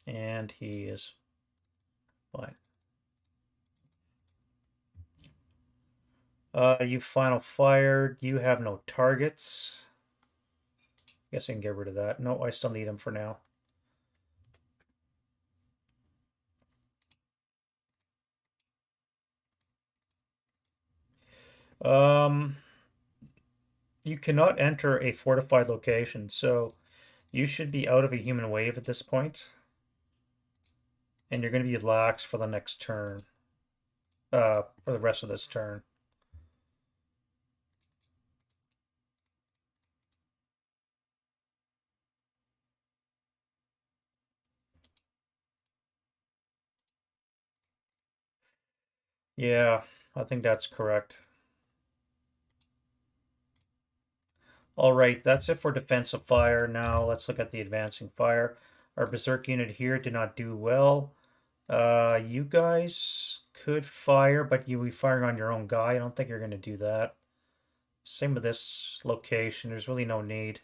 And he is fine. You final fired. You have no targets. Guess I can get rid of that. No, I still need him for now. You cannot enter a fortified location, so you should be out of a human wave at this point. And you're going to be lax for the next turn. For the rest of this turn. Yeah, I think that's correct. All right, that's it for defensive fire. Now let's look at the advancing fire. Our berserk unit here did not do well. You guys could fire, but you'll be firing on your own guy. I don't think you're going to do that. Same with this location. There's really no need.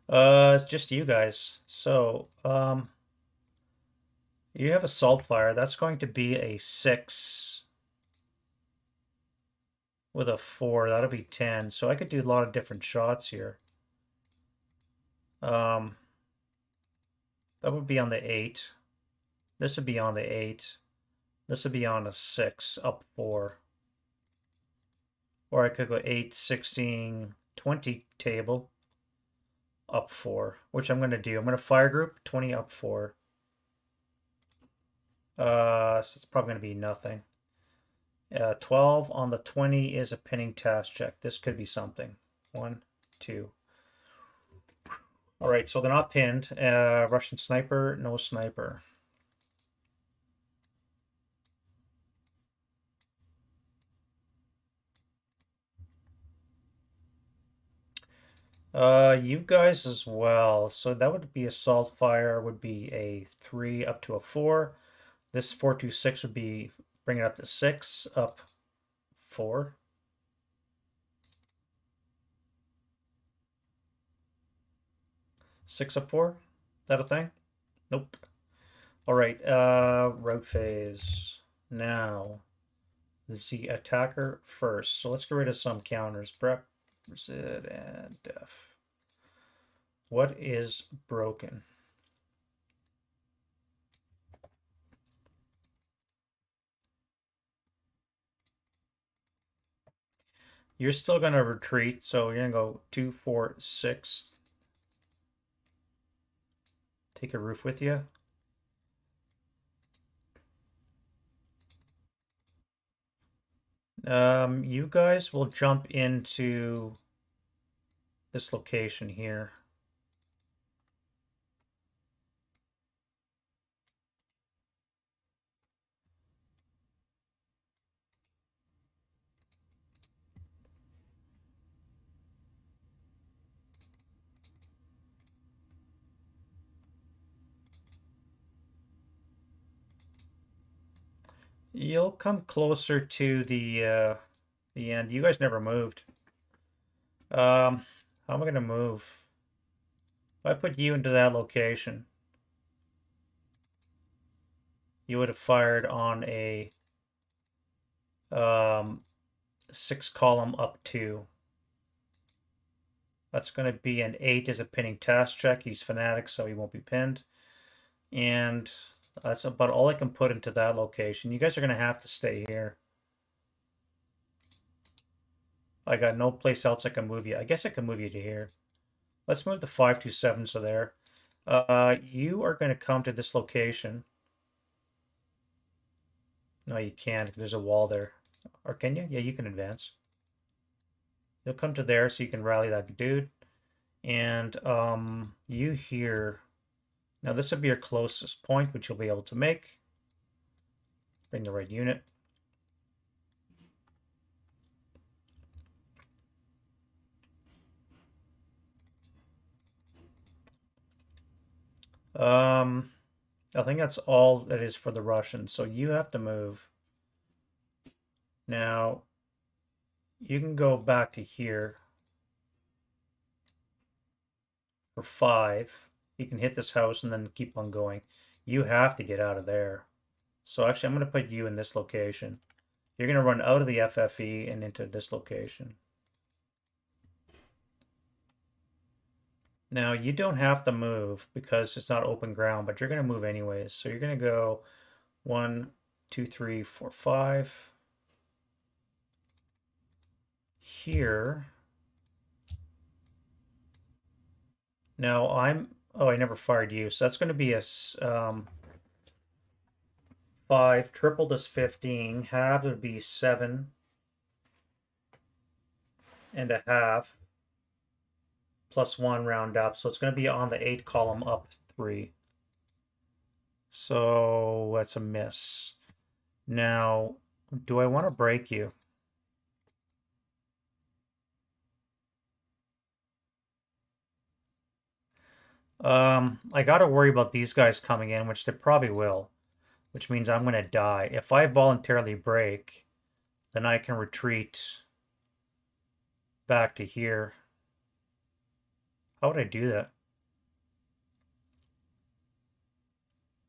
It's just you guys. So, you have assault fire. That's going to be a 6 with a 4. That'll be 10. So I could do a lot of different shots here. That would be on the 8. This would be on the 8. This would be on a 6, up 4. Or I could go 8, 16, 20 table, up 4, which I'm going to do. I'm going to fire group 20 up 4. So it's probably going to be nothing. 12 on the 20 is a pinning task check. This could be something. 1, 2. All right, so they're not pinned. Russian sniper, no sniper. You guys as well. So that would be assault fire, would be a 3 up to a 4. This 426 would be bring it up to 6, up 4. Six up 4? That a thing? Nope. All right, route phase. Now, the attacker first. So let's get rid of some counters. Prep, resid, and def. What is broken? You're still going to retreat, so you're going to go 2, 4, 6. Take a roof with you. You guys will jump into this location here. You'll come closer to the end. You guys never moved. How am I going to move? If I put you into that location, you would have fired on a 6 column up 2. That's going to be an 8 as a pinning task check. He's fanatic, so he won't be pinned. And that's about all I can put into that location. You guys are going to have to stay here. I got no place else I can move you. I guess I can move you to here. Let's move the 527 to there. You are going to come to this location. No, you can't. There's a wall there. Or can you? Yeah, you can advance. You'll come to there so you can rally that dude. And you here. Now this would be your closest point, which you'll be able to make. Bring the right unit. I think that's all that is for the Russians. So you have to move. Now, you can go back to here for 5. You can hit this house and then keep on going. You have to get out of there. So actually, I'm going to put you in this location. You're going to run out of the FFE and into this location. Now, you don't have to move because it's not open ground, but you're going to move anyways. So you're going to go 1, 2, 3, 4, 5. Here. Now, oh, I never fired you. So that's going to be a 5. Tripled is 15. Halved would be 7 and a half. Plus 1 round up. So it's going to be on the 8 column up 3. So that's a miss. Now, do I want to break you? I got to worry about these guys coming in, which they probably will, which means I'm going to die. If I voluntarily break, then I can retreat back to here. How would I do that?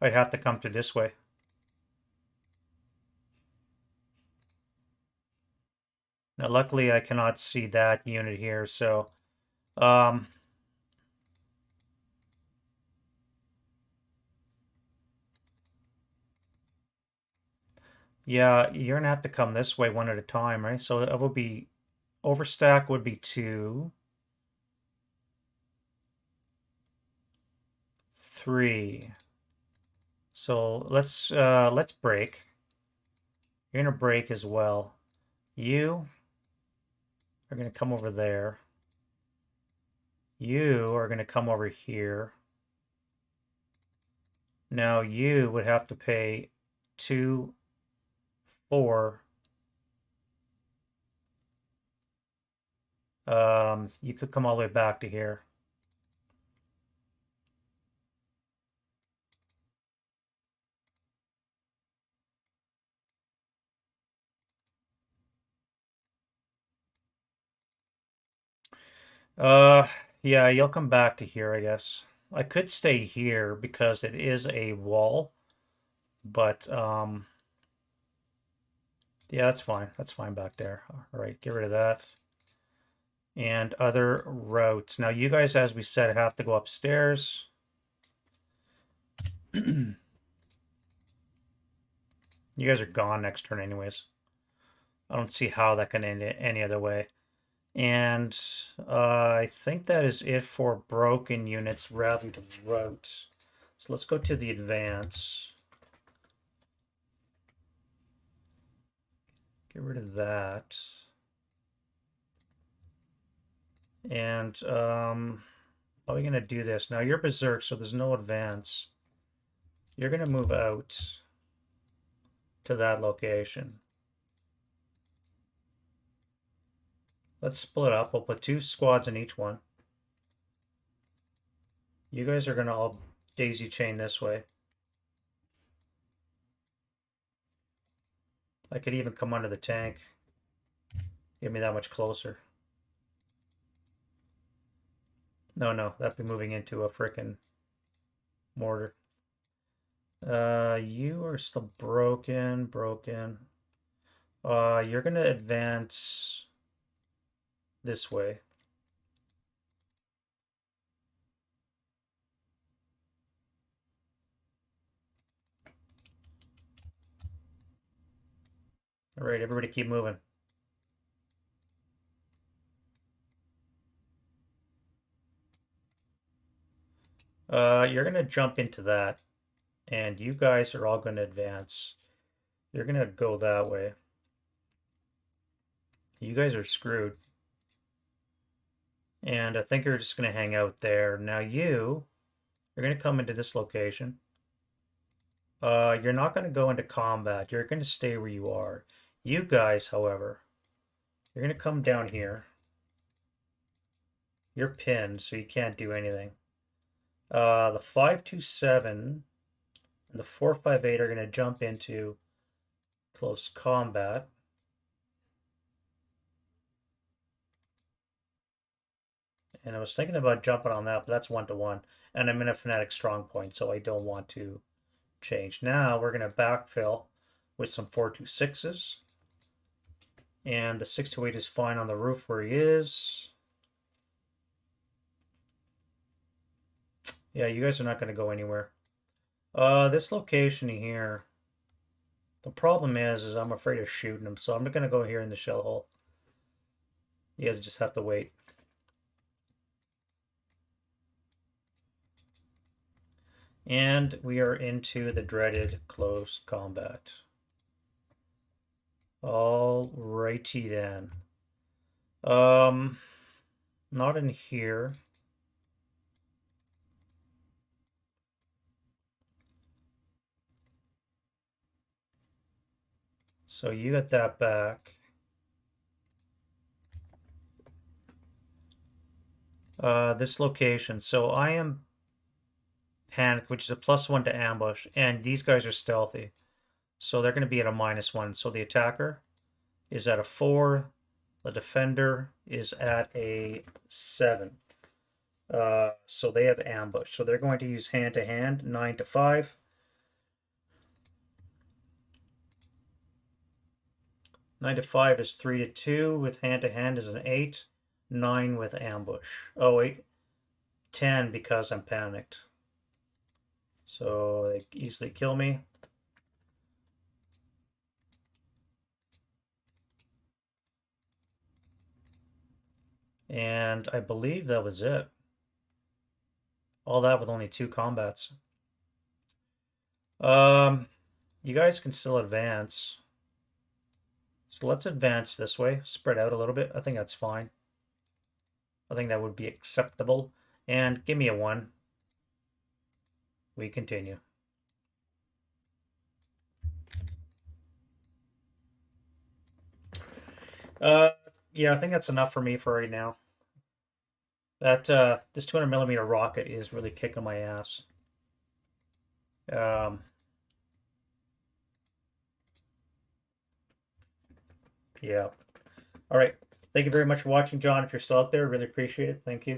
I'd have to come to this way. Now, luckily, I cannot see that unit here, so... Yeah, you're gonna have to come this way one at a time, right? So it would be overstack would be 2, 3. So let's break. You're gonna break as well. You are gonna come over there. You are gonna come over here. Now you would have to pay 2, 4. You could come all the way back to here. Uh, yeah, you'll come back to here, I guess. I could stay here because it is a wall, but yeah, that's fine. That's fine back there. All right, get rid of that. And other routes. Now, you guys, as we said, have to go upstairs. You guys are gone next turn, anyways. I don't see how that can end it any other way. And I think that is it for broken units routing to route. So let's go to the advance. Get rid of that. And how are we going to do this? Now you're berserk, so there's no advance. You're going to move out to that location. Let's split up. We'll put 2 squads in each one. You guys are going to all daisy chain this way. I could even come under the tank. Get me that much closer. No, that'd be moving into a frickin' mortar. You are still broken. You're gonna advance this way. All right, everybody keep moving. You're gonna jump into that, and you guys are all gonna advance. You're gonna go that way. You guys are screwed. And I think you're just gonna hang out there. Now you're gonna come into this location. You're not gonna go into combat. You're gonna stay where you are. You guys, however, you're gonna come down here. You're pinned, so you can't do anything. The 527 and the 458 are going to jump into close combat. And I was thinking about jumping on that, but that's 1-to-1. And I'm in a Fnatic strong point, so I don't want to change. Now we're going to backfill with some 426s. And the 628 is fine on the roof where he is. Yeah, you guys are not going to go anywhere. This location here, the problem is I'm afraid of shooting him, so I'm going to go here in the shell hole. You guys just have to wait. And we are into the dreaded close combat. Alrighty then. Not in here. So you got that back. This location. So I am panicked, which is a +1 to ambush, and these guys are stealthy. So they're going to be at a -1. So the attacker is at a 4. The defender is at a 7. So they have ambush. So they're going to use hand-to-hand, 9-5. 9-5 is 3-2 with hand-to-hand is an 8. 9 with ambush. Oh, 8. 10 because I'm panicked. So they easily kill me. And I believe that was it. All that with only 2 combats. You guys can still advance. So let's advance this way, spread out a little bit. I think that's fine. I think that would be acceptable. And give me a 1. We continue. Yeah, I think that's enough for me for right now. That this 200mm rocket is really kicking my ass. Yeah. All right. Thank you very much for watching, John. If you're still out there, really appreciate it. Thank you.